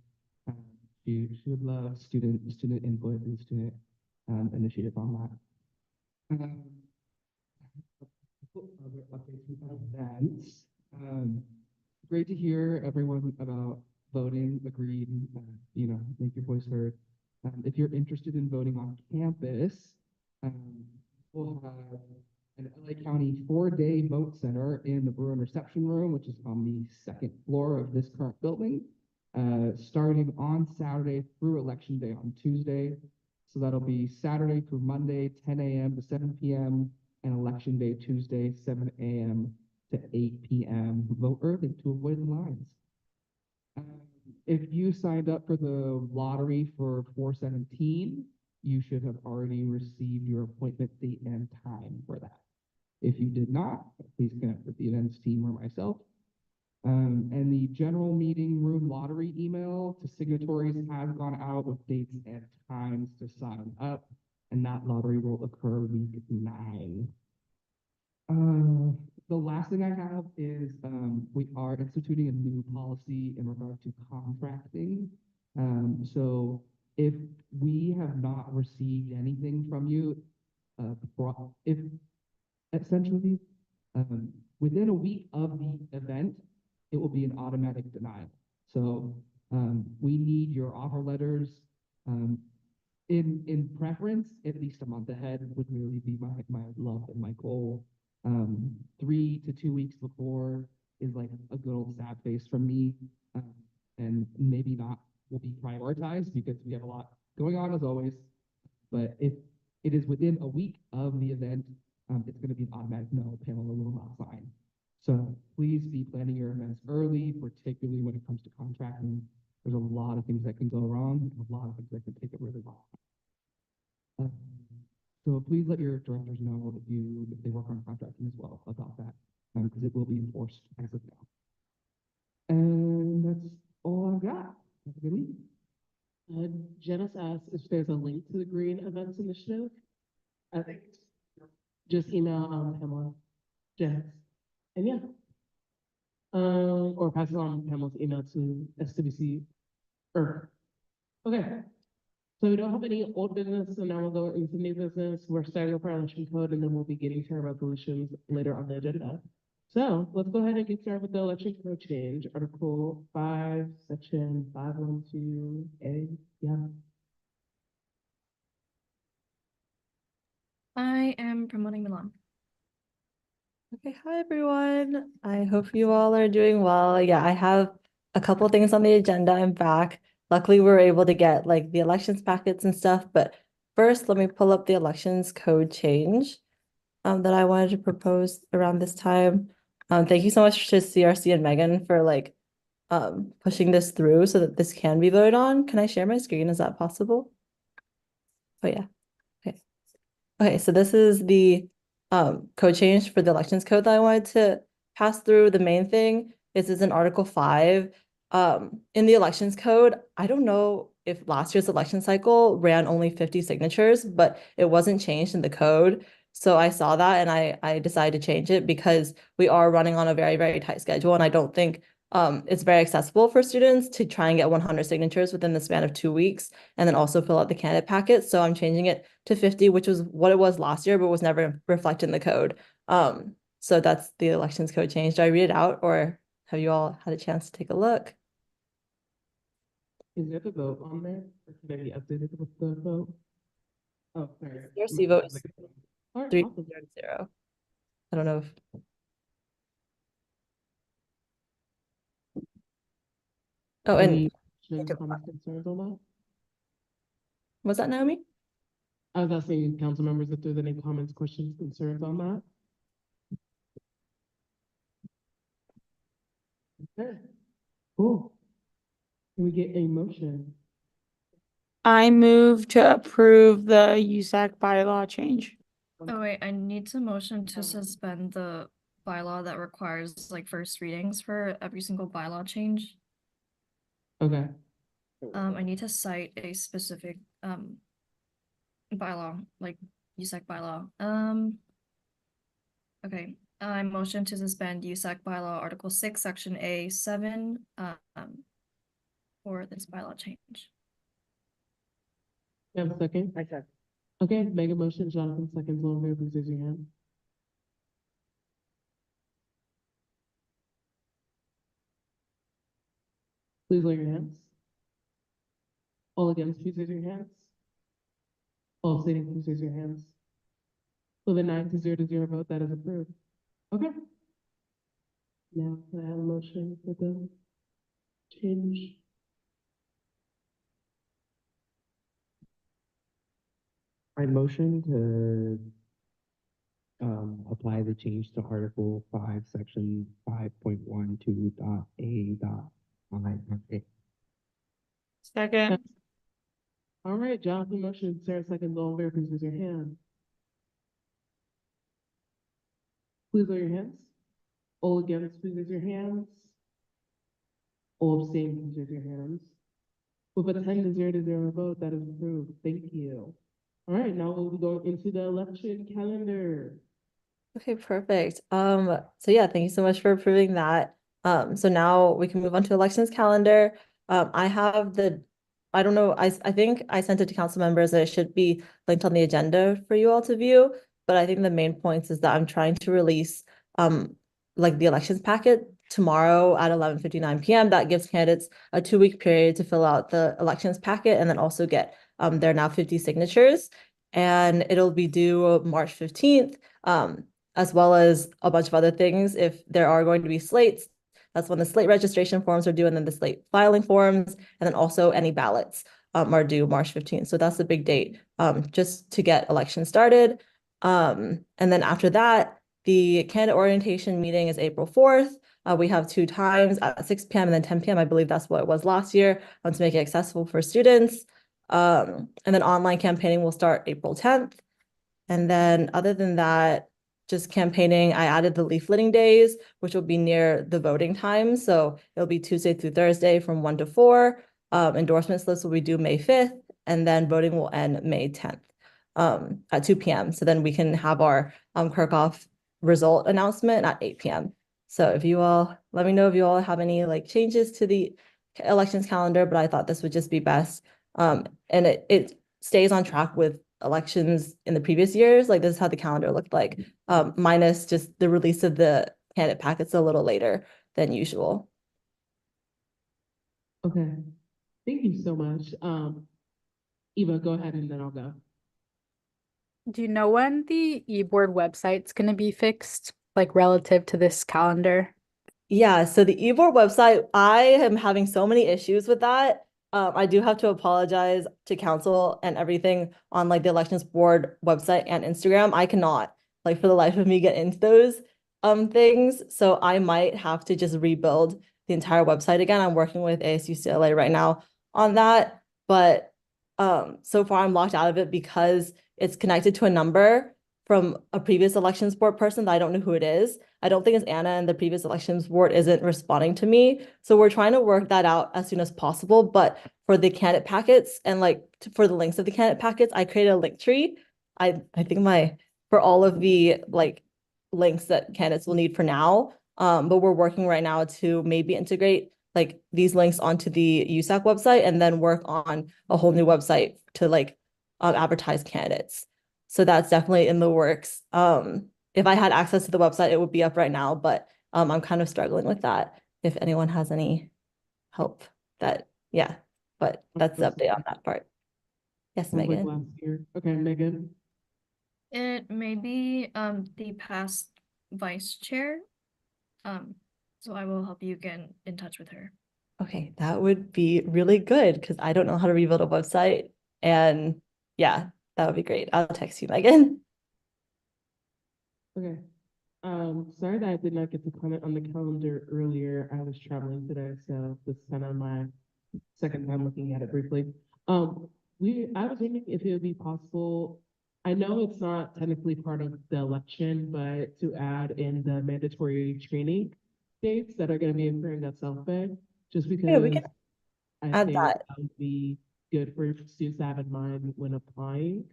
She would love student input and student initiative on that. Other updates about events. great to hear everyone about voting, agreed, make your voice heard. If you're interested in voting on campus, we'll have an LA County 4-day vote center in the Bruin Reception Room, which is on the second floor of this current building, starting on Saturday through Election Day on Tuesday. So that'll be Saturday through Monday, 10 a.m. to 7 p.m., and Election Day Tuesday, 7 a.m. to 8 p.m. Vote early to avoid the lines. If you signed up for the lottery for 417, you should have already received your appointment date and time for that. If you did not, please connect with the events team or myself. And the general meeting room lottery email to signatories has gone out with dates and times to sign up, and that lottery will occur week 9. The last thing I have is we are instituting a new policy in regard to contracting. So if we have not received anything from you, if essentially within a week of the event, it will be an automatic denial. So we need your offer letters. In preference, at least a month ahead would really be my love and my goal. 3 to 2 weeks before is like a good old sad face from me, and maybe not will be prioritized because we have a lot going on as always. But if it is within a week of the event, it's going to be an automatic no, Pamela will not sign. So please be planning your events early, particularly when it comes to contracting. There's a lot of things that can go wrong, and a lot of things that can take it really long. So please let your directors know if they work on contracting as well about that, because it will be enforced as of now. And that's all I've got. Have a good week. Janice asked if there's a link to the Green Events Initiative. I think just email Pamela, Janice, and yeah, or pass it on Pamela's email to SWC. Okay. So we don't have any old business, so now we'll go into new business. We're starting up our election code, and then we'll be getting to our resolutions later on the agenda. So let's go ahead and get started with the election code change. Article 5, Section 512A. Yeah. I am promoting Milan. Okay, hi everyone. I hope you all are doing well. Yeah, I have a couple things on the agenda. I'm back. Luckily, we were able to get like the elections packets and stuff. But first, let me pull up the elections code change that I wanted to propose around this time. Thank you so much to CRC and Megan for like pushing this through so that this can be voted on. Can I share my screen? Is that possible? Oh yeah. Okay. Okay, so this is the code change for the elections code that I wanted to pass through. The main thing is in Article 5. In the elections code, I don't know if last year's election cycle ran only 50 signatures, but it wasn't changed in the code. So I saw that and I decided to change it because we are running on a very, very tight schedule. And I don't think it's very accessible for students to try and get 100 signatures within the span of 2 weeks and then also fill out the candidate packet. So I'm changing it to 50, which was what it was last year, but was never reflected in the code. So that's the elections code change. Do I read it out or have you all had a chance to take a look? Is there the vote on there? Or can I be updated with the vote? Oh, sorry. CRC votes All right, 3-0. awesome. I don't know if. Oh, Any and questions, comments, concerns on that? was that Naomi? I was asking council members if there's any comments, questions, concerns on that. Okay, cool. Can we get a motion? I move to approve the USAC bylaw change. Oh wait, I need to motion to suspend the bylaw that requires like first readings for every single bylaw change. Okay. I need to cite a specific bylaw, like USAC bylaw. Okay, I motion to suspend USAC bylaw Article 6, Section A7, for this bylaw change. You have a second? I second. Okay, make a motion, Jonathan seconds, all in favor, please raise your hand. Please lower your hands. All against, please raise your hands. All abstaining, please raise your hands. With a 9-0 vote, that is approved. Okay. Now, can I have a motion for the change? I motion to apply the change to Article 5, Section 5.12.A.I. Second. All right, Jonathan motion, Sarah second, all in favor, please raise your hand. Please lower your hands. All against, please raise your hands. All abstain, please raise your hands. With a 10-0 vote, that is approved. Thank you. All right, now we'll go into the election calendar. Okay, perfect. So yeah, thank you so much for approving that. So now we can move on to elections calendar. I have I don't know, I think I sent it to council members that it should be linked on the agenda for you all to view, but I think the main points is that I'm trying to release like the elections packet tomorrow at 11:59 p.m. That gives candidates a 2-week period to fill out the elections packet and then also get their now 50 signatures. And it'll be due March 15th. As well as a bunch of other things. If there are going to be slates, that's when the slate registration forms are due, and then the slate filing forms, and then also any ballots are due March 15th. So that's a big date just to get elections started. And then after that, the candidate orientation meeting is April 4th. We have 2 times at 6 p.m. and then 10 p.m. I believe that's what it was last year to make it accessible for students. And then online campaigning will start April 10th. And then other than that, just campaigning, I added the leafleting days, which will be near the voting time. So it'll be Tuesday through Thursday from 1 to 4. Endorsements list will be due May 5th, and then voting will end May 10th at 2 p.m. So then we can have our Kirchhoff result announcement at 8 p.m. So if you all, let me know if you all have any like changes to the elections calendar, but I thought this would just be best. And it stays on track with elections in the previous years. Like this is how the calendar looked like, minus just the release of the candidate packets a little later than usual. Okay, thank you so much. Eva, go ahead and then I'll go. Do you know when the e-board website's going to be fixed, like relative to this calendar? Yeah, so the eBoard website, I am having so many issues with that. I do have to apologize to council and everything on like the elections board website and Instagram. I cannot, like for the life of me, get into those things. So I might have to just rebuild the entire website again. I'm working with ASUCLA right now on that, but so far I'm locked out of it because it's connected to a number from a previous elections board person that I don't know who it is. I don't think it's Anna, and the previous elections board isn't responding to me. So we're trying to work that out as soon as possible. But for the candidate packets and like for the links of the candidate packets, I created a link tree. I think for all of the like links that candidates will need for now. But we're working right now to maybe integrate like these links onto the USAC website and then work on a whole new website to like advertise candidates. So that's definitely in the works. If I had access to the website, it would be up right now, but I'm kind of struggling with that. If anyone has any help yeah, but that's the update on that part. Yes, Like Megan. last year. Okay, Megan. It may be the past vice chair. So I will help you get in touch with her. Okay, that would be really good because I don't know how to rebuild a website. And yeah, that would be great. I'll text you, Megan. Okay. Sorry that I did not get to comment on the calendar earlier. I was traveling today, so this is kind of my second time looking at it briefly. I was wondering if it would be possible, I know it's not technically part of the election, but to add in the mandatory training dates that are going to be occurring at South Bay, just because Yeah, we can I add think that. that would be good for students to have in mind when applying.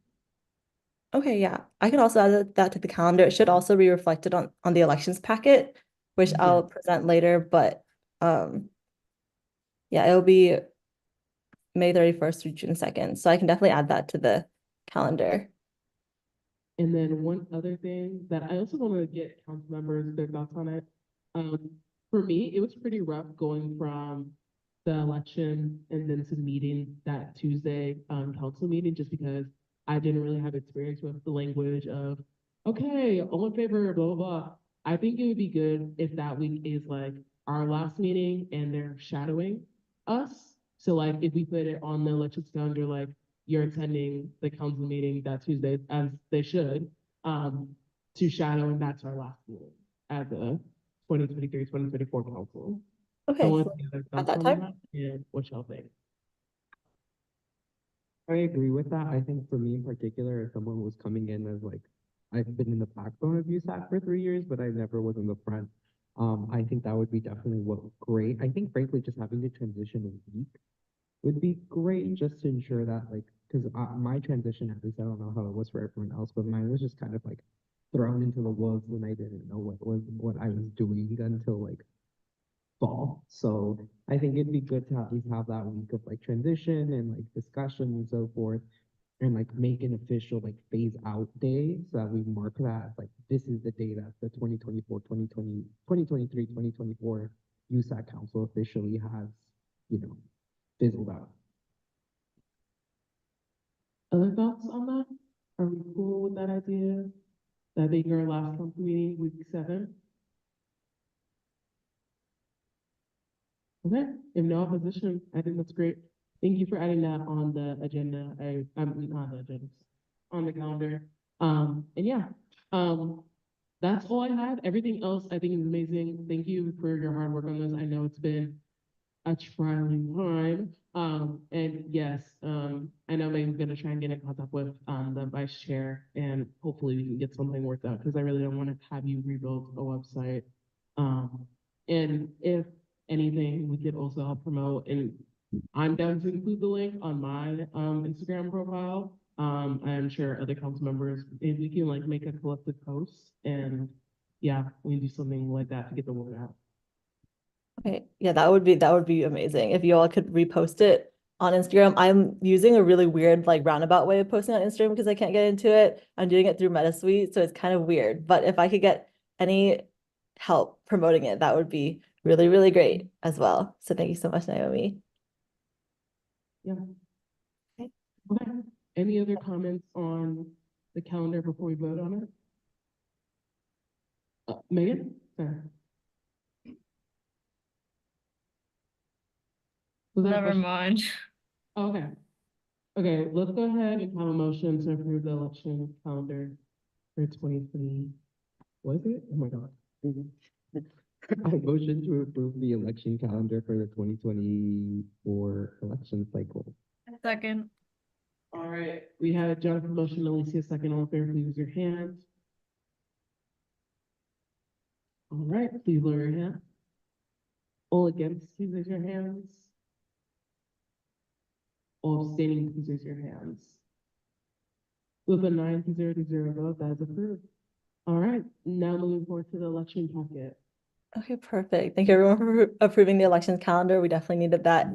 Okay, yeah. I can also add that to the calendar. It should also be reflected on the elections packet, which I'll present later, but yeah, it'll be May 31st through June 2nd. So I can definitely add that to the calendar. And then one other thing that I also want to get council members their thoughts on it. For me, it was pretty rough going from the election and then some meeting that Tuesday, council meeting, just because I didn't really have experience with the language of, okay, all in favor, blah, blah, blah. I think it would be good if that week is like our last meeting and they're shadowing us. So like if we put it on the elections calendar, like you're attending the council meeting that Tuesday, as they should, to shadow, and that's our last meeting as a 2023-2024 council. I Okay, want so to see other at thoughts that on time. that and what y'all think. I agree with that. I think for me in particular, if someone was coming in as like, I've been in the backbone of USAC for 3 years, but I never was in the front. I think that would be definitely great. I think frankly, just having the transition a week would be great just to ensure that like, because my transition, at least I don't know how it was for everyone else, but mine was just kind of like thrown into the wolves and I didn't know what I was doing until like fall. So I think it'd be good to at least have that week of like transition and like discussion and so forth, and like make an official like phase out day so that we mark that like this is the day that the 2024 USAC Council officially has, you know, fizzled out. Other thoughts on that? Are we cool with that idea? That being our last council meeting, week 7? Okay, if no opposition, I think that's great. Thank you for adding that on the agenda. I'm not the agenda, on the calendar. And yeah, that's all I had. Everything else I think is amazing. Thank you for your hard work on this. I know it's been a trying time. And yes, I know Megan's gonna try and get in contact with the vice chair and hopefully we can get something worked out because I really don't want to have you rebuild a website. And if anything, we could also help promote, and I'm down to include the link on my Instagram profile. I'm sure other council members, if we can like make a collective post and yeah, we can do something like that to get the word out. Okay, yeah, that would be amazing if you all could repost it on Instagram. I'm using a really weird like roundabout way of posting on Instagram because I can't get into it. I'm doing it through MetaSuite, so it's kind of weird. But if I could get any help promoting it, that would be really, really great as well. So thank you so much, Naomi. Yeah. Okay. Any other comments on the calendar before we vote on it? Megan? Sorry. Was that a Never question? mind. Okay. Okay, let's go ahead and have a motion to approve the election calendar for 2020. Was it? Oh my God. I motion to approve the election calendar for the 2024 election cycle. Second. All right, we had Jonathan motion, Alicia second. All in favor, please use your hand. All right, please lower your hand. All against, please raise your hands. All abstaining, please raise your hands. With a 9-0 vote, that is approved. All right, now moving forward to the election packet. Okay, perfect. Thank you everyone for approving the elections calendar. We definitely needed that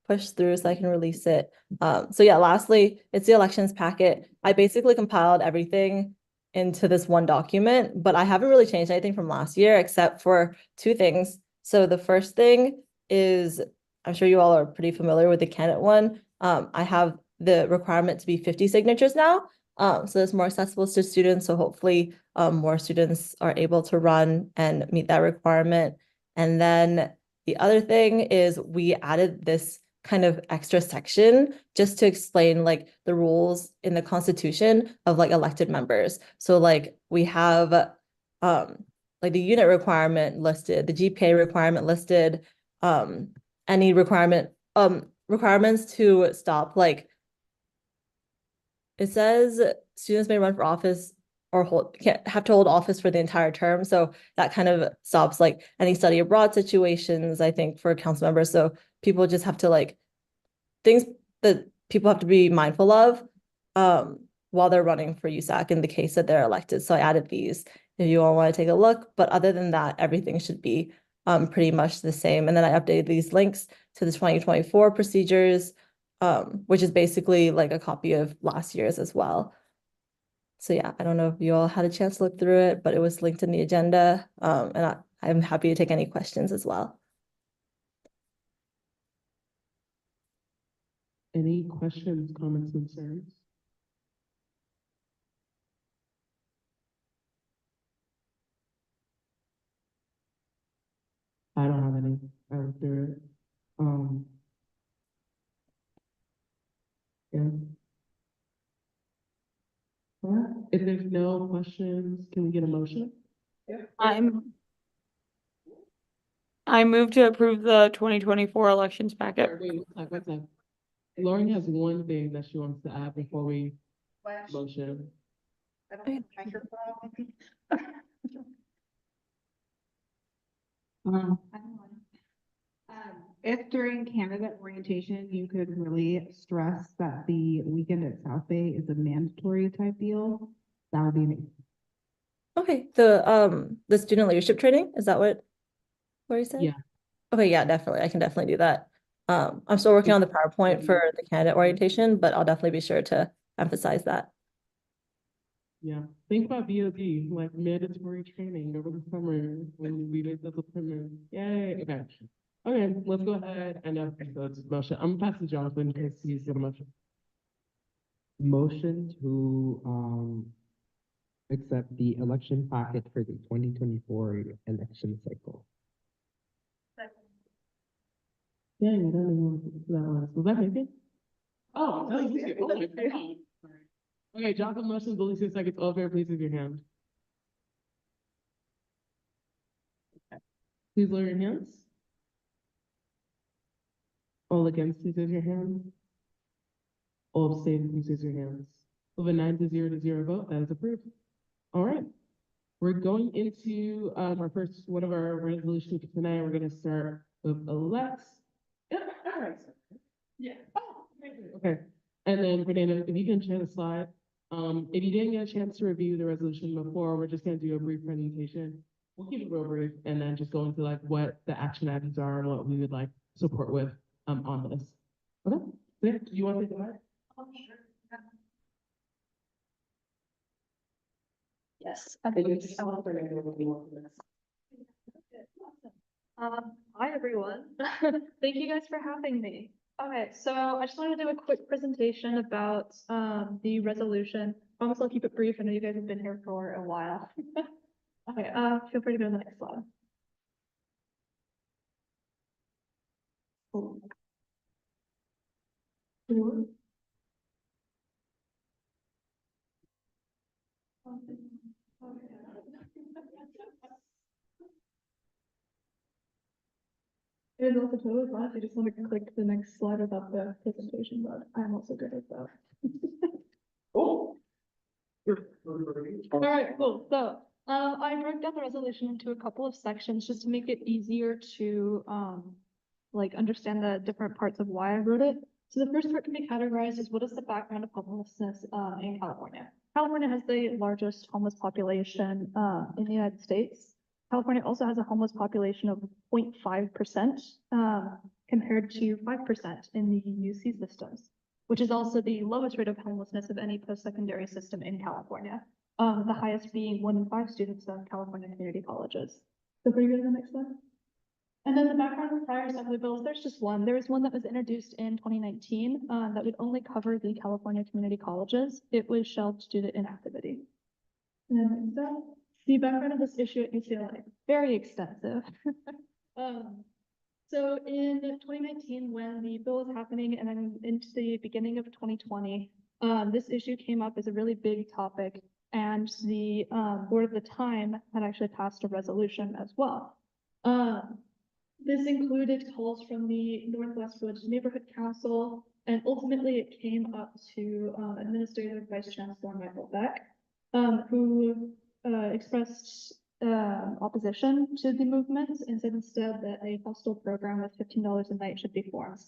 pushed through so I can release it. So yeah, lastly, it's the elections packet. I basically compiled everything into this one document, but I haven't really changed anything from last year except for 2 things. So the first thing is, I'm sure you all are pretty familiar with the candidate one. I have the requirement to be 50 signatures now. So it's more accessible to students. So hopefully more students are able to run and meet that requirement. And then the other thing is we added this kind of extra section just to explain like the rules in the Constitution of like elected members. So like we have like the unit requirement listed, the GPA requirement listed, any requirements to stop like, it says students may run for office or can't have to hold office for the entire term. So that kind of stops like any study abroad situations, I think, for council members. So people just have to like things that people have to be mindful of while they're running for USAC in the case that they're elected. So I added these if you all want to take a look. But other than that, everything should be pretty much the same. And then I updated these links to the 2024 procedures, which is basically like a copy of last year's as well. So yeah, I don't know if you all had a chance to look through it, but it was linked in the agenda. And I'm happy to take any questions as well. Any questions, comments, concerns? I don't have any. I looked through it. Yeah. All right. If there's no questions, can we get a motion? I move to approve the 2024 elections packet. Wait, wait, wait. Lauren has one thing that she wants to add before we motion. I don't have a microphone. If during candidate orientation, you could really stress that the weekend at South Bay is a mandatory type deal, that would be amazing. Okay, the student leadership training, is that what you said? Yeah. Okay, yeah, definitely. I can definitely do that. I'm still working on the PowerPoint for the candidate orientation, but I'll definitely be sure to emphasize that. Yeah, think about VOD, like mandatory training over the summer when we did the primer. Yay, okay. Okay, let's go ahead and let's motion. I'm passing Jonathan because he's got a motion. Motion to accept the election packet for the 2024 election cycle. Yeah, you don't even know what that was that maybe? Oh, no, you see, oh my God. Okay, Jonathan motion, Delicia seconds, all fair, please raise your hand. Okay. Please lower your hands. All against, please raise your hand. All abstain, please raise your hands. With a 9-0 vote, that is approved. All right. We're going into our first one of our resolutions for tonight. We're going to start with Alex. Yeah. Oh, okay. And then Fernando, if you can share the slide. If you didn't get a chance to review the resolution before, we're just going to do a brief presentation. We'll keep it real brief and then just go into like what the action items are and what we would like support with on this. Okay. So, yeah, do you want to take the mic? Oh, sure. Yes. Hi everyone. Thank you guys for having me. Okay, so I just wanted to do a quick presentation about the resolution. Promise I'll keep it brief. I know you guys have been here for a while. Okay, feel free to go to the next slide. It is also totally fine if you just want to click the next slide without the presentation, but I'm also good at that. Oh. All right, cool. So, I broke down the resolution into a couple of sections just to make it easier to, like understand the different parts of why I wrote it. So the first part can be categorized as what is the background of homelessness, in California. California has the largest homeless population, in the United States. California also has a homeless population of 0.5%, compared to 5% in the UC systems, which is also the lowest rate of homelessness of any post-secondary system in California. The highest being 1 in 5 students of California community colleges. So can you go to the next slide? And then the background of prior assembly bills, there's just one. There was one that was introduced in 2019 that would only cover the California community colleges. It was shelved due to inactivity. And then the background of this issue at UCLA, very extensive. So in 2019, when the bill was happening and then into the beginning of 2020, this issue came up as a really big topic, and the board at the time had actually passed a resolution as well. This included calls from the Northwest Village Neighborhood Council, and ultimately it came up to Administrative Vice Chancellor Michael Beck, who expressed opposition to the movement and said instead that a hostel program with $15 a night should be formed.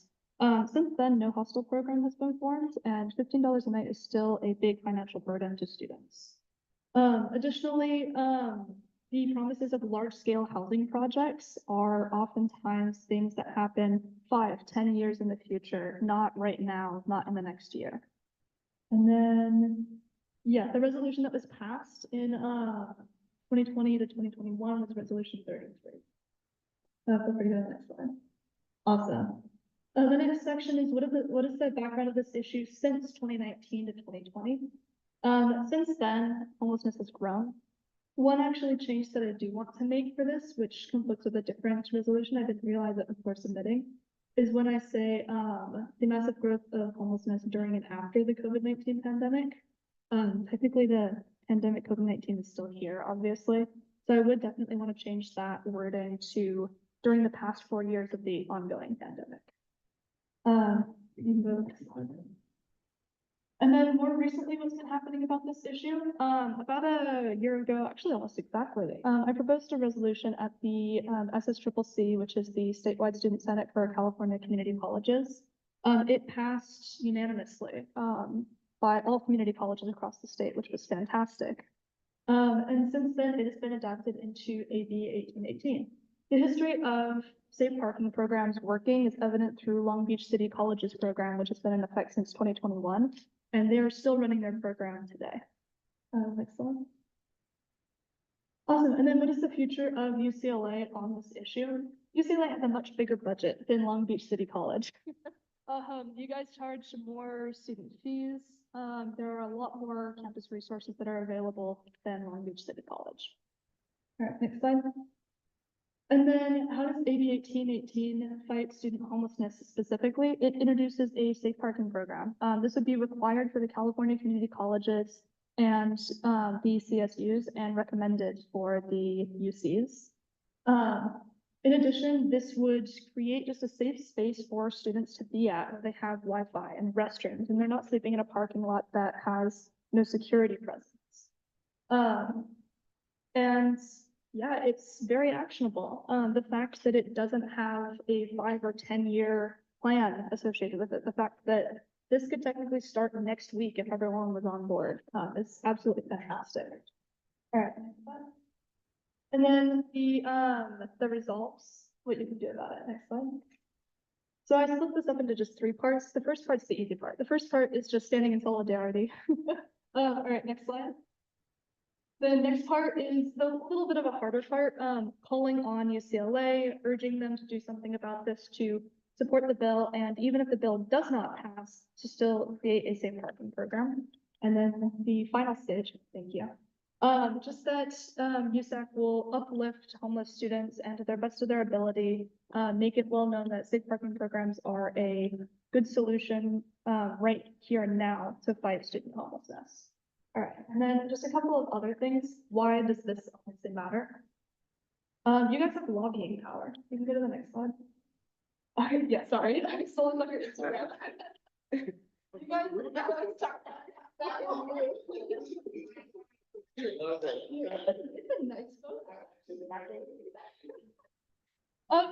Since then, no hostel program has been formed, and $15 a night is still a big financial burden to students. Additionally, the promises of large-scale housing projects are oftentimes things that happen 5-10 years in the future, not right now, not in the next year. And then, yeah, the resolution that was passed in 2020 to 2021 was resolution 33. Feel free to go to the next slide. Awesome. The next section is what is the background of this issue since 2019 to 2020? Since then, homelessness has grown. One actually change that I do want to make for this, which conflicts with a different resolution I didn't realize it before submitting, is when I say the massive growth of homelessness during and after the COVID-19 pandemic. Technically the pandemic COVID-19 is still here, obviously. So I would definitely want to change that wording to during the past 4 years of the ongoing pandemic. You can go next slide. And then more recently, what's been happening about this issue? About a year ago, actually almost exactly, I proposed a resolution at the SSCCC, which is the statewide student senate for California community colleges. It passed unanimously by all community colleges across the state, which was fantastic. And since then, it has been adapted into AB 1818. The history of safe parking programs working is evident through Long Beach City College's program, which has been in effect since 2021, and they are still running their program today. Next slide. Awesome. And then what is the future of UCLA on this issue? UCLA has a much bigger budget than Long Beach City College. You guys charge more student fees. There are a lot more campus resources that are available than Long Beach City College. All right, next slide. And then how does AB 1818 fight student homelessness specifically? It introduces a safe parking program. This would be required for the California community colleges and the CSUs and recommended for the UCs. In addition, this would create just a safe space for students to be at where they have Wi-Fi and restrooms and they're not sleeping in a parking lot that has no security presence. And yeah, it's very actionable. The fact that it doesn't have a 5 or 10 year plan associated with it, the fact that this could technically start next week if everyone was on board, is absolutely fantastic. All right. And then the results, what you can do about it. Next slide. So I split this up into just 3 parts. The first part's the easy part. The first part is just standing in solidarity. All right, next slide. The next part is the little bit of a harder part, calling on UCLA, urging them to do something about this to support the bill, and even if the bill does not pass, to still create a safe parking program. And then the final stage, thank you. Just that USAC will uplift homeless students and to the best of their ability, make it well known that safe parking programs are a good solution right here and now to fight student homelessness. All right, and then just a couple of other things. Why does this honestly matter? You guys have lobbying power. You can go to the next slide. Yeah, sorry, I'm still on your Instagram. You guys, it's a nice photo.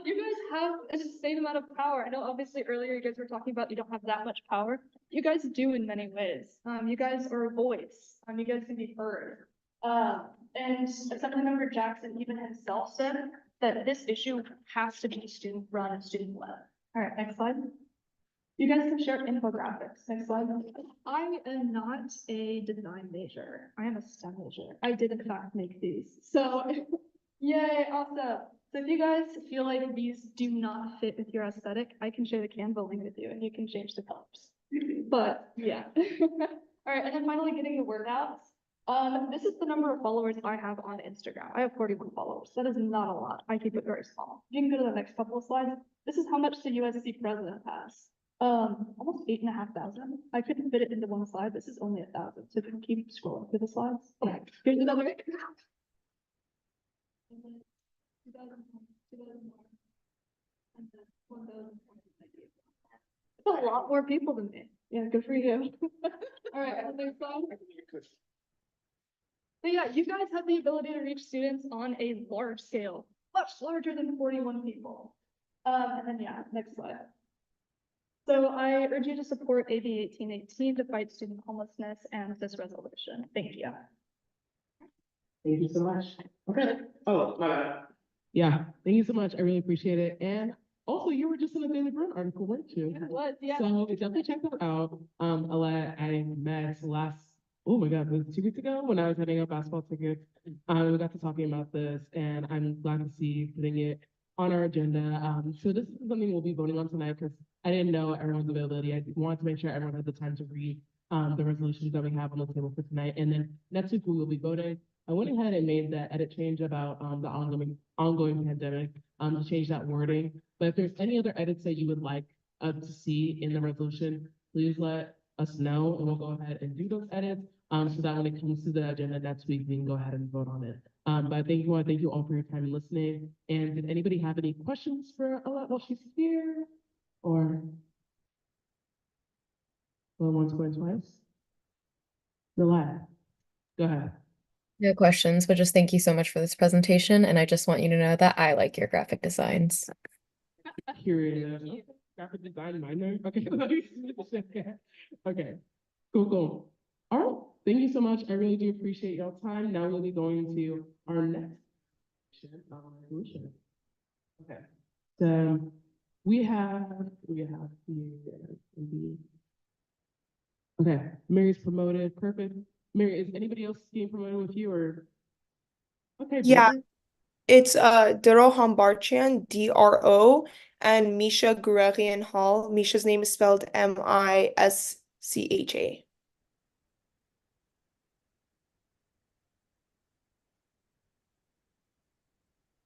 You guys have an insane amount of power. I know obviously earlier you guys were talking about you don't have that much power. You guys do in many ways. You guys are a voice. You guys can be heard. And Assemblymember Jackson even himself said that this issue has to be student run and student led. All right, next slide. You guys can share infographics. Next slide. I am not a design major. I am a STEM major. I did in fact make these. So yay, awesome. So if you guys feel like these do not fit with your aesthetic, I can share the Canva link with you and you can change the colors. But yeah. All right, and then finally getting the word out. This is the number of followers I have on Instagram. I have 41 followers. That is not a lot. I keep it very small. You can go to the next couple of slides. This is how much the USC president has. Almost 8,500. I couldn't fit it into one slide. This is only 1,000. So if you can keep scrolling through the slides. Okay, here's another. It's a lot more people than me. Yeah, good for you. All right, next slide. So yeah, you guys have the ability to reach students on a large scale, much larger than 41 people. And then yeah, next slide. So I urge you to support AB 1818 to fight student homelessness and this resolution. Thank you. Thank you so much. Okay. Oh, my bad. Yeah, thank you so much. I really appreciate it. And also, you were just in a Daily Bruin article, weren't you? Yeah, it was, yeah. So definitely check that out. I met oh my God, was it 2 weeks ago when I was heading up basketball tickets. We got to talking about this, and I'm glad to see putting it on our agenda. So this is something we'll be voting on tonight because I didn't know everyone's availability. I wanted to make sure everyone had the time to read the resolutions that we have on the table for tonight. And then next week we will be voting. I went ahead and made that edit change about the ongoing pandemic to change that wording. But if there's any other edits that you would like to see in the resolution, please let us know and we'll go ahead and do those edits so that when it comes to the agenda next week, we can go ahead and vote on it. But I thank you all for your time listening. And did anybody have any questions for Alette while she's here? Or going once, going twice? The last. Go ahead. No questions, but just thank you so much for this presentation. And I just want you to know that I like your graphic designs. Curious. Graphic design minor. Okay. Okay. Cool. All right. Thank you so much. I really do appreciate y'all's time. Now we'll be going to our next resolution. Okay. So we have here. Okay. Mary's promoted. Perfect. Mary, is anybody else getting promoted with you or? Okay. Yeah, perfect. it's Dro Hambarchian, DRO, and Misha Gurarian Hall. Misha's name is spelled Mischa.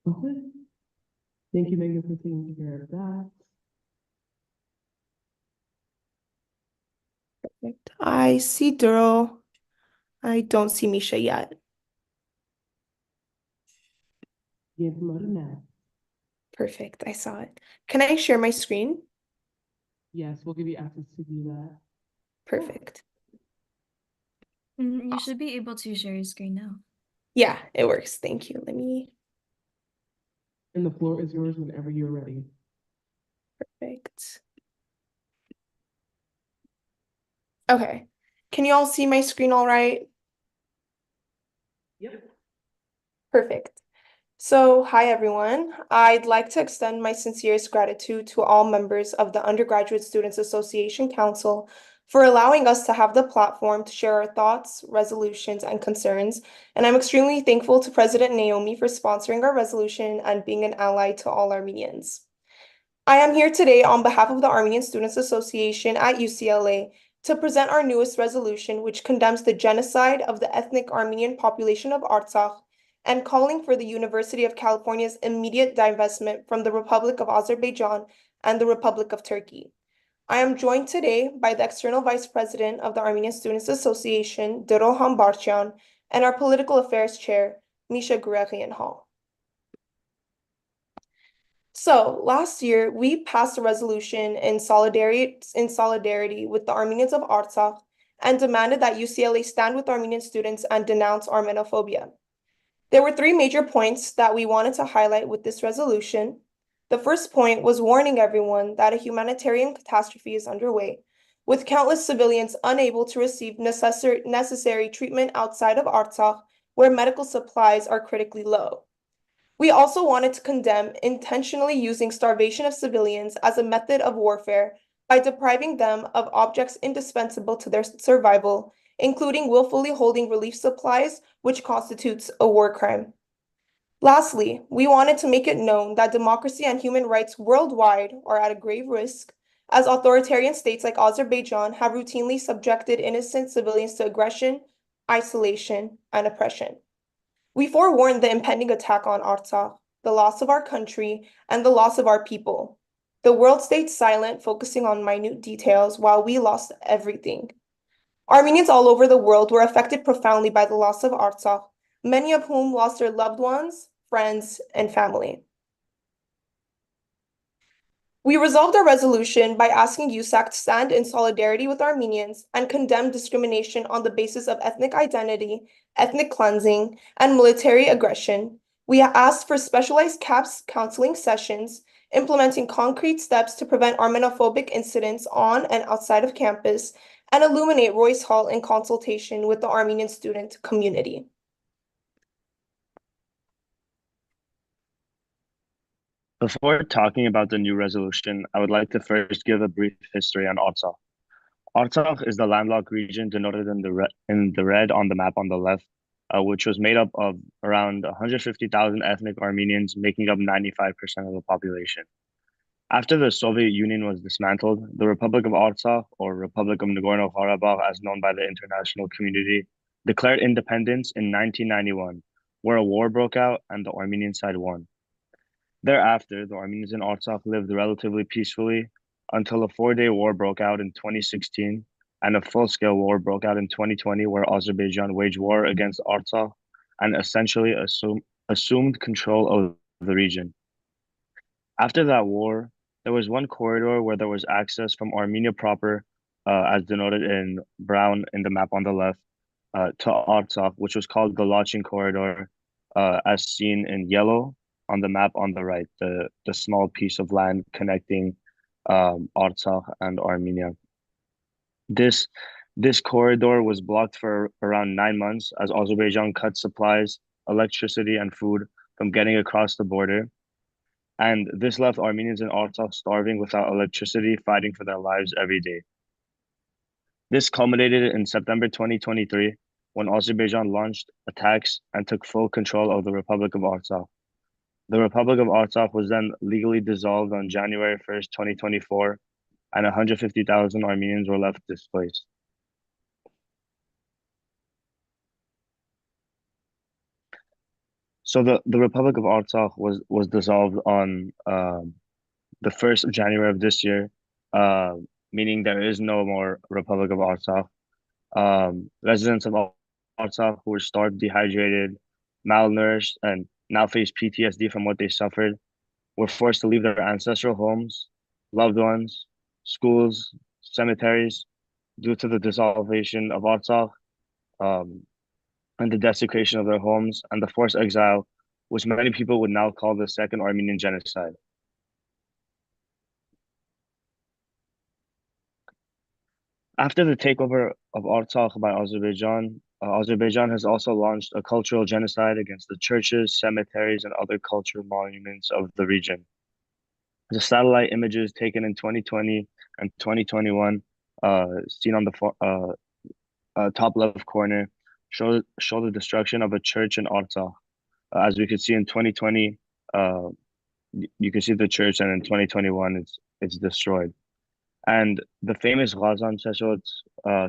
Okay. Thank you, Megan, for taking care of that. Perfect. I see Dro. I don't see Misha yet. Getting promoted now. Perfect. I saw it. Can I share my screen? Yes, we'll give you access to do that. Perfect. You should be able to share your screen now. Yeah, it works. Thank you. Let me. And the floor is yours whenever you're ready. Perfect. Okay. Can you all see my screen all right? Yep. Perfect. So, hi everyone. I'd like to extend my sincerest gratitude to all members of the Undergraduate Students Association Council for allowing us to have the platform to share our thoughts, resolutions, and concerns. And I'm extremely thankful to President Naomi for sponsoring our resolution and being an ally to all Armenians. I am here today on behalf of the Armenian Students Association at UCLA to present our newest resolution, which condemns the genocide of the ethnic Armenian population of Artsakh and calling for the University of California's immediate divestment from the Republic of Azerbaijan and the Republic of Turkey. I am joined today by the External Vice President of the Armenian Students Association, Dro Hambarchian, and our Political Affairs Chair, Misha Gurarian Hall. So last year, we passed a resolution in solidarity with the Armenians of Artsakh and demanded that UCLA stand with Armenian students and denounce Armenophobia. There were three major points that we wanted to highlight with this resolution. The first point was warning everyone that a humanitarian catastrophe is underway, with countless civilians unable to receive necessary treatment outside of Artsakh, where medical supplies are critically low. We also wanted to condemn intentionally using starvation of civilians as a method of warfare by depriving them of objects indispensable to their survival, including willfully holding relief supplies, which constitutes a war crime. Lastly, we wanted to make it known that democracy and human rights worldwide are at a grave risk, as authoritarian states like Azerbaijan have routinely subjected innocent civilians to aggression, isolation, and oppression. We forewarned the impending attack on Artsakh, the loss of our country, and the loss of our people. The world stayed silent, focusing on minute details while we lost everything. Armenians all over the world were affected profoundly by the loss of Artsakh, many of whom lost their loved ones, friends, and family. We resolved our resolution by asking USAC to stand in solidarity with Armenians and condemn discrimination on the basis of ethnic identity, ethnic cleansing, and military aggression. We asked for specialized CAPS counseling sessions, implementing concrete steps to prevent Armenophobic incidents on and outside of campus, and illuminate Royce Hall in consultation with the Armenian student community. Before talking about the new resolution, I would like to first give a brief history on Artsakh. Artsakh is the landlocked region denoted in the red on the map on the left, which was made up of around 150,000 ethnic Armenians, making up 95% of the population. After the Soviet Union was dismantled, the Republic of Artsakh, or Republic of Nagorno-Karabakh as known by the international community, declared independence in 1991, where a war broke out and the Armenian side won. Thereafter, the Armenians in Artsakh lived relatively peacefully until a 4-day war broke out in 2016 and a full-scale war broke out in 2020 where Azerbaijan waged war against Artsakh and essentially assumed control of the region. After that war, there was one corridor where there was access from Armenia proper, as denoted in brown in the map on the left, to Artsakh, which was called the Lachin corridor, as seen in yellow on the map on the right, the small piece of land connecting Artsakh and Armenia. This corridor was blocked for around 9 months as Azerbaijan cut supplies, electricity, and food from getting across the border. And this left Armenians in Artsakh starving without electricity, fighting for their lives every day. This culminated in September 2023 when Azerbaijan launched attacks and took full control of the Republic of Artsakh. The Republic of Artsakh was then legally dissolved on January 1st, 2024, and 150,000 Armenians were left displaced. So the Republic of Artsakh was dissolved on the 1st of January of this year, meaning there is no more Republic of Artsakh. Residents of Artsakh who were starved, dehydrated, malnourished, and now face PTSD from what they suffered were forced to leave their ancestral homes, loved ones, schools, cemeteries, due to the dissolution of Artsakh, and the desecration of their homes, and the forced exile, which many people would now call the Second Armenian Genocide. After the takeover of Artsakh by Azerbaijan, Azerbaijan has also launched a cultural genocide against the churches, cemeteries, and other cultural monuments of the region. The satellite images taken in 2020 and 2021, seen on the top left corner, show the destruction of a church in Artsakh. As we could see in 2020, you can see the church, and in 2021, it's destroyed. And the famous Ghazan Cheshot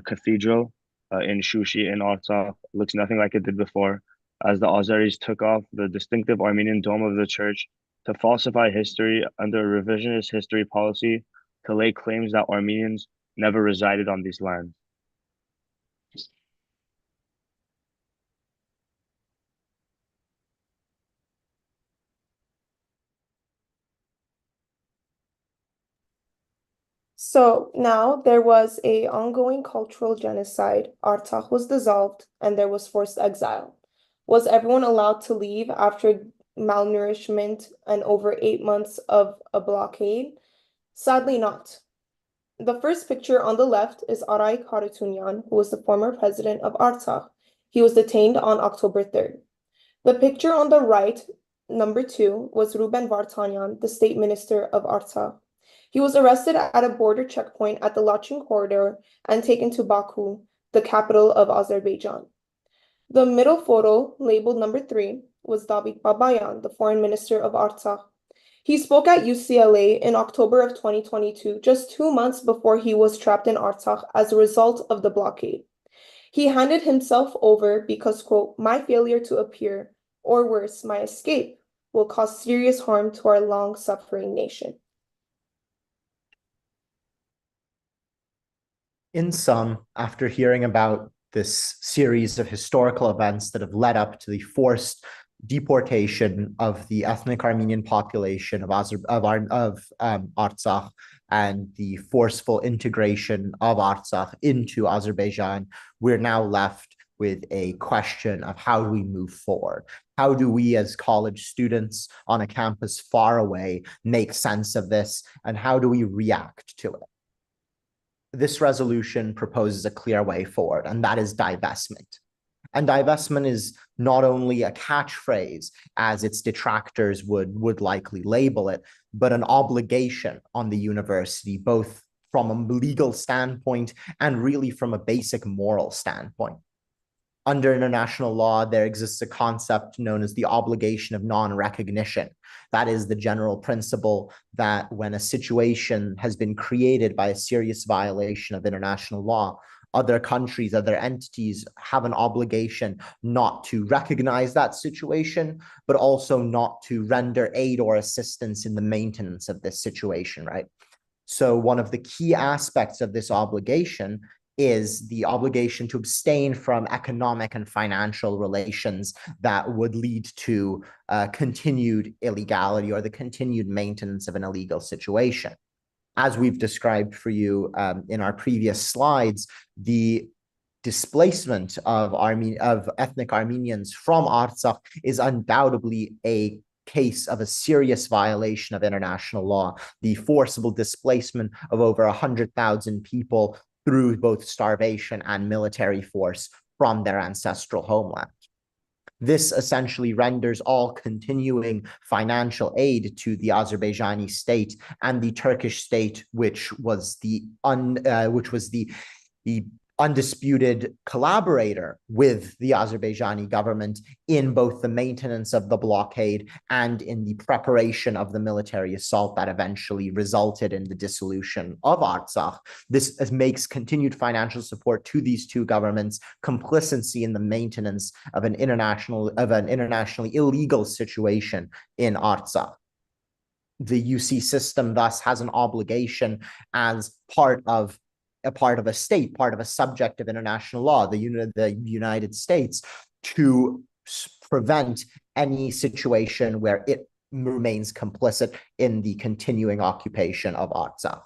Cathedral in Shushi in Artsakh looks nothing like it did before, as the Azeris took off the distinctive Armenian dome of the church to falsify history under a revisionist history policy to lay claims that Armenians never resided on these lands. So now there was a ongoing cultural genocide. Artsakh was dissolved and there was forced exile. Was everyone allowed to leave after malnourishment and over 8 months of a blockade? Sadly not. The first picture on the left is Aray Karatunyan, who was the former president of Artsakh. He was detained on October 3rd. The picture on the right, number 2, was Ruben Vartanyan, the state minister of Artsakh. He was arrested at a border checkpoint at the Lachin corridor and taken to Baku, the capital of Azerbaijan. The middle photo, labeled number 3, was David Babayan, the foreign minister of Artsakh. He spoke at UCLA in October of 2022, just 2 months before he was trapped in Artsakh as a result of the blockade. He handed himself over because, quote, my failure to appear, or worse, my escape, will cause serious harm to our long-suffering nation. In sum, after hearing about this series of historical events that have led up to the forced deportation of the ethnic Armenian population of Artsakh and the forceful integration of Artsakh into Azerbaijan, we're now left with a question of how do we move forward? How do we as college students on a campus far away make sense of this, and how do we react to it? This resolution proposes a clear way forward, and that is divestment. And divestment is not only a catchphrase, as its detractors would likely label it, but an obligation on the university, both from a legal standpoint and really from a basic moral standpoint. Under international law, there exists a concept known as the obligation of non-recognition. That is the general principle that when a situation has been created by a serious violation of international law, other countries, other entities have an obligation not to recognize that situation, but also not to render aid or assistance in the maintenance of this situation, right? So one of the key aspects of this obligation is the obligation to abstain from economic and financial relations that would lead to continued illegality or the continued maintenance of an illegal situation. As we've described for you in our previous slides, the displacement of ethnic Armenians from Artsakh is undoubtedly a case of a serious violation of international law. The forcible displacement of over 100,000 people through both starvation and military force from their ancestral homeland. This essentially renders all continuing financial aid to the Azerbaijani state and the Turkish state, which was the undisputed collaborator with the Azerbaijani government in both the maintenance of the blockade and in the preparation of the military assault that eventually resulted in the dissolution of Artsakh. This makes continued financial support to these two governments complicity in the maintenance of an internationally illegal situation in Artsakh. The UC system thus has an obligation as part of a state, part of a subject of international law, the United States, to prevent any situation where it remains complicit in the continuing occupation of Artsakh.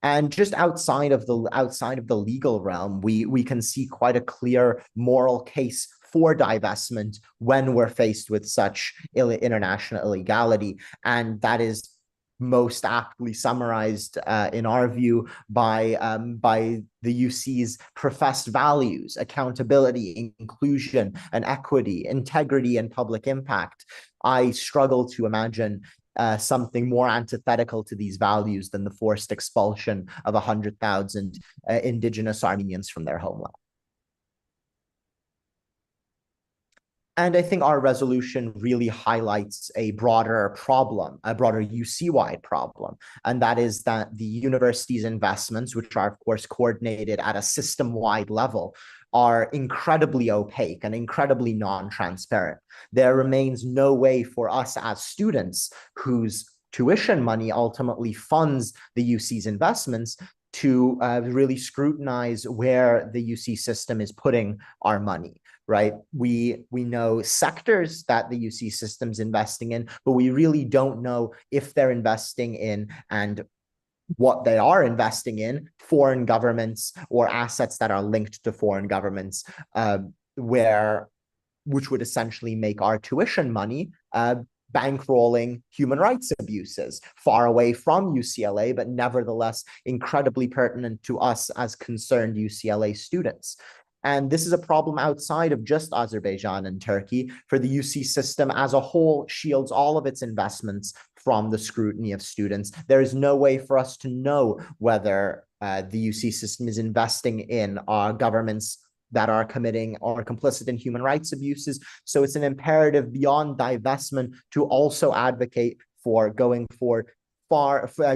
And just outside of the legal realm, we can see quite a clear moral case for divestment when we're faced with such international illegality, and that is most aptly summarized in our view by the UC's professed values: accountability, inclusion, and equity, integrity, and public impact. I struggle to imagine something more antithetical to these values than the forced expulsion of 100,000 indigenous Armenians from their homeland. And I think our resolution really highlights a broader problem, a broader UC-wide problem, and that is that the university's investments, which are of course coordinated at a system-wide level, are incredibly opaque and incredibly non-transparent. There remains no way for us as students whose tuition money ultimately funds the UC's investments to really scrutinize where the UC system is putting our money. Right? We know sectors that the UC system's investing in, but we really don't know if they're investing in and what they are investing in foreign governments or assets that are linked to foreign governments, which would essentially make our tuition money bankrolling human rights abuses far away from UCLA, but nevertheless incredibly pertinent to us as concerned UCLA students. And this is a problem outside of just Azerbaijan and Turkey, for the UC system as a whole shields all of its investments from the scrutiny of students. There is no way for us to know whether the UC system is investing in governments that are committing or complicit in human rights abuses. So it's an imperative beyond divestment to also advocate for going forward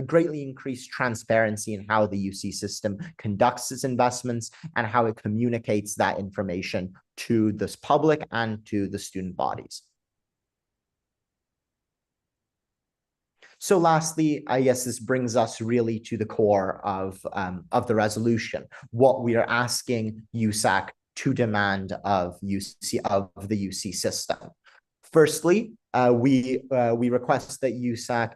greatly increased transparency in how the UC system conducts its investments and how it communicates that information to the public and to the student bodies. So lastly, I guess this brings us really to the core of the resolution, what we are asking USAC to demand of the UC system. Firstly, we request that USAC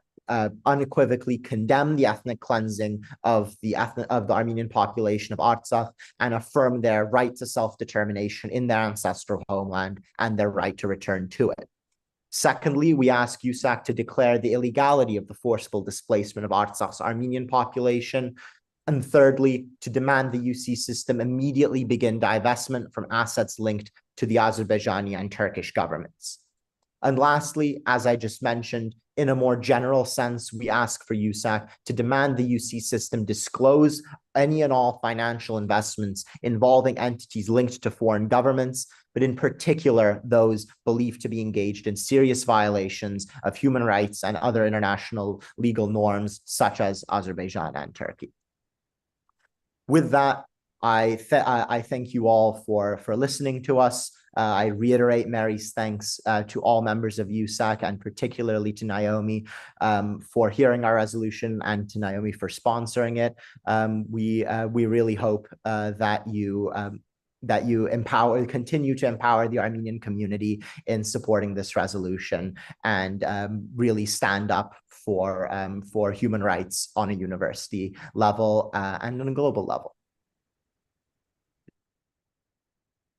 unequivocally condemn the ethnic cleansing of the Armenian population of Artsakh and affirm their right to self-determination in their ancestral homeland and their right to return to it. Secondly, we ask USAC to declare the illegality of the forcible displacement of Artsakh's Armenian population. And thirdly, to demand the UC system immediately begin divestment from assets linked to the Azerbaijani and Turkish governments. And lastly, as I just mentioned, in a more general sense, we ask for USAC to demand the UC system disclose any and all financial investments involving entities linked to foreign governments, but in particular, those believed to be engaged in serious violations of human rights and other international legal norms, such as Azerbaijan and Turkey. With that, I thank you all for listening to us. I reiterate Mary's thanks to all members of USAC and particularly to Naomi for hearing our resolution and to Naomi for sponsoring it. We really hope that you continue to empower the Armenian community in supporting this resolution and really stand up for human rights on a university level and on a global level.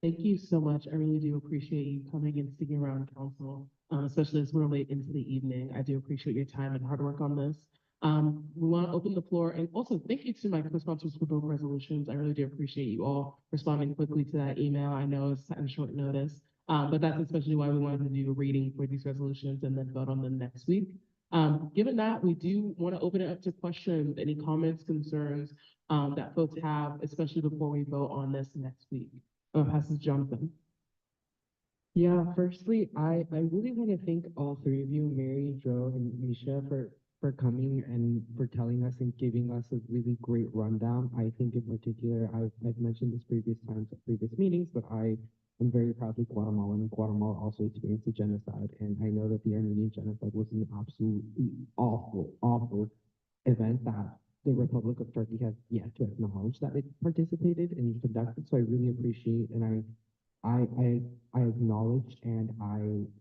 Thank you so much. I really do appreciate you coming and sticking around, council, especially as we're late into the evening. I do appreciate your time and hard work on this. We want to open the floor, and also thank you to my co-sponsors for both resolutions. I really do appreciate you all responding quickly to that email. I know it's on short notice, but that's especially why we wanted to do a reading for these resolutions and then vote on them next week. Given that, we do want to open it up to questions, any comments, concerns that folks have, especially before we vote on this next week. Passes Jonathan. Yeah, firstly, I really want to thank all three of you, Mary, Joe, and Misha, for coming and for telling us and giving us a really great rundown. I think in particular, I've mentioned this previous times at previous meetings, but I am very proudly Guatemalan, and Guatemala also experienced a genocide. And I know that the Armenian genocide was an absolutely awful event that the Republic of Turkey has yet to acknowledge that it participated and conducted. So I really appreciate and I acknowledge and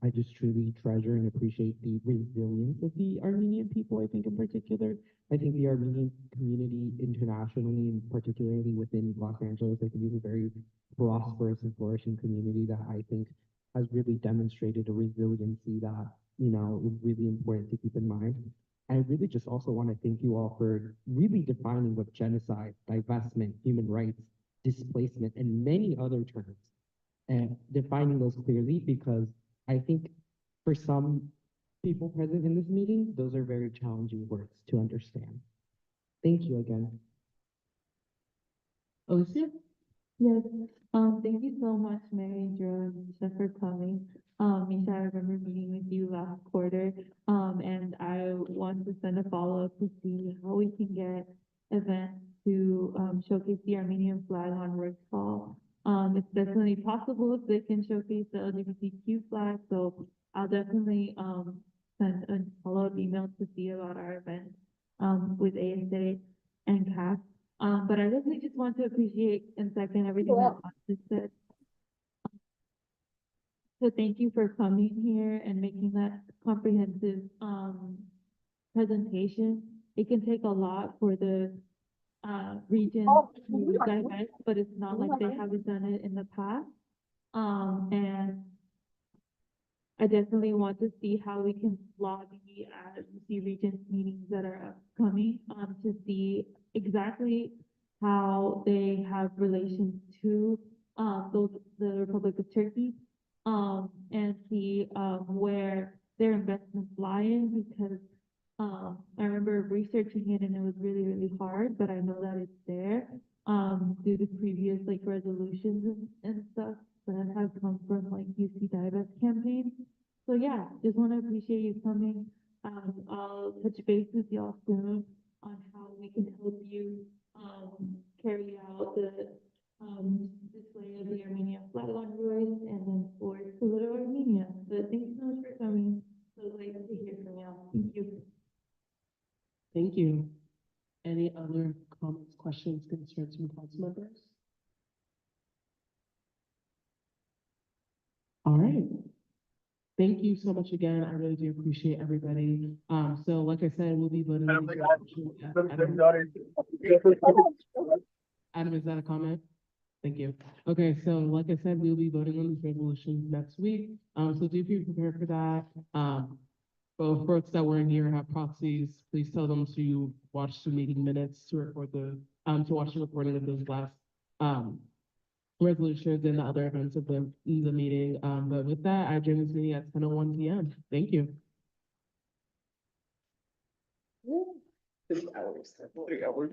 I just truly treasure and appreciate the resilience of the Armenian people. I think in particular, I think the Armenian community internationally and particularly within Los Angeles, I think is a very prosperous and flourishing community that I think has really demonstrated a resiliency that, you know, is really important to keep in mind. I really just also want to thank you all for really defining what genocide, divestment, human rights, displacement, and many other terms, and defining those clearly, because I think for some people present in this meeting, those are very challenging words to understand. Thank you again. Alicia? Yes, thank you so much, Mary, Joe, and Misha for coming. Misha, I remember meeting with you last quarter, and I want to send a follow-up to see how we can get events to showcase the Armenian flag on Work Hall. It's definitely possible if they can showcase the LGBTQ flag, so I'll definitely send a follow-up email to see about our event with ASA and CAF. But I definitely just want to appreciate and second everything that Austin said. So thank you for coming here and making that comprehensive presentation. It can take a lot for the region to divest, but it's not like they haven't done it in the past. And I definitely want to see how we can lobby at UC Regents meetings that are upcoming to see exactly how they have relations to the Republic of Turkey and see where their investments lie in, because I remember researching it and it was really, really hard, but I know that it's there due to previous like resolutions and stuff that have come from like UC Divest campaigns. So yeah, just want to appreciate you coming. I'll touch base with y'all soon on how we can help you carry out the display of the Armenian flag on yours and then for Little Armenia. But thank you so much for coming. So glad to hear from y'all. Thank you. Thank you. Any other comments, questions, concerns from council members? All right. Thank you so much again. I really do appreciate everybody. So like I said, we'll be voting. Adam, is that a comment? Thank you. Okay, so like I said, we'll be voting on these resolutions next week. So do be prepared for that. For folks that weren't here and have proxies, please tell them to watch the meeting minutes to record the to watch the recording of those last resolutions and the other events of the meeting. But with that, I adjourn this meeting at 10:01 p.m. Thank you. 3 hours. 3 hours.